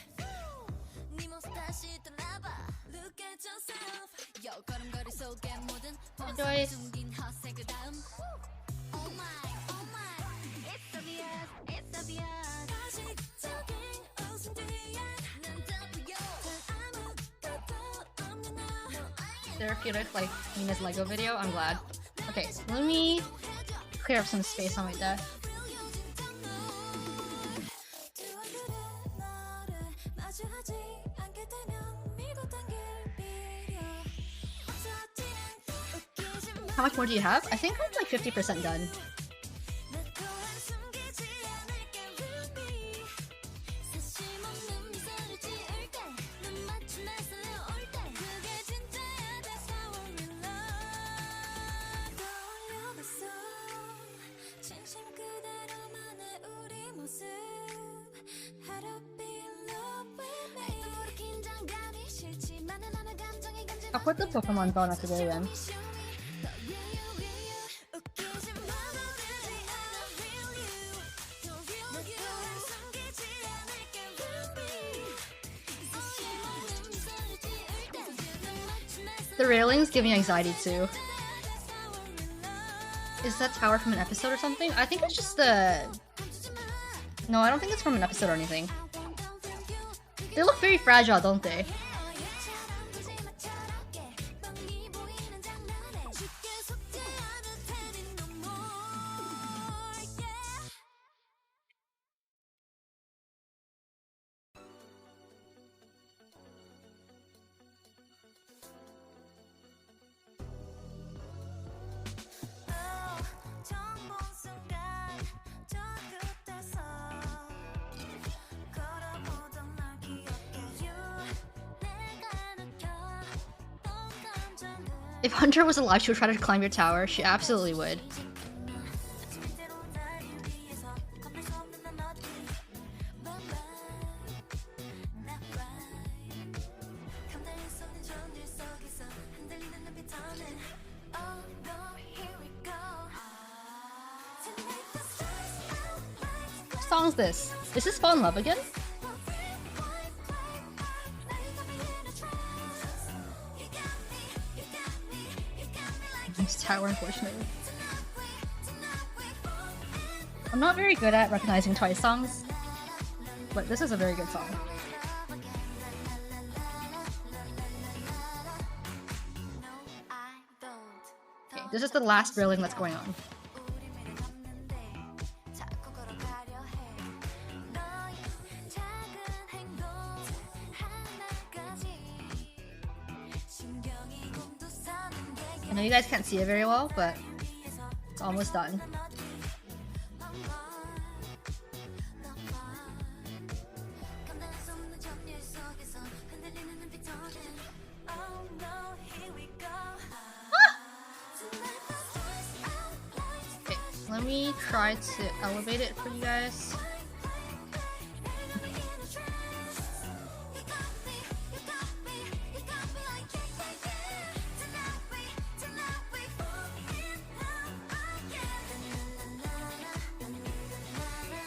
네 모습 다시 떠나봐 Look at yourself Yo 걸음걸이 속에 모든 본성을 숨긴 허색을 다음 Oh my It's obvious It's obvious 가식적인 웃음 뒤에 난 더보여 아무것도 없는 나 No I ain't Therapeutic, like Mina's Lego video. I'm glad. Okay, so let me clear up some space on my desk. How much more do you have? I think I'm like 50% done. I'll put the Pokemon down at the very end. The railings give me anxiety too. Is that tower from an episode or something? I think it's just the... No, I don't think it's from an episode or anything. They look very fragile, don't they? If Hunter was alive, she would try to climb your tower. She absolutely would. What song is this? Is this Fall in Love again? Times Tower, unfortunately. I'm not very good at recognizing Twice songs, but this is a very good song. Okay, this is the last drilling that's going on. I know you guys can't see it very well, but it's almost done. Okay, let me try to elevate it for you guys.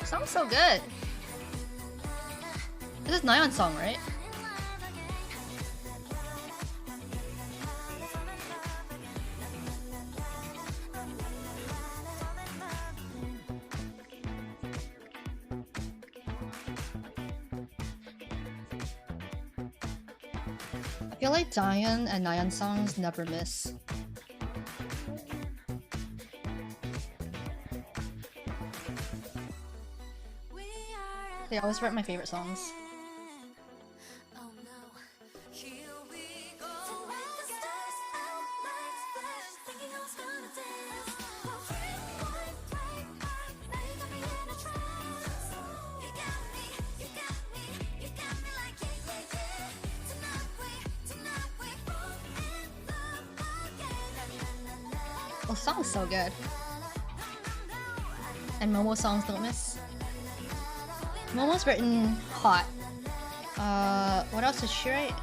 Sounds so good. This is Nayeon's song, right? I feel like Daeyeon and Nayeon songs never miss. They always write my favorite songs. Oh, song's so good. And Momo songs don't miss. Momo's written hot. What else did she write?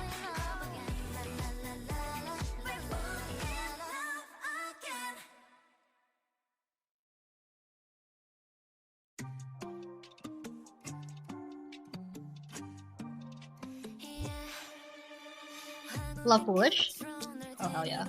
Love Foolish? Oh hell yeah.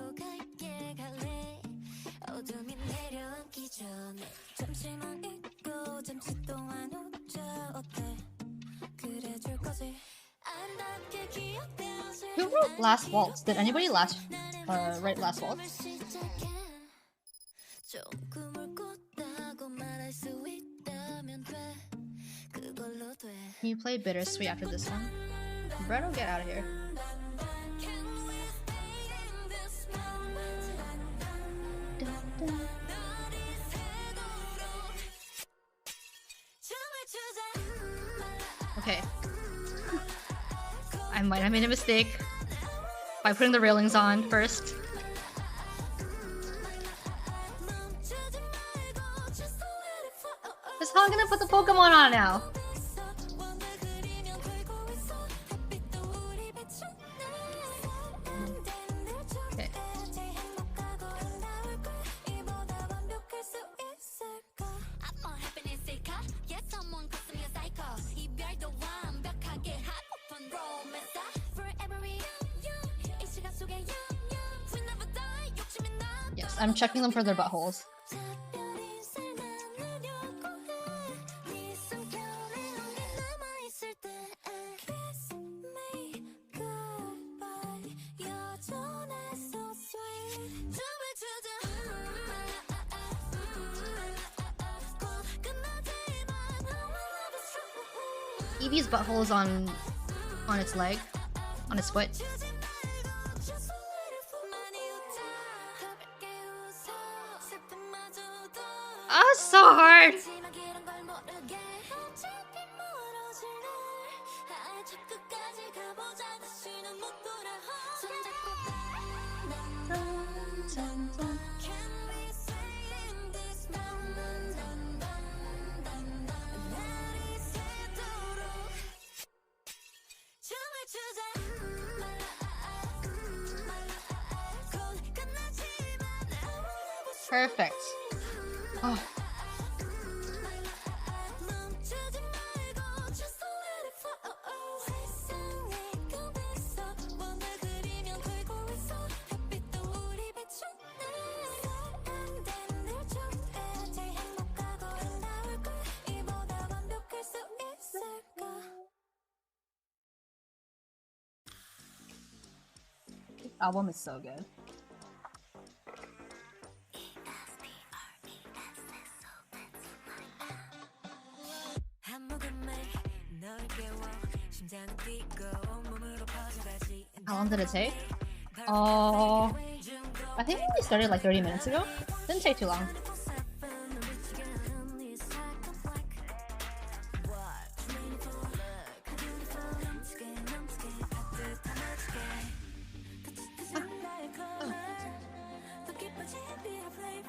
Who wrote Last Waltz? Did anybody write Last Waltz? Can you play Bittersweet after this one? Bredo, get out of here. Okay. I might have made a mistake by putting the railings on first. Just how I'm gonna put the Pokemon on now. Okay. Yes, I'm checking them for their buttholes. Eevee's butthole is on its leg, on its foot. Oh, it's so hard. Perfect. Oh. album is so good. How long did it take? Oh, I think we started like 30 minutes ago. Didn't take too long.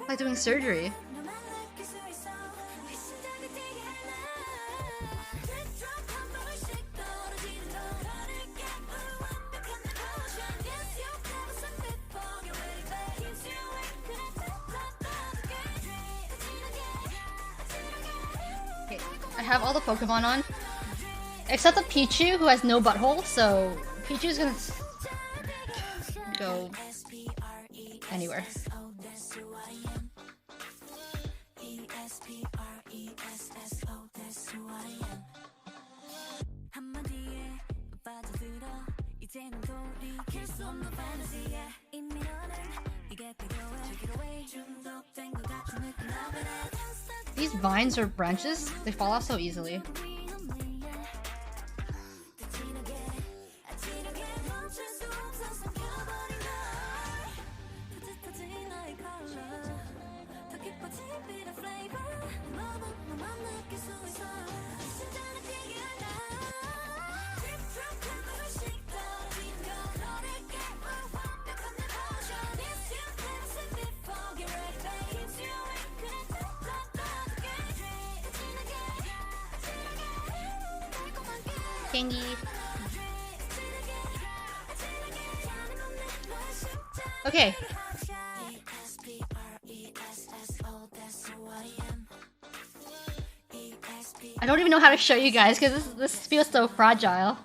Like doing surgery. Okay, I have all the Pokemon on. Except the Pichu, who has no butthole, so Pichu's gonna go anywhere. These vines or branches, they fall off so easily. Kangy. Okay. I don't even know how to show you guys because this feels so fragile.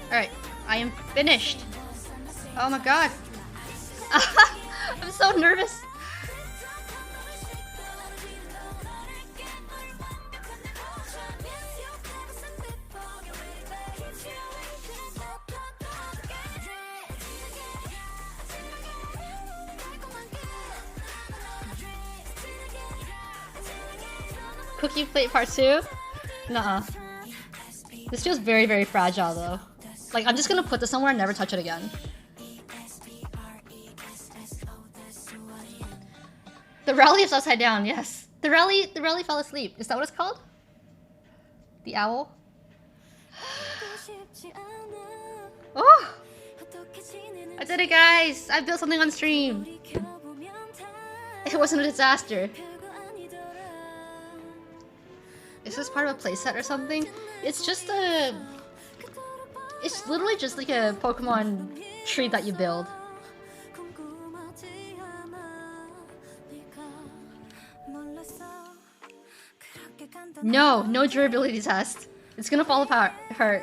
Alright, I am finished. Oh my god. I'm so nervous. Cookie plate part 2? Nuh-uh. This feels very, very fragile though. Like, I'm just gonna put this somewhere and never touch it again. The rally is upside down, yes. The rally fell asleep. Is that what it's called? The owl? Oh! I did it, guys! I built something on stream! It wasn't a disaster. Is this part of a playset or something? It's just a... It's literally just like a Pokemon tree that you build. No, no durability test. It's gonna fall apart. Hurt.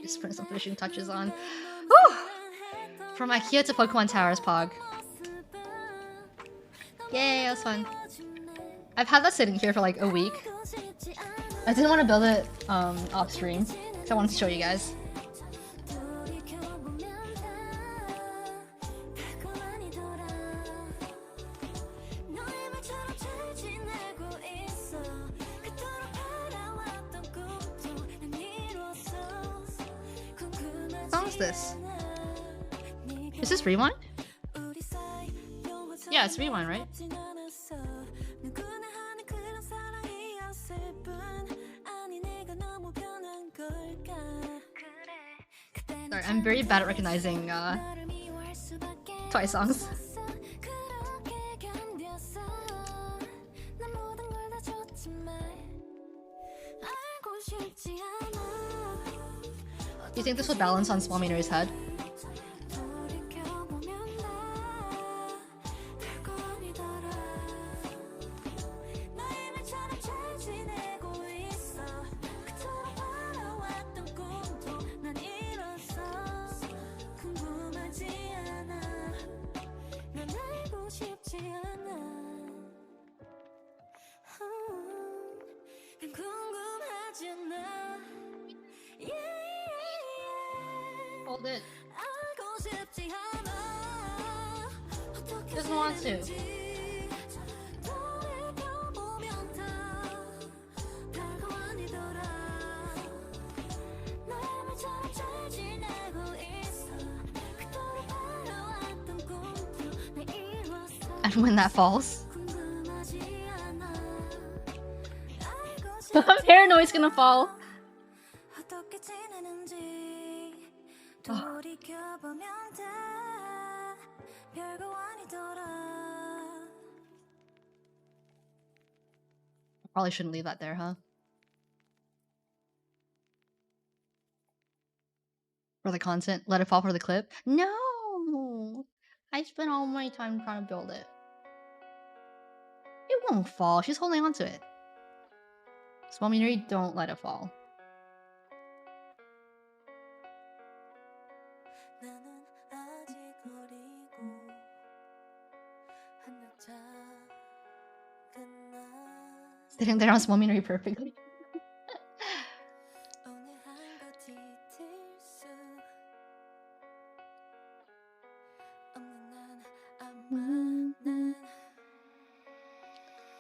Just putting some finishing touches on. Whew! From IKEA to Pokemon Towers, Pog. Yay, that was fun. I've had that sitting here for like a week. I didn't want to build it off stream, so I wanted to show you guys. What song is this? Is this Rewind? Yeah, it's Rewind, right? Sorry, I'm very bad at recognizing Twice songs. Do you think this would balance on Small Minori's head? Hold it. Doesn't want to. And when that falls, I'm paranoid it's gonna fall. Oh. Probably shouldn't leave that there, huh? For the content? Let it fall for the clip? No! I spent all my time trying to build it. It won't fall. She's holding on to it. Small Minori, don't let it fall. Sitting there on Small Minori perfectly.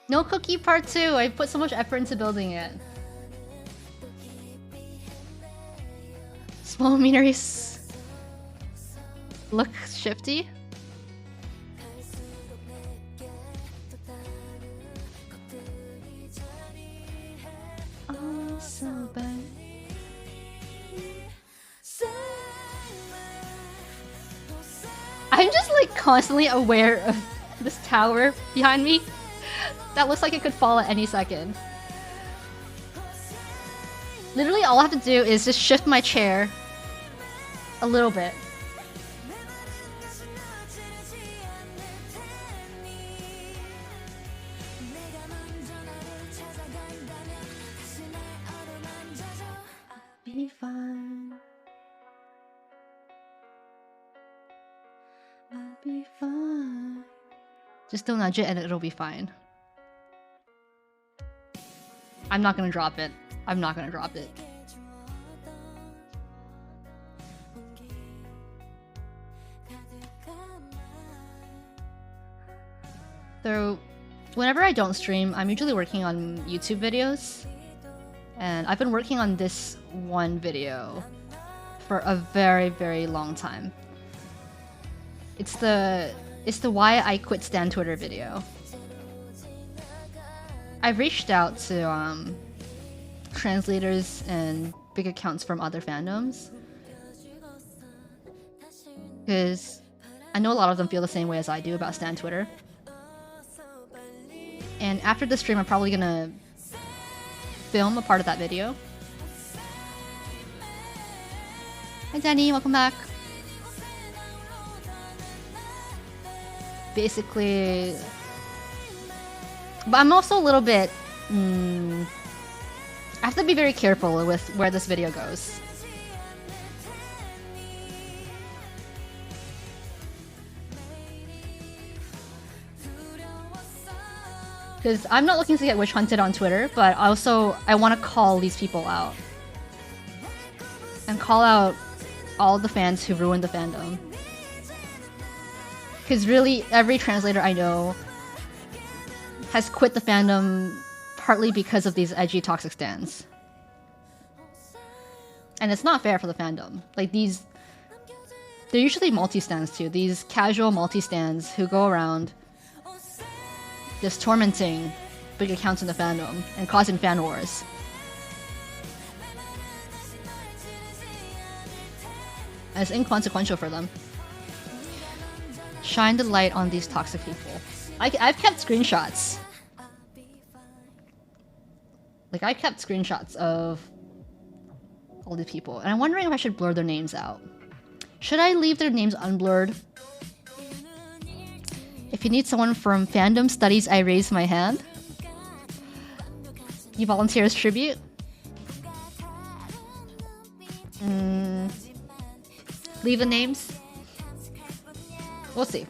No cookie part 2. I put so much effort into building it. Small Minori's look shifty. Oh, so bad. I'm just like constantly aware of this tower behind me. That looks like it could fall at any second. Literally all I have to do is just shift my chair a little bit. Be fine. I'll be fine. Just don't nudge it and it'll be fine. I'm not gonna drop it. I'm not gonna drop it. So, whenever I don't stream, I'm usually working on YouTube videos. And I've been working on this one video for a very, very long time. It's the why I quit Stan Twitter video. I've reached out to translators and big accounts from other fandoms because I know a lot of them feel the same way as I do about Stan Twitter. And after the stream, I'm probably gonna film a part of that video. Hi Danny, welcome back. Basically, but I'm also a little bit. I have to be very careful with where this video goes. Because I'm not looking to get witch hunted on Twitter, but also I want to call these people out. And call out all the fans who ruined the fandom. Because really, every translator I know has quit the fandom partly because of these edgy toxic stans. And it's not fair for the fandom. Like these... They're usually multi-stans too. These casual multi-stans who go around just tormenting big accounts in the fandom and causing fan wars. And it's inconsequential for them. Shine the light on these toxic people. I've kept screenshots. Like, I kept screenshots of all these people. And I'm wondering if I should blur their names out. Should I leave their names unblurred? If you need someone from fandom studies, I raise my hand. You volunteer as tribute? Leave the names? We'll see.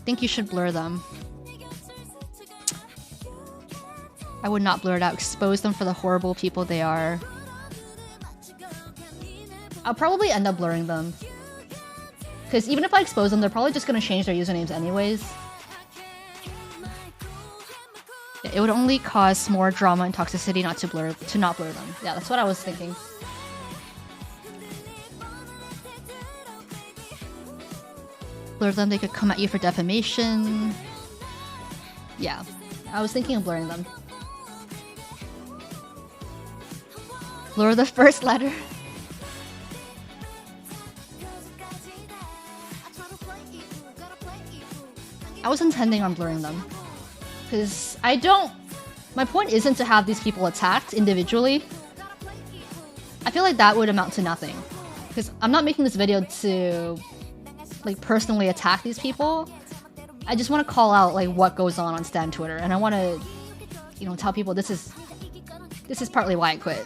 think you should blur them. I would not blur it out. Expose them for the horrible people they are. I'll probably end up blurring them. Because even if I expose them, they're probably just going to change their usernames anyways. Yeah, it would only cause more drama and toxicity not to not blur them. Yeah, that's what I was thinking. Blur them, they could come at you for defamation. Yeah, I was thinking of blurring them. Blur the first letter. I was intending on blurring them. Because I don't... My point isn't to have these people attacked individually. I feel like that would amount to nothing. Because I'm not making this video to like personally attack these people. I just want to call out like what goes on Stan Twitter, and I want to, you know, tell people this is partly why I quit.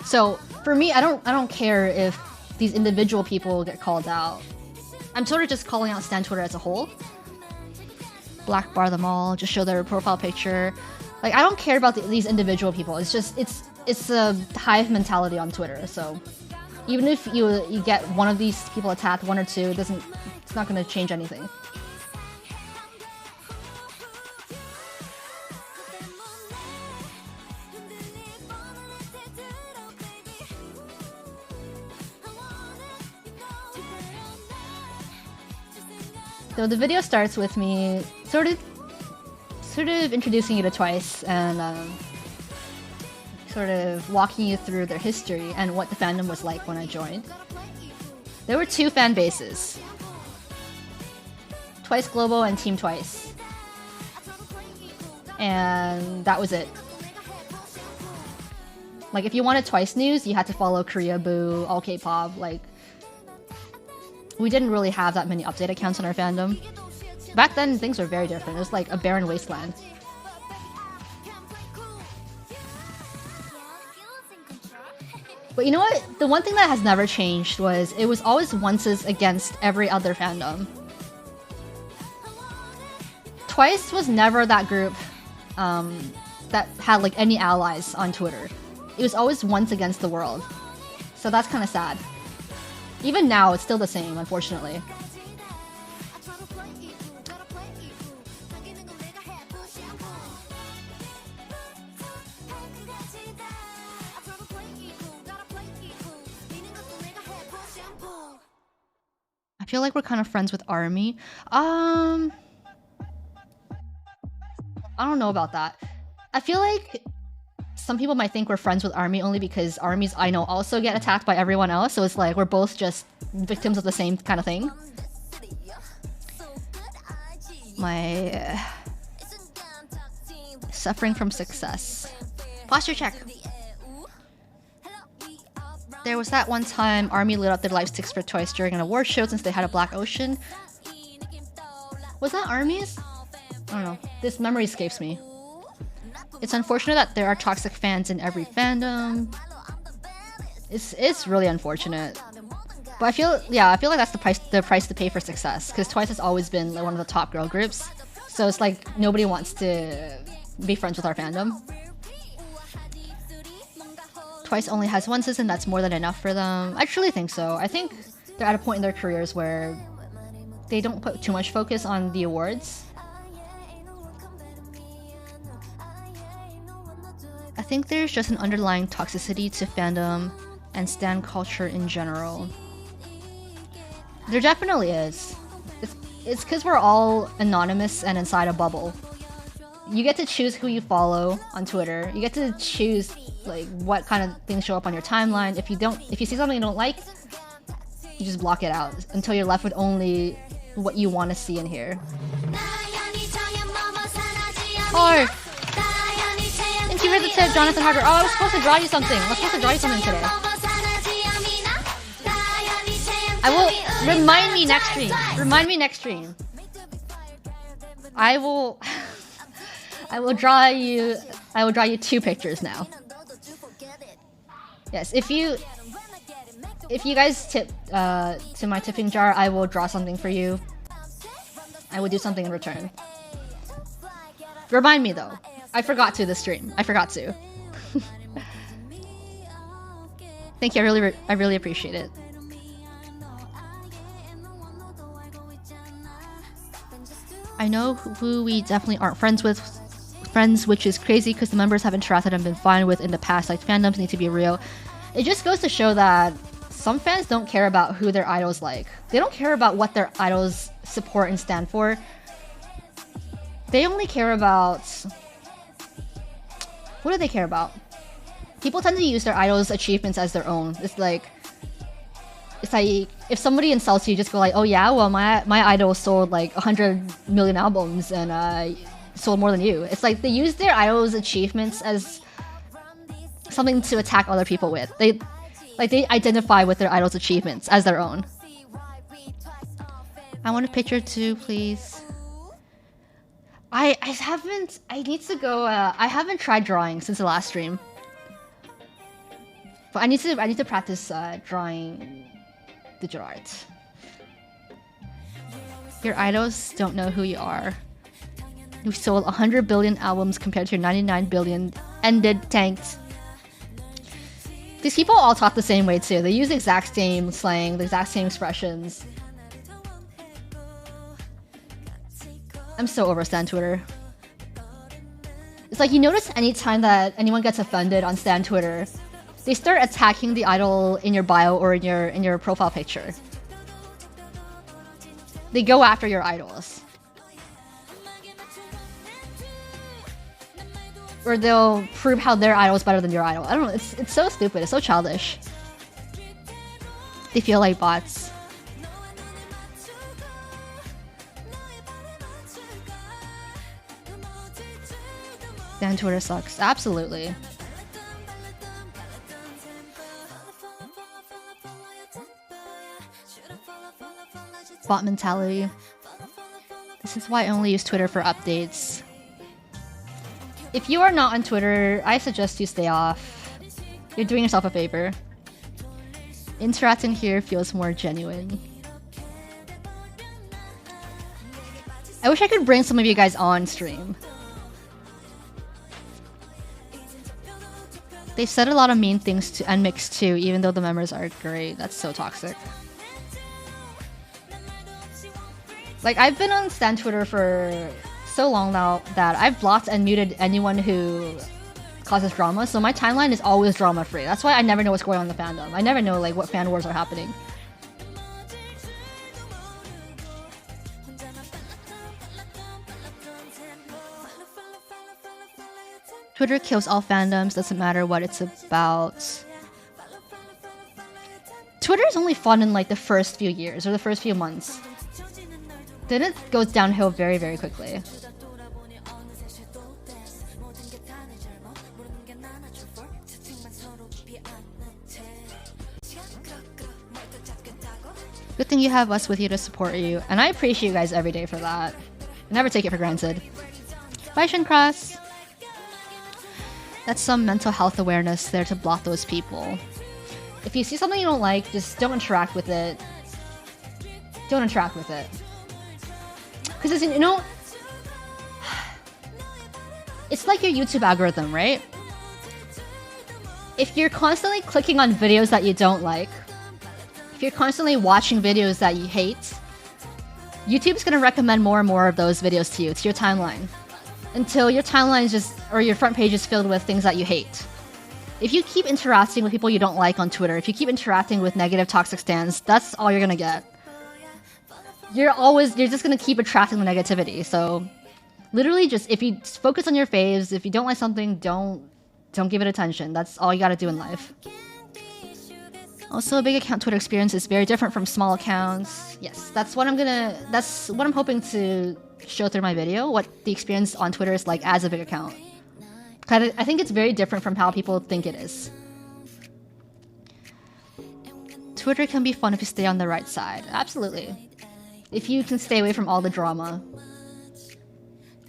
So for me, I don't care if these individual people get called out. I'm sort of just calling out Stan Twitter as a whole. Black bar them all, just show their profile picture. Like, I don't care about these individual people. It's just it's a hive mentality on Twitter. So even if you get one of these people attacked, one or two, it's not going to change anything. So the video starts with me sort of introducing you to Twice and sort of walking you through their history and what the fandom was like when I joined. There were two fan bases. Twice Global and Team Twice. And that was it. Like, if you wanted Twice news, you had to follow Korea Boo, All K-pop, like... We didn't really have that many update accounts on our fandom. Back then, things were very different. It was like a barren wasteland. But you know what? The one thing that has never changed was it was always onces against every other fandom. Twice was never that group that had like any allies on Twitter. It was always once against the world. So that's kind of sad. Even now, it's still the same, unfortunately. I feel like we're kind of friends with ARMY. I don't know about that. I feel like some people might think we're friends with ARMY only because ARMYs I know also get attacked by everyone else, so it's like we're both just victims of the same kind of thing. My suffering from success. Posture check. There was that one time ARMY lit up their light sticks for Twice during an award show since they had a Black Ocean. Was that ARMY's? I don't know. This memory escapes me. It's unfortunate that there are toxic fans in every fandom. It's really unfortunate. But I feel like that's the price to pay for success, because Twice has always been like one of the top girl groups. So it's like nobody wants to be friends with our fandom. Twice only has one season, that's more than enough for them. I truly think so. I think they're at a point in their careers where they don't put too much focus on the awards. I think there's just an underlying toxicity to fandom and stan culture in general. There definitely is. It's because we're all anonymous and inside a bubble. You get to choose who you follow on Twitter. You get to choose like what kind of things show up on your timeline. If you see something you don't like, you just block it out until you're left with only what you want to see and hear. Or thank you for the tip, Jonathan Harder. Oh, I was supposed to draw you something. I was supposed to draw you something today. I will remind me next stream. Remind me next stream. I will draw you 2 pictures now. Yes, if you guys tip to my tipping jar, I will draw something for you. I would do something in return. Remind me though. I forgot to this stream. I forgot to. Thank you. I really appreciate it. I know who we definitely aren't friends with, which is crazy because the members have interacted and been fine with in the past. Like, fandoms need to be real. It just goes to show that some fans don't care about who their idols like. They don't care about what their idols support and stand for. They only care about... What do they care about? People tend to use their idols' achievements as their own. It's like if somebody insults you, just go like, oh yeah, well my idol sold like 100 million albums and sold more than you. It's like they use their idols' achievements as something to attack other people with. They identify with their idols' achievements as their own. I want a picture too, please. I need to go. I haven't tried drawing since the last stream, but I need to practice drawing digital art. Your idols don't know who you are. You sold 100 billion albums compared to your 99 billion. Ended, tanked. These people all talk the same way too. They use the exact same slang, the exact same expressions. I'm so over Stan Twitter. It's like you notice anytime that anyone gets offended on Stan Twitter, they start attacking the idol in your bio or in your profile picture. They go after your idols. Or they'll prove how their idol is better than your idol. I don't know, it's so stupid, it's so childish. They feel like bots. Stan Twitter sucks. Absolutely. Bot mentality. This is why I only use Twitter for updates. If you are not on Twitter, I suggest you stay off. You're doing yourself a favor. Interacting here feels more genuine. I wish I could bring some of you guys on stream. They've said a lot of mean things to NMIX too, even though the members are great. That's so toxic. Like, I've been on Stan Twitter for so long now that I've blocked and muted anyone who causes drama, so my timeline is always drama free. That's why I never know what's going on in the fandom. I never know like what fan wars are happening. Twitter kills all fandoms, doesn't matter what it's about. Twitter is only fun in like the first few years or the first few months. Then it goes downhill very, very quickly. Good thing you have us with you to support you, and I appreciate you guys every day for that. I never take it for granted. Bye, Shincross! That's some mental health awareness there to block those people. If you see something you don't like, just don't interact with it. Don't interact with it. Because, you know, it's like your YouTube algorithm, right? If you're constantly clicking on videos that you don't like, if you're constantly watching videos that you hate, YouTube's gonna recommend more and more of those videos to you, to your timeline. Until your timeline is just, or your front page is filled with things that you hate. If you keep interacting with people you don't like on Twitter, if you keep interacting with negative toxic stans, that's all you're gonna get. You're just gonna keep attracting the negativity. So literally just, if you focus on your faves, if you don't like something, don't give it attention. That's all you gotta do in life. Also, a big account Twitter experience is very different from small accounts. Yes, that's what I'm hoping to show through my video, what the experience on Twitter is like as a big account. I think it's very different from how people think it is. Twitter can be fun if you stay on the right side. Absolutely. If you can stay away from all the drama.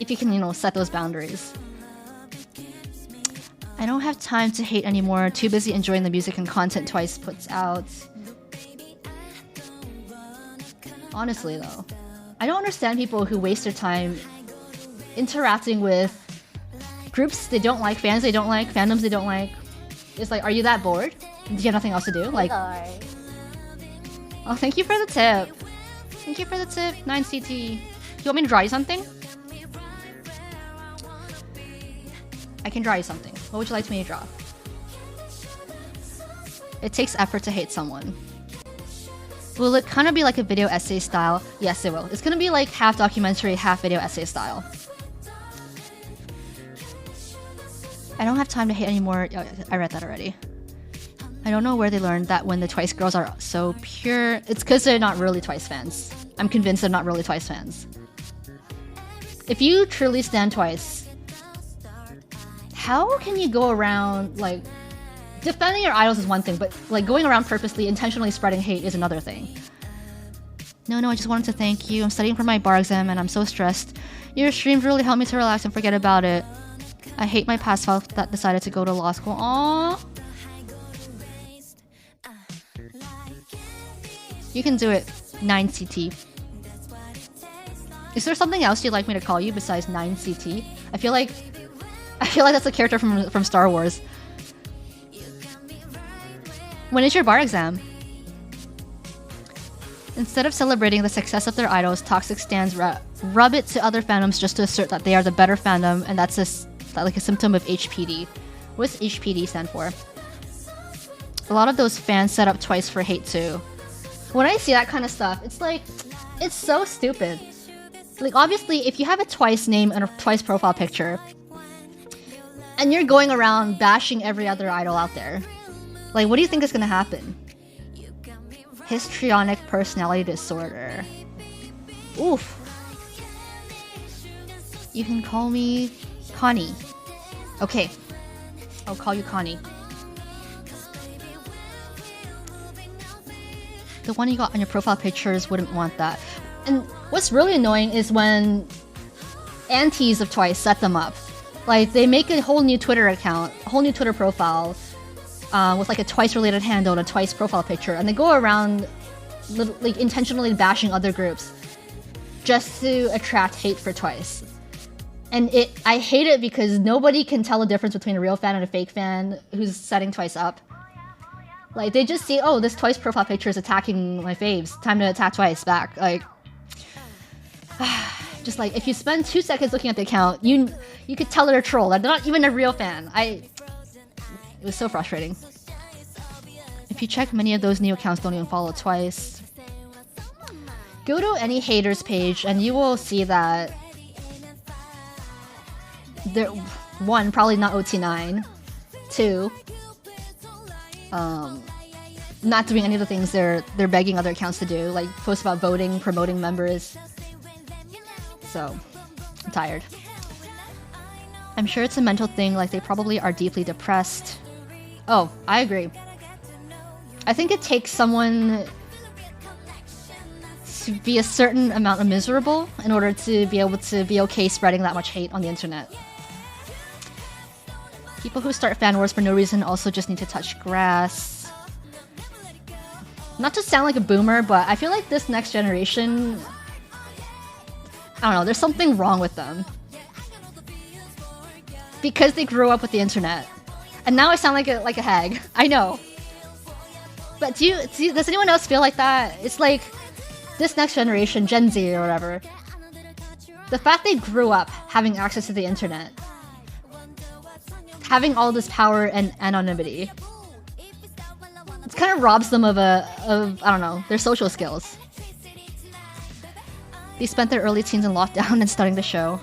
If you can, you know, set those boundaries. I don't have time to hate anymore. Too busy enjoying the music and content Twice puts out. Honestly, though. I don't understand people who waste their time interacting with groups they don't like, fans they don't like, fandoms they don't like. It's like, are you that bored? Do you have nothing else to do? Like, oh, thank you for the tip. Thank you for the tip, 9CT. You want me to draw you something? I can draw you something. What would you like me to draw? It takes effort to hate someone. Will it kind of be like a video essay style? Yes, it will. It's gonna be like half documentary, half video essay style. I don't have time to hate anymore. Oh, I read that already. I don't know where they learned that when the Twice girls are so pure. It's because they're not really Twice fans. I'm convinced they're not really Twice fans. If you truly stand Twice, how can you go around, like, defending your idols is one thing, but like going around purposely, intentionally spreading hate is another thing. No, I just wanted to thank you. I'm studying for my bar exam and I'm so stressed. Your streams really helped me to relax and forget about it. I hate my past self that decided to go to law school. Aww. You can do it, 9CT. Is there something else you'd like me to call you besides 9CT? I feel like that's a character from Star Wars. When is your bar exam? Instead of celebrating the success of their idols, toxic stans rub it to other fandoms just to assert that they are the better fandom, and that's like a symptom of HPD. What's HPD stand for? A lot of those fans set up Twice for hate too. When I see that kind of stuff, it's like, it's so stupid. Like, obviously, if you have a Twice name and a Twice profile picture, and you're going around bashing every other idol out there, like, what do you think is gonna happen? Histrionic personality disorder. Oof. You can call me Connie. Okay. I'll call you Connie. The one you got on your profile pictures wouldn't want that. And what's really annoying is when antis of Twice set them up. Like, they make a whole new Twitter account, a whole new Twitter profile, with like a Twice related handle and a Twice profile picture, and they go around like intentionally bashing other groups just to attract hate for Twice. And I hate it because nobody can tell the difference between a real fan and a fake fan who's setting Twice up. Like, they just see, oh, this Twice profile picture is attacking my faves. Time to attack Twice back. Like, just like, if you spend 2 seconds looking at the account, you could tell they're a troll. They're not even a real fan. It was so frustrating. If you check, many of those new accounts don't even follow Twice. Go to any haters page and you will see that they're, one, probably not OT9. Two, not doing any of the things they're begging other accounts to do, like post about voting, promoting members. So, I'm tired. I'm sure it's a mental thing, like they probably are deeply depressed. Oh, I agree. I think it takes someone to be a certain amount of miserable in order to be able to be okay spreading that much hate on the internet. People who start fan wars for no reason also just need to touch grass. Not to sound like a boomer, but I feel like this next generation, I don't know, there's something wrong with them. Because they grew up with the internet. And now I sound like a hag. I know. But does anyone else feel like that? It's like this next generation, Gen Z or whatever, the fact they grew up having access to the internet, having all this power and anonymity, it kind of robs them of I don't know, their social skills. They spent their early teens in lockdown and studying the show.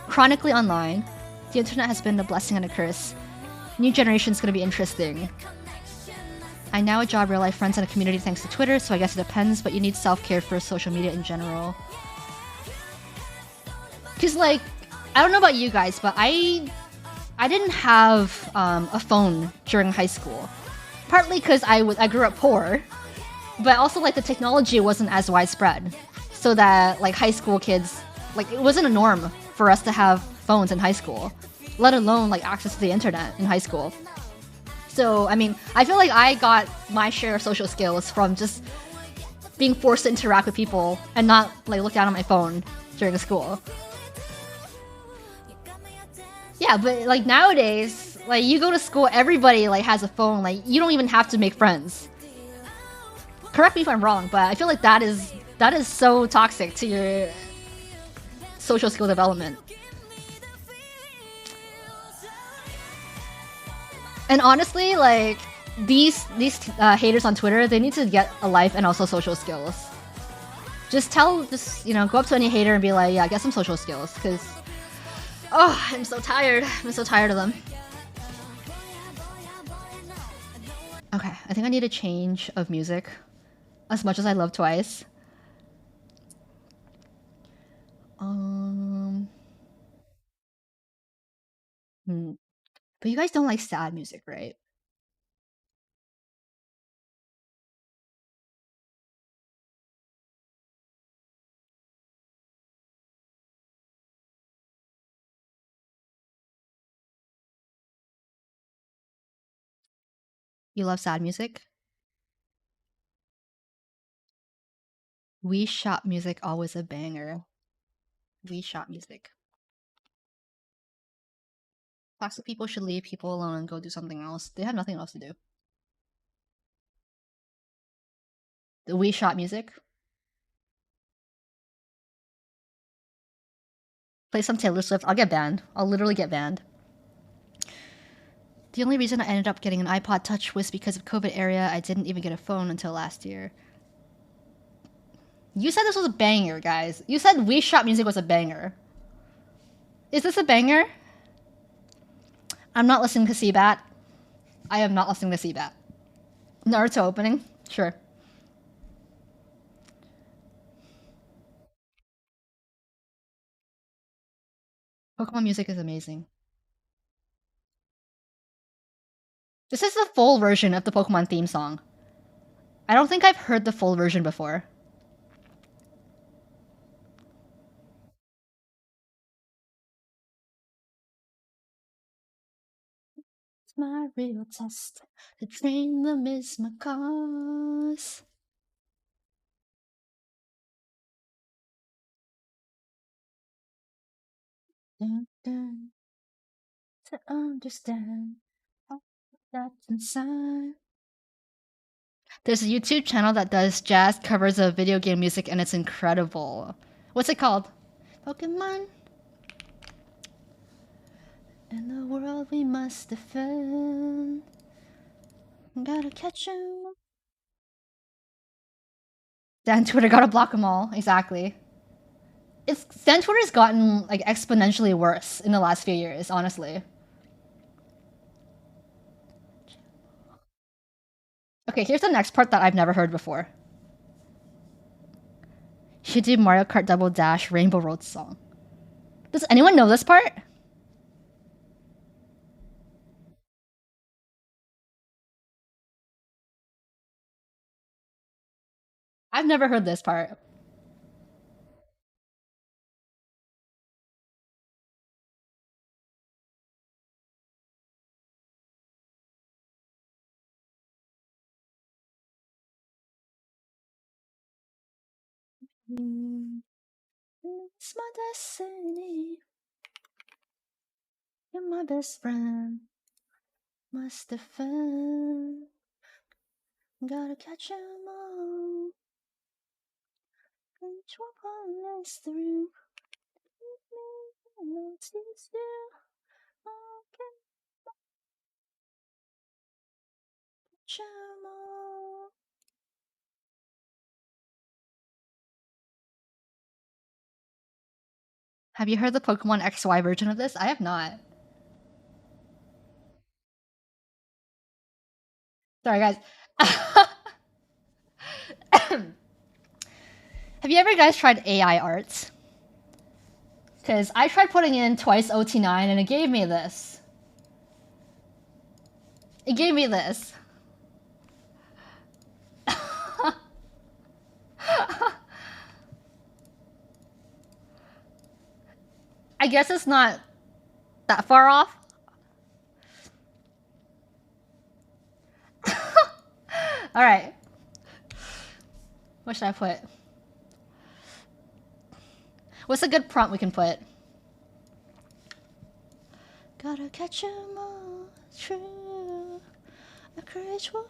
Chronically online, the internet has been a blessing and a curse. New generation's gonna be interesting. I now a job, real life friends, and a community thanks to Twitter, so I guess it depends, but you need self-care for social media in general. Cause like, I don't know about you guys, but I didn't have a phone during high school. Partly because I grew up poor, but also like the technology wasn't as widespread. So that like high school kids, like it wasn't a norm for us to have phones in high school, let alone like access to the internet in high school. So I mean, I feel like I got my share of social skills from just being forced to interact with people and not like look down at my phone during school. Yeah, but like nowadays, like you go to school, everybody like has a phone. Like you don't even have to make friends. Correct me if I'm wrong, but I feel like that is so toxic to your social skill development. And honestly, like these haters on Twitter, they need to get a life and also social skills. Just you know, go up to any hater and be like, yeah, get some social skills, because oh, I'm so tired. I'm so tired of them. Okay, I think I need a change of music. As much as I love Twice. But you guys don't like sad music, right? You love sad music? We Shop music, always a banger. We Shop music. Toxic people should leave people alone and go do something else. They have nothing else to do. The We Shop music. Play some Taylor Swift. I'll get banned. I'll literally get banned. The only reason I ended up getting an iPod Touch was because of COVID era. I didn't even get a phone until last year. You said this was a banger, guys. You said We Shop music was a banger. Is this a banger? I'm not listening to Seabat. I am not listening to Seabat. Naruto opening? Sure. Pokemon music is amazing. This is the full version of the Pokemon theme song. I don't think I've heard the full version before. It's my real test to train them is my cause. Dun, dun, to understand all that's inside. There's a YouTube channel that does jazz covers of video game music and it's incredible. What's it called? Pokemon? In the world we must defend. Gotta catch 'em. Dan Twitter gotta block them all. Exactly. Dan Twitter's gotten like exponentially worse in the last few years, honestly. Okay, here's the next part that I've never heard before. Should do Mario Kart Double Dash Rainbow Road song. Does anyone know this part? I've never heard this part. It's my destiny. You're my best friend. Must defend. Gotta catch 'em all. Each one is through. Notice you. Okay. Catch 'em all. Have you heard the Pokemon XY version of this? I have not. Sorry, guys. Have you ever guys tried AI arts? Because I tried putting in Twice OT9 and it gave me this. It gave me this. I guess it's not that far off. Alright. What should I put? What's a good prompt we can put? Gotta catch 'em all, true. A courage will.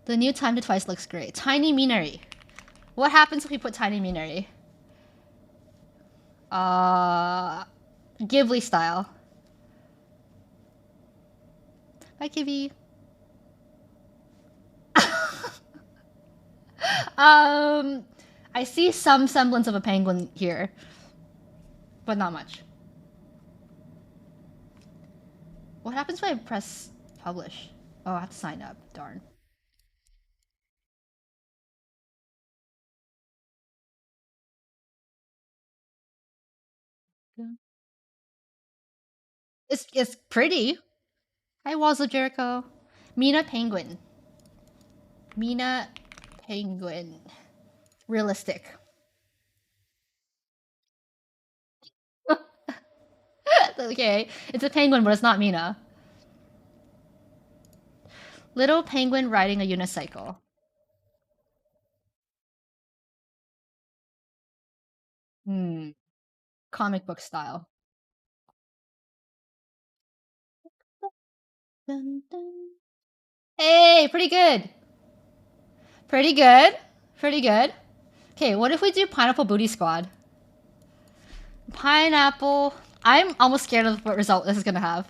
The new Time to Twice looks great. Tiny Minari. What happens if we put Tiny Minari? Ghibli style. Bye, Kibby. I see some semblance of a penguin here, but not much. What happens when I press publish? Oh, I have to sign up. Darn. It's pretty. Hi, Walls of Jericho. Mina Penguin. Mina Penguin. Realistic. Okay, it's a penguin, but it's not Mina. Little penguin riding a unicycle. Comic book style. Dun, dun. Hey, pretty good. Pretty good. Pretty good. Okay, what if we do Pineapple Booty Squad? Pineapple. I'm almost scared of what result this is gonna have.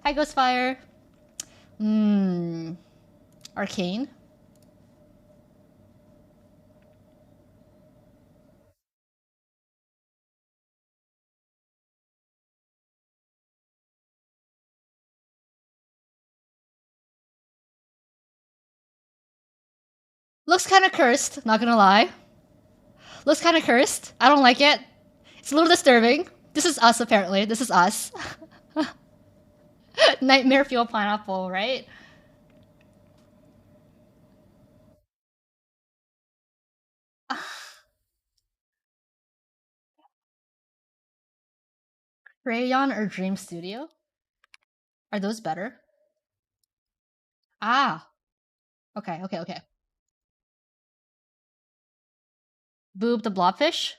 Hi, Ghostfire. Arcane. Looks kind of cursed, not gonna lie. Looks kind of cursed. I don't like it. It's a little disturbing. This is us, apparently. This is us. Nightmare Fuel Pineapple, right? Crayon or Dream Studio? Are those better? Ah. Okay, okay, okay. Boob the Blobfish?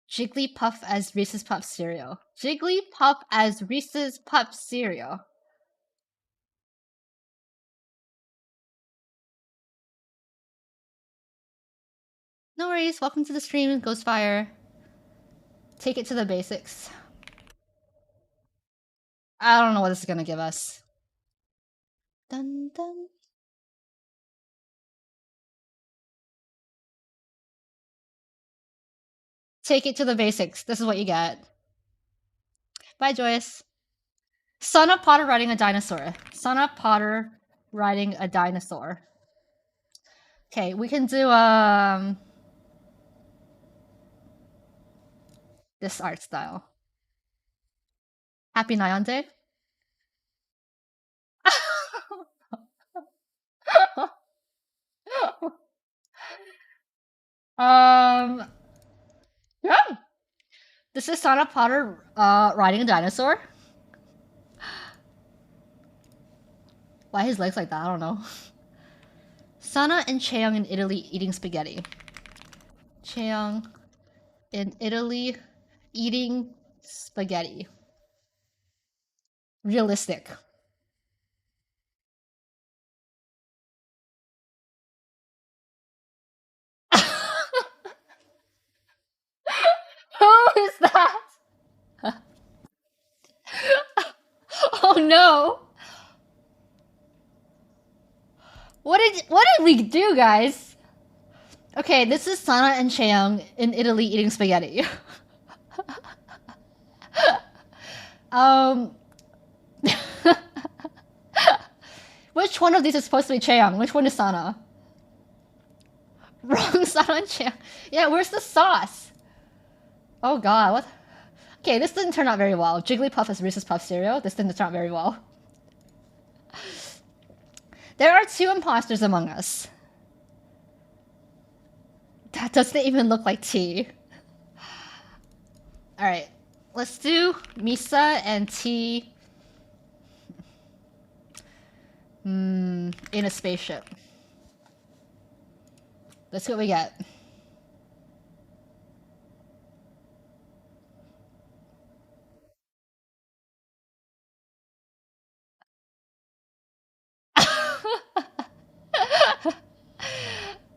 Jigglypuff as Reese's Puff cereal. Jigglypuff as Reese's Puff cereal. No worries, welcome to the stream, Ghostfire. Take it to the basics. I don't know what this is gonna give us. Dun dun. Take it to the basics. This is what you get. Bye, Joyce. Son of Potter riding a dinosaur. Son of Potter riding a dinosaur. Okay, we can do this art style. Happy Nyan Day. Yeah. This is Son of Potter riding a dinosaur. Why his legs like that? I don't know. Sana and Cheong in Italy eating spaghetti. Cheong in Italy eating spaghetti. Realistic. Who is that? Oh no. What did we do, guys? Okay, this is Sana and Cheong in Italy eating spaghetti. Which one of these is supposed to be Cheong? Which one is Sana? Wrong Sana and Cheong. Yeah, where's the sauce? Oh god, what? Okay, this didn't turn out very well. Jigglypuff is Reese's Puff cereal. This didn't turn out very well. There are 2 imposters among us. That doesn't even look like tea. Alright, let's do Misa and tea. In a spaceship. Let's see what we get.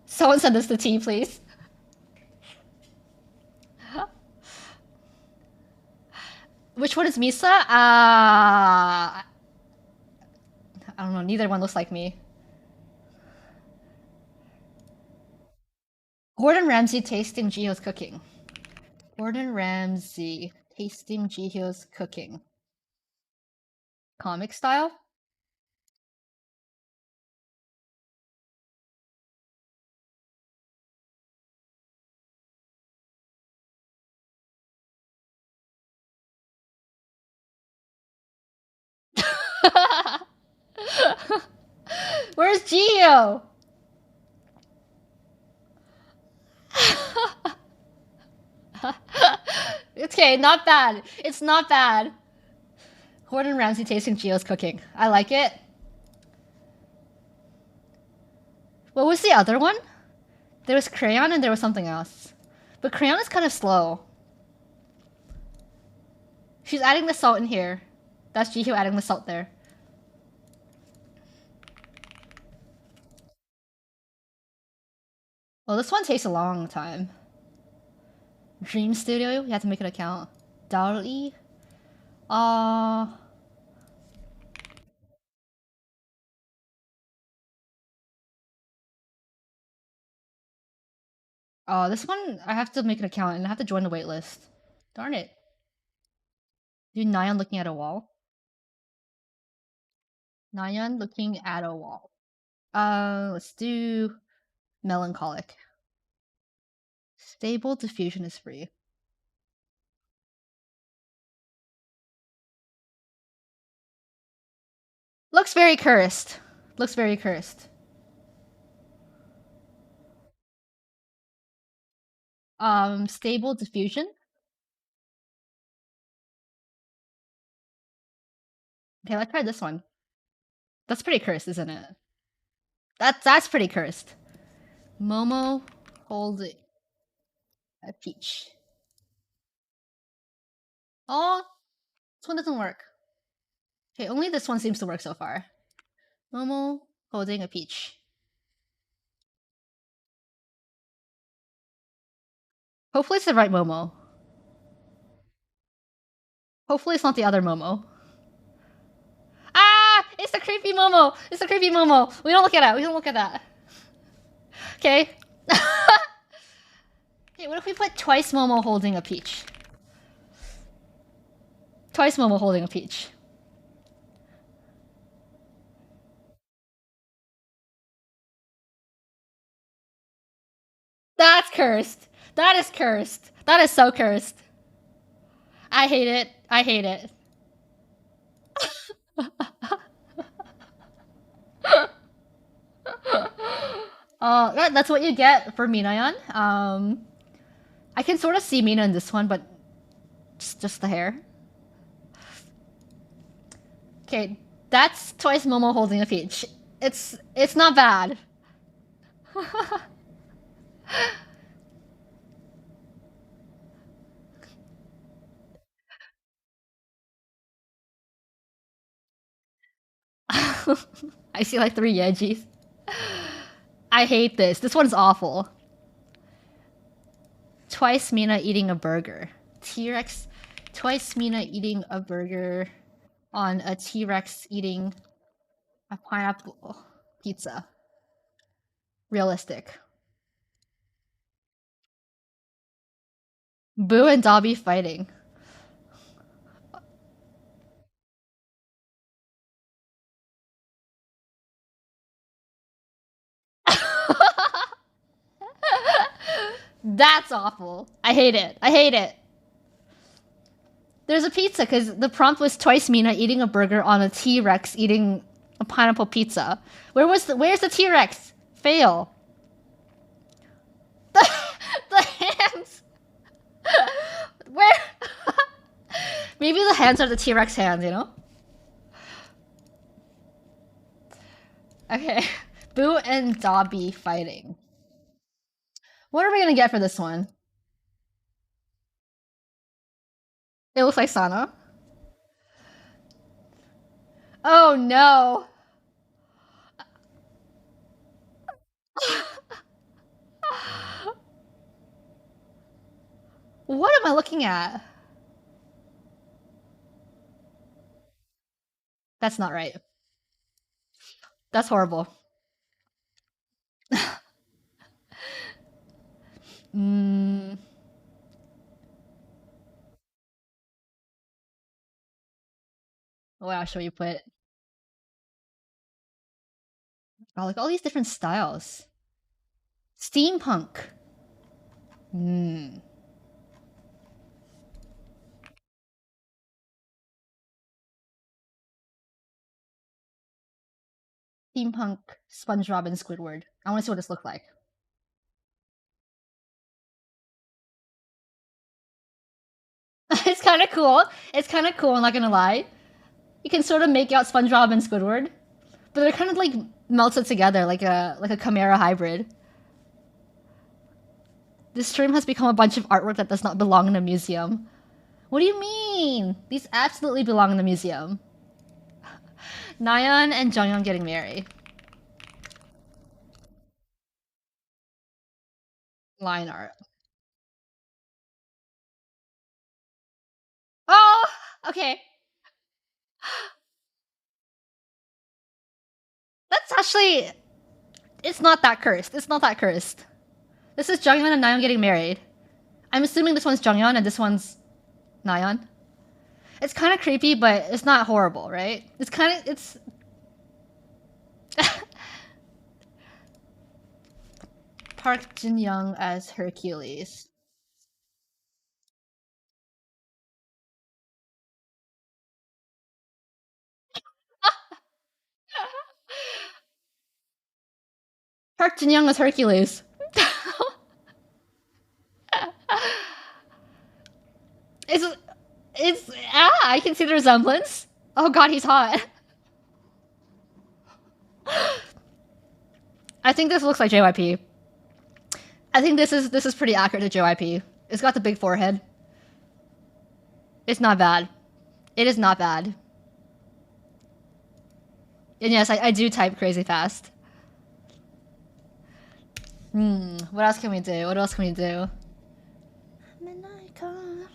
Someone send this to T, please. Which one is Misa? I don't know. Neither one looks like me. Gordon Ramsay tasting Jiho's cooking. Gordon Ramsay tasting Jiho's cooking. Comic style? Where's Gio? It's okay, not bad. It's not bad. Gordon Ramsay tasting Gio's cooking. I like it. What was the other one? There was Crayon and there was something else. But Crayon is kind of slow. She's adding the salt in here. That's Jihyo adding the salt there. Well, this one takes a long time. Dream Studio, you have to make an account. DALL-E? Oh, this one, I have to make an account and I have to join the waitlist. Darn it. Do Nyan looking at a wall? Nyan looking at a wall. Let's do Melancholic. Stable diffusion is free. Looks very cursed. Looks very cursed. Stable diffusion. Okay, let's try this one. That's pretty cursed, isn't it? That's pretty cursed. Momo holding a peach. Oh, this one doesn't work. Okay, only this one seems to work so far. Momo holding a peach. Hopefully it's the right Momo. Hopefully it's not the other Momo. Ah! It's the creepy Momo! It's the creepy Momo! We don't look at that. We don't look at that. Okay. Okay, what if we put twice Momo holding a peach? Twice Momo holding a peach. That's cursed. That is cursed. That is so cursed. I hate it. I hate it. That's what you get for Minayan. I can sort of see Mina in this one, but just the hair. Okay, that's twice Momo holding a peach. It's not bad. I see like 3 Yegis. I hate this. This one's awful. Twice Mina eating a burger. T-Rex. Twice Mina eating a burger on a T-Rex eating a pineapple pizza. Realistic. Boo and Dobby fighting. That's awful. I hate it. I hate it. There's a pizza because the prompt was twice Mina eating a burger on a T-Rex eating a pineapple pizza. Where's the T-Rex? Fail. The hands. Where? Maybe the hands are the T-Rex hands, you know? Okay. Boo and Dobby fighting. What are we gonna get for this one? It looks like Sana. Oh no! What am I looking at? That's not right. That's horrible. Mm. What else should we put? Oh, like all these different styles. Steampunk. Hmm. Steampunk SpongeBob and Squidward. I want to see what this looks like. It's kind of cool. It's kind of cool. I'm not gonna lie. You can sort of make out SpongeBob and Squidward, but they're kind of like melted together, like a Chimera hybrid. This stream has become a bunch of artwork that does not belong in a museum. What do you mean? These absolutely belong in the museum. Nayeon and Jonghyun getting married. Line art. Oh, okay. That's actually. It's not that cursed. It's not that cursed. This is Jonghyun and Nayeon getting married. I'm assuming this one's Jonghyun and this one's Nayeon. It's kind of creepy, but it's not horrible, right? It's kind of it's. Park Jin Young as Hercules. Park Jin Young as Hercules. It's I can see the resemblance. Oh god, he's hot. I think this looks like JYP. I think this is pretty accurate to JYP. It's got the big forehead. It's not bad. It is not bad. And yes, I do type crazy fast. What else can we do? What else can we do? I'm an icon.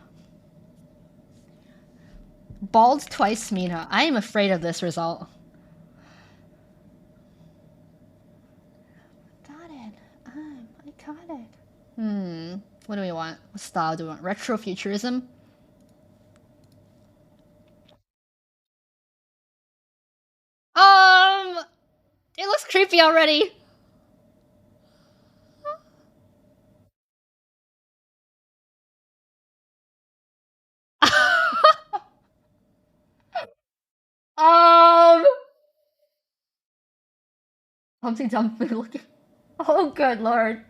Bald twice Mina. I am afraid of this result. Got it. I got it. What do we want? What style do we want? Retrofuturism? It looks creepy already. Humpty Dumpty looking. Oh, good lord.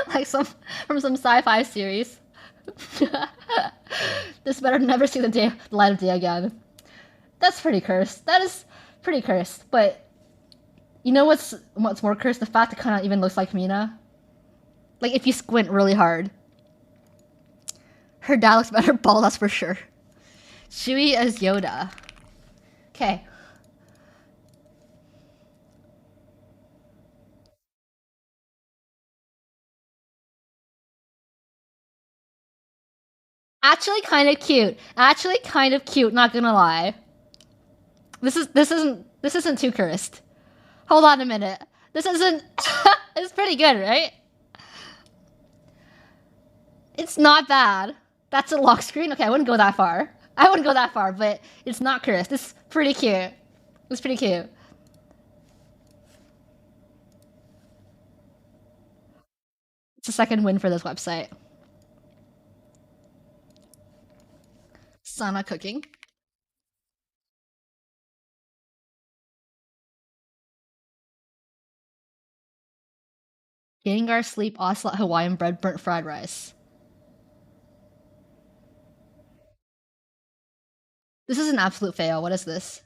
Like some from some sci-fi series. This better never see the light of day again. That's pretty cursed. That is pretty cursed. But you know what's more cursed? The fact it kind of even looks like Mina. Like if you squint really hard. Her dad looks better bald, that's for sure. Chewie as Yoda. Okay. Actually kind of cute. Actually kind of cute, not gonna lie. This isn't too cursed. Hold on a minute. This isn't it's pretty good, right? It's not bad. That's a lock screen? Okay, I wouldn't go that far. I wouldn't go that far, but it's not cursed. It's pretty cute. It's pretty cute. It's a second win for this website. Sana cooking. Gengar sleep, ocelot, Hawaiian bread, burnt fried rice. This is an absolute fail. What is this?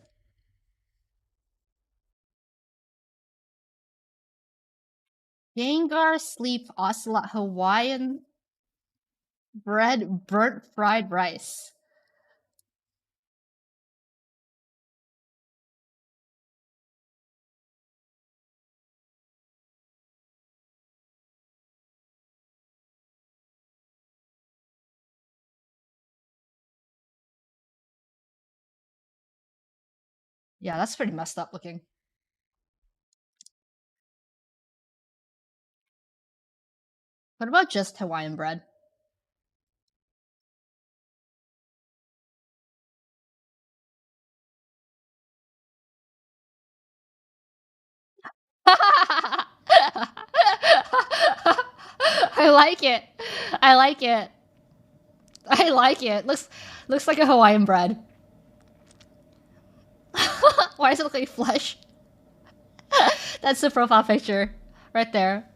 Gengar Sleep Ocelot Hawaiian bread burnt fried rice. Yeah, that's pretty messed up looking. What about just Hawaiian bread? I like it. I like it. I like it. Looks like a Hawaiian bread. Why does it look like flesh? That's the profile picture right there.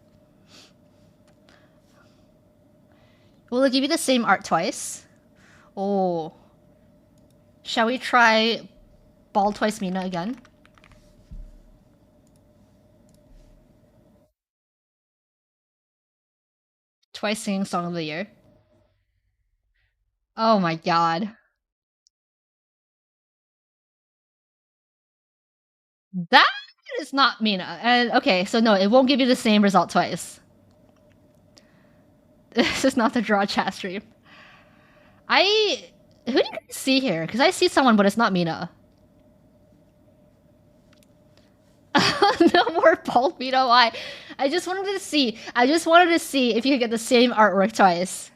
Will it give you the same art twice? Oh. Shall we try Bald Twice Mina again? Twice singing Song of the Year. Oh my god. That is not Mina. And okay, so no, it won't give you the same result twice. This is not the draw chat stream. Who do you see here? Because I see someone, but it's not Mina. No more Bald Mina. Why? I just wanted to see. I just wanted to see if you could get the same artwork twice.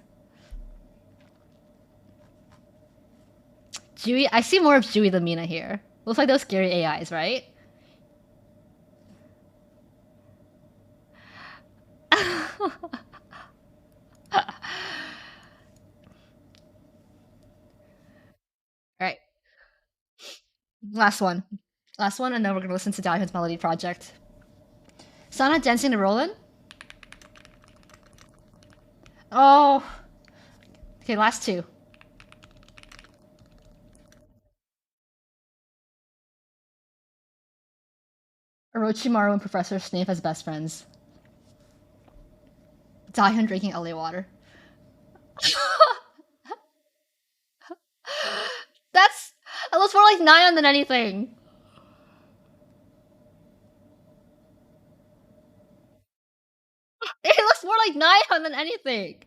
Dewey, I see more of Dewey than Mina here. Looks like those scary AIs, right? Alright. Last one. Last one, and then we're gonna listen to Diamond's Melody Project. Sana dancing to Roland? Oh. Okay, last two. Orochimaru and Professor Snape as best friends. Dahyun drinking LA water. That looks more like Nyan than anything. It looks more like Nyan than anything.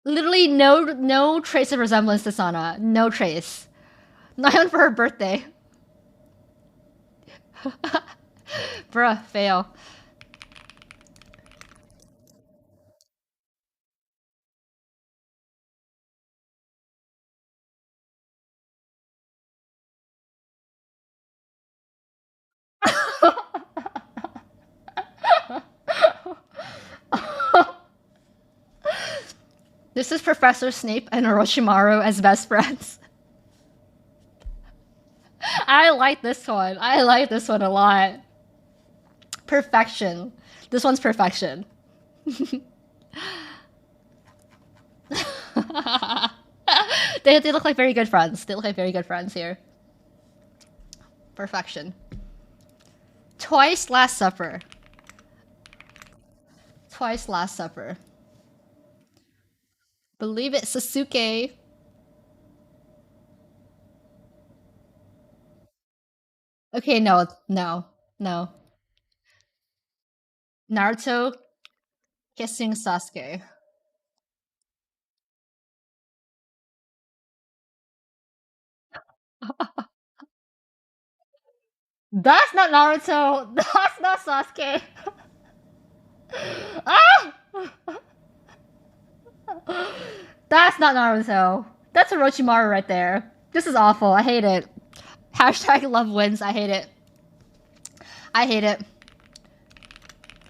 Literally no trace of resemblance to Sana. No trace. Nyan for her birthday. Bruh, fail. This is Professor Snape and Orochimaru as best friends. I like this one. I like this one a lot. Perfection. This one's perfection. They look like very good friends. They look like very good friends here. Perfection. Twice Last Supper. Twice Last Supper. Believe it, Sasuke. Okay, no. Naruto kissing Sasuke. That's not Naruto. That's not Sasuke. Ah! That's not Naruto. That's Orochimaru right there. This is awful. I hate it. Hashtag love wins. I hate it. I hate it.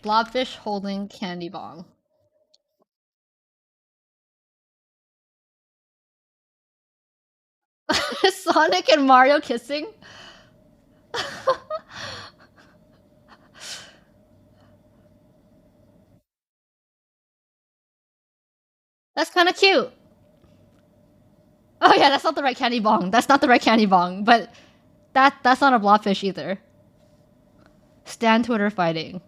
Blobfish holding candy bong. Sonic and Mario kissing? That's kind of cute. Oh yeah, that's not the right candy bong. That's not the right candy bong. But that's not a blobfish either. Stan Twitter fighting.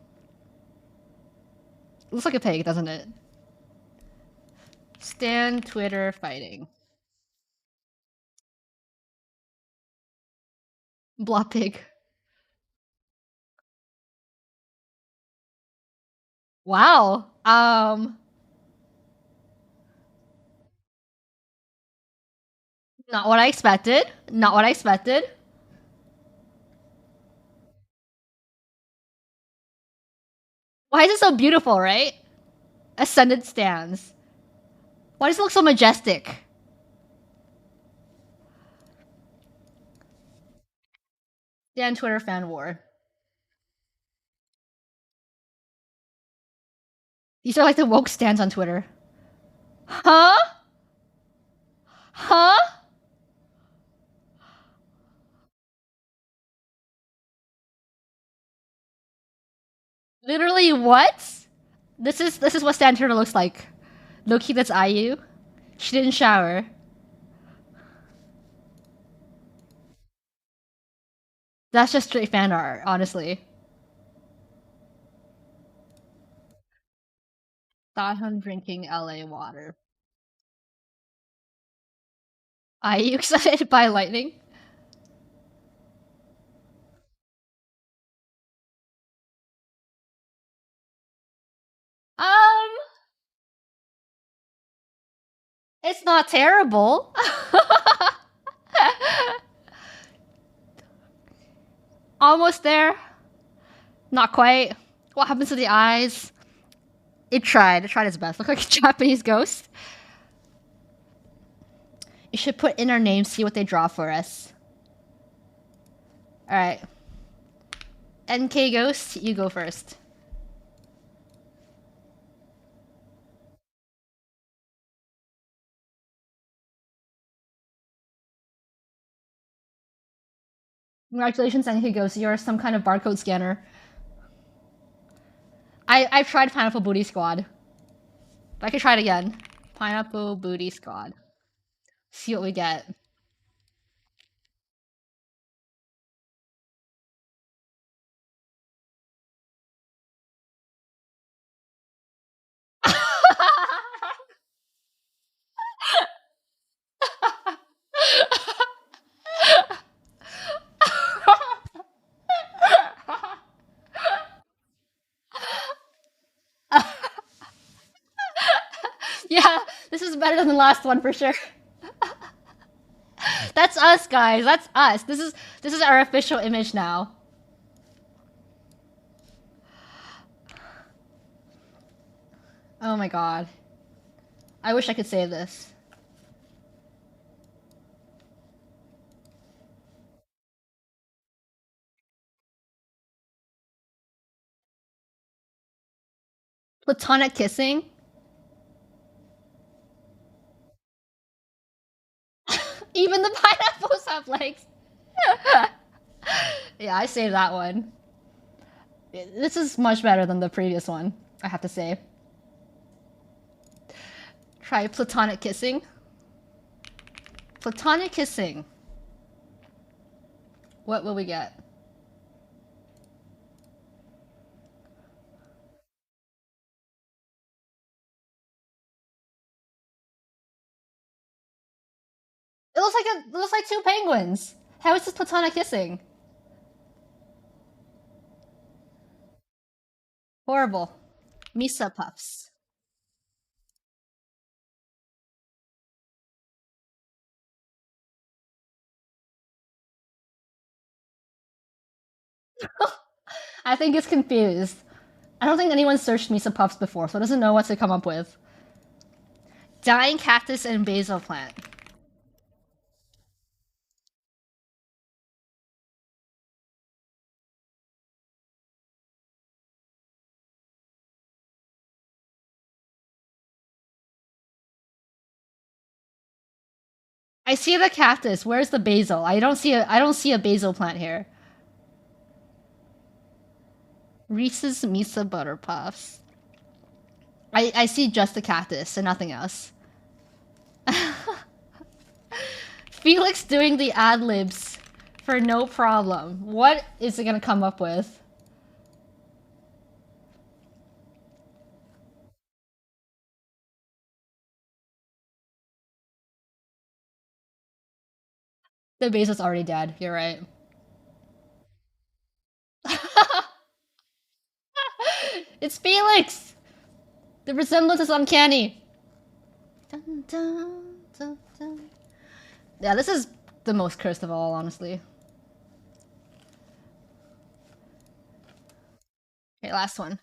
Looks like a pig, doesn't it? Stan Twitter fighting. Blob pig. Wow. Not what I expected. Not what I expected. Why is it so beautiful, right? Ascended stands. Why does it look so majestic? Stan Twitter fan war. These are like the woke stands on Twitter. Huh? Huh? Literally what? This is what Stan Twitter looks like. Loki, that's IU. She didn't shower. That's just straight fan art, honestly. Thought drinking LA water. IU excited by lightning. Um, it's not terrible. Almost there. Not quite. What happens to the eyes? It tried. It tried its best. Look like a Japanese ghost. You should put in our names, see what they draw for us. Alright. NK Ghost, you go first. Congratulations, NK Ghost. You're some kind of barcode scanner. I've tried Pineapple Booty Squad. But I could try it again. Pineapple Booty Squad. See what we get. Yeah, this is better than the last one for sure. That's us, guys. That's us. This is our official image now. Oh my god. I wish I could save this. Platonic kissing? Even the pineapples have legs. Yeah, I saved that one. This is much better than the previous one, I have to say. Try platonic kissing. Platonic kissing. What will we get? It looks like two penguins. How is this platonic kissing? Horrible. Misa puffs. I think it's confused. I don't think anyone searched Misa puffs before, so it doesn't know what to come up with. Dying cactus and basil plant. I see the cactus. Where's the basil? I don't see a basil plant here. Reese's Misa Butter Puffs. I see just the cactus and nothing else. Felix doing the ad libs for no problem. What is it gonna come up with? The base is already dead. You're right. It's Felix! The resemblance is uncanny. Dun, dun, dun, dun. Yeah, this is the most cursed of all, honestly. Okay, last one.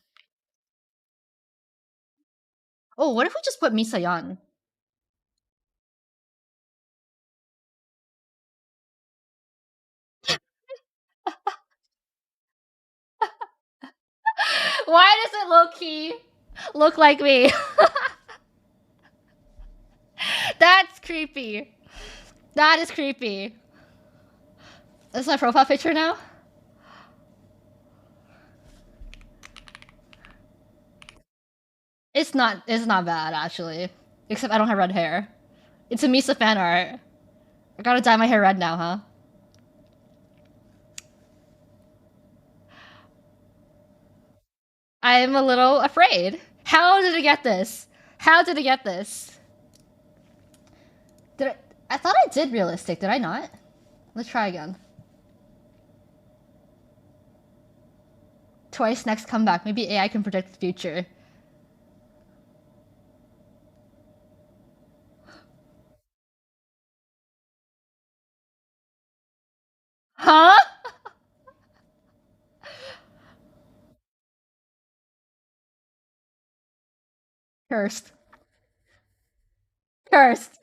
Oh, what if we just put Misayan? Why does it low-key look like me? That's creepy. That is creepy. That's my profile picture now? It's not bad actually. Except I don't have red hair. It's a Misa fan art. I gotta dye my hair red now, huh? I'm a little afraid. How did it get this? How did it get this? I thought I did realistic, did I not? Let's try again. Twice next comeback. Maybe AI can predict the future. Huh? Cursed. Cursed.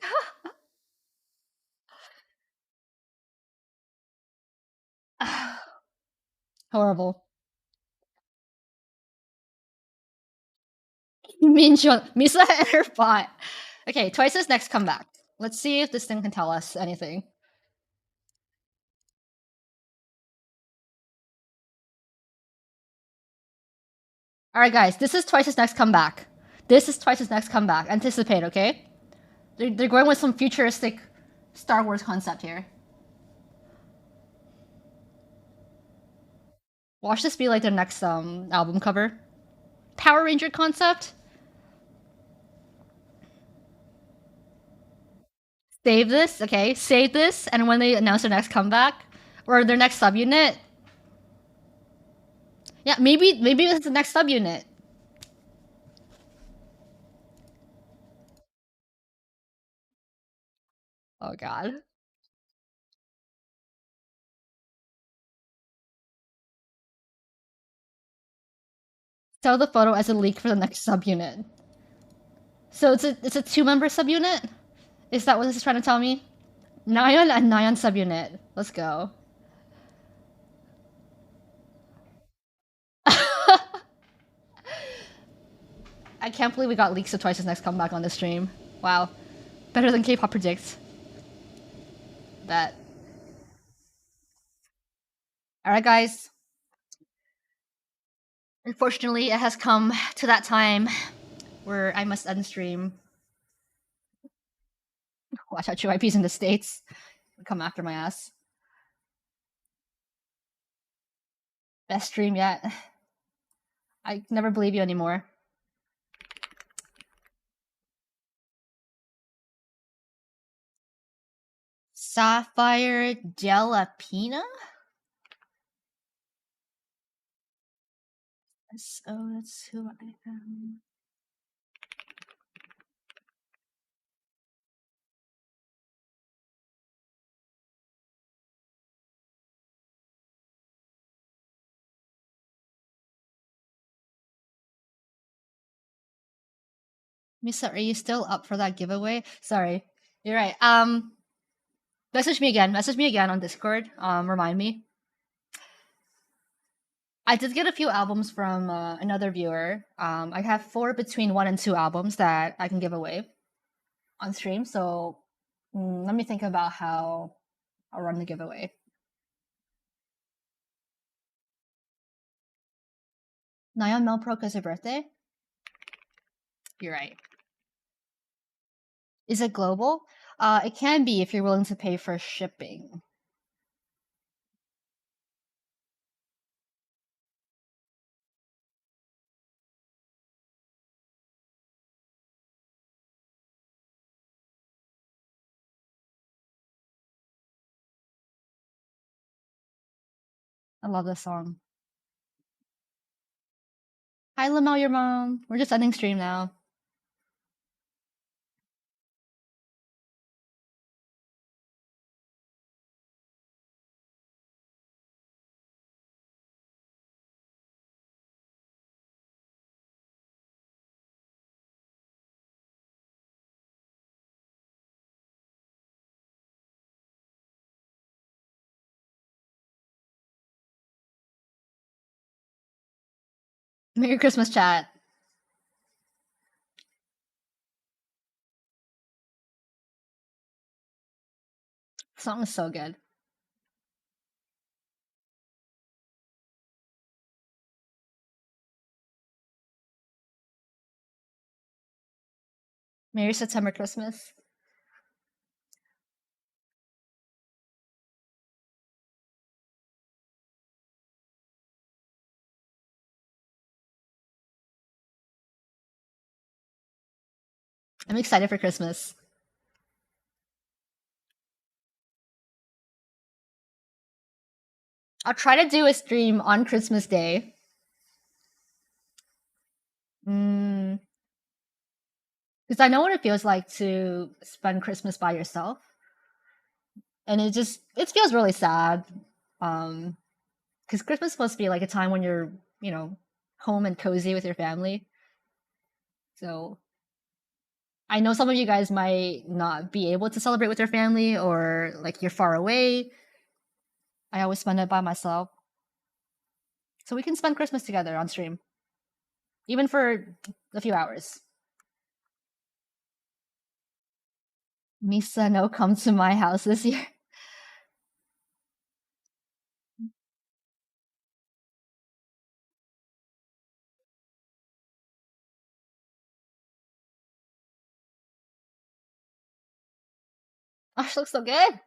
Horrible. Minchon. Misa and her bot. Okay, Twice's next comeback. Let's see if this thing can tell us anything. Alright, guys, this is Twice's next comeback. This is Twice's next comeback. Anticipate, okay? They're going with some futuristic Star Wars concept here. Watch this be like their next album cover. Power Ranger concept. Save this, okay? Save this, and when they announce their next comeback or their next subunit, yeah, maybe it's the next subunit. Oh god. Sell the photo as a leak for the next subunit. So it's a 2-member subunit? Is that what this is trying to tell me? Nyan and Nyan subunit. Let's go. I can't believe we got leaks of Twice's next comeback on the stream. Wow. Better than K-pop predicts. Bet. Alright guys. Unfortunately, it has come to that time where I must end stream. Watch out, JYP's in the States. Come after my ass. Best stream yet. I never believe you anymore. Sapphire Jalapena? So that's who I am. Misa, are you still up for that giveaway? Sorry. You're right. Message me again. Message me again on Discord. Remind me. I did get a few albums from another viewer. I have 4 between 1 and 2 albums that I can give away on stream. So let me think about how I'll run the giveaway. Nyan Melpro, because her birthday? You're right. Is it global? It can be if you're willing to pay for shipping. I love this song. Hi, Lamel, your mom. We're just ending stream now. Merry Christmas, chat. The song is so good. Merry September Christmas. I'm excited for Christmas. I'll try to do a stream on Christmas Day. Because I know what it feels like to spend Christmas by yourself. And it feels really sad. Because Christmas is supposed to be like a time when you're, home and cozy with your family. So I know some of you guys might not be able to celebrate with your family, or like you're far away. I always spend it by myself. So we can spend Christmas together on stream. Even for a few hours. Misa, no, come to my house this year. Oh, she looks so good.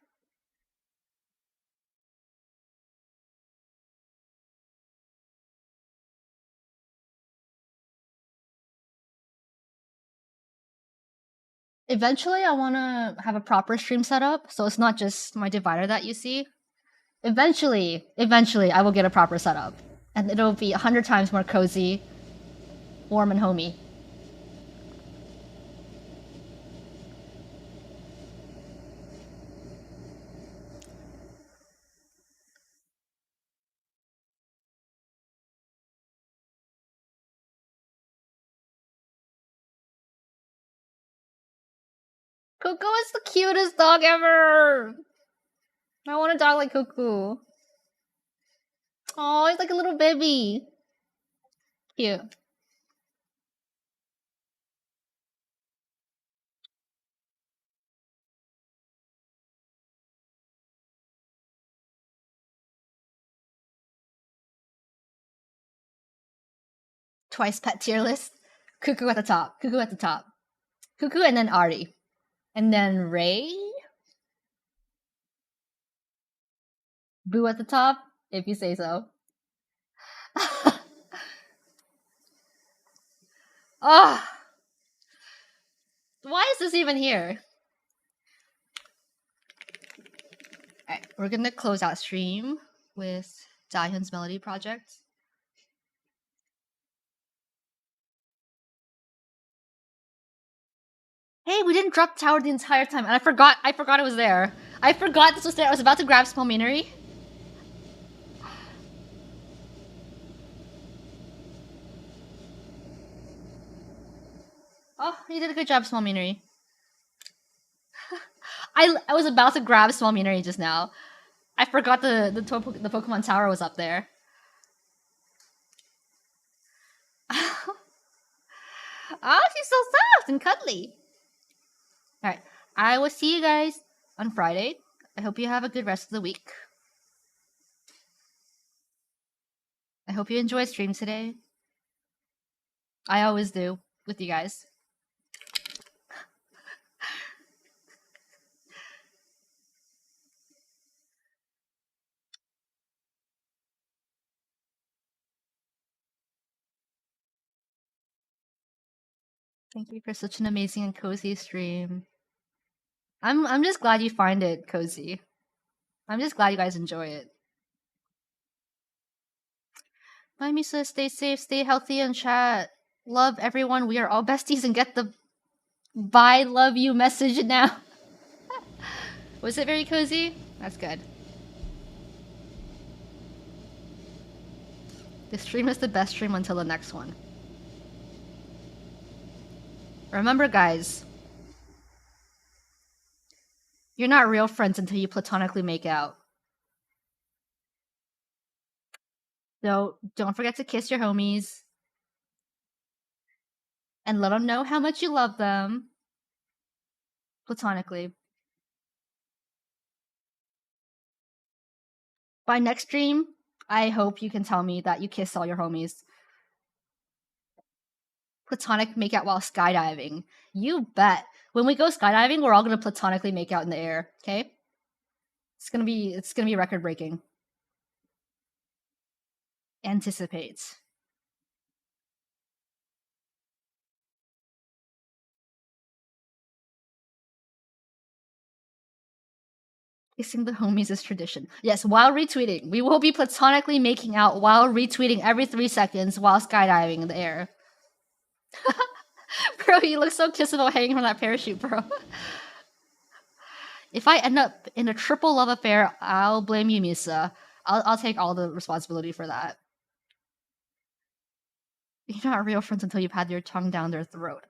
Eventually, I want to have a proper stream setup, so it's not just my divider that you see. Eventually, I will get a proper setup, and it'll be 100 times more cozy, warm, and homey. Cuckoo is the cutest dog ever! I want a dog like Cuckoo. Oh, he's like a little baby. Cute. Twice pet tier list. Cuckoo at the top. Cuckoo at the top. Cuckoo and then Ari. And then Ray? Boo at the top, if you say so. Oh, why is this even here? Alright, we're gonna close out stream with Dahyun's Melody Project. Hey, we didn't drop tower the entire time, and I forgot it was there. I forgot this was there. I was about to grab Small Minery. Oh, you did a good job, Small Minery. I was about to grab Small Minery just now. I forgot the Pokemon Tower was up there. Oh, she's so soft and cuddly. Alright, I will see you guys on Friday. I hope you have a good rest of the week. I hope you enjoyed stream today. I always do with you guys. Thank you for such an amazing and cozy stream. I'm just glad you find it cozy. I'm just glad you guys enjoy it. Bye, Misa. Stay safe, stay healthy, and chat. Love everyone. We are all besties, and get the bye, love you message now. Was it very cozy? That's good. This stream is the best stream until the next one. Remember, guys, you're not real friends until you platonically make out. So don't forget to kiss your homies and let them know how much you love them platonically. By next stream, I hope you can tell me that you kissed all your homies. Platonic makeout while skydiving. You bet. When we go skydiving, we're all gonna platonically make out in the air. Okay? It's gonna be record breaking. Anticipate. Kissing the homies is tradition. Yes, while retweeting. We will be platonically making out while retweeting every 3 seconds while skydiving in the air. Bro, you look so kissable hanging from that parachute, bro. If I end up in a triple love affair, I'll blame you, Misa. I'll take all the responsibility for that. You're not real friends until you've had your tongue down their throat.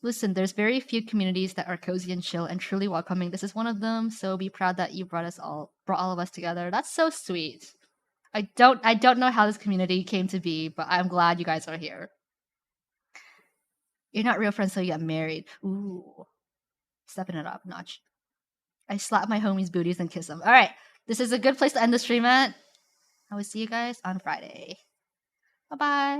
Listen, there's very few communities that are cozy and chill and truly welcoming. This is one of them, so be proud that you brought all of us together. That's so sweet. I don't know how this community came to be, but I'm glad you guys are here. You're not real friends till you get married. Ooh. Stepping it up a notch. I slap my homies' booties and kiss them. Alright, this is a good place to end the stream at. I will see you guys on Friday. Bye-bye.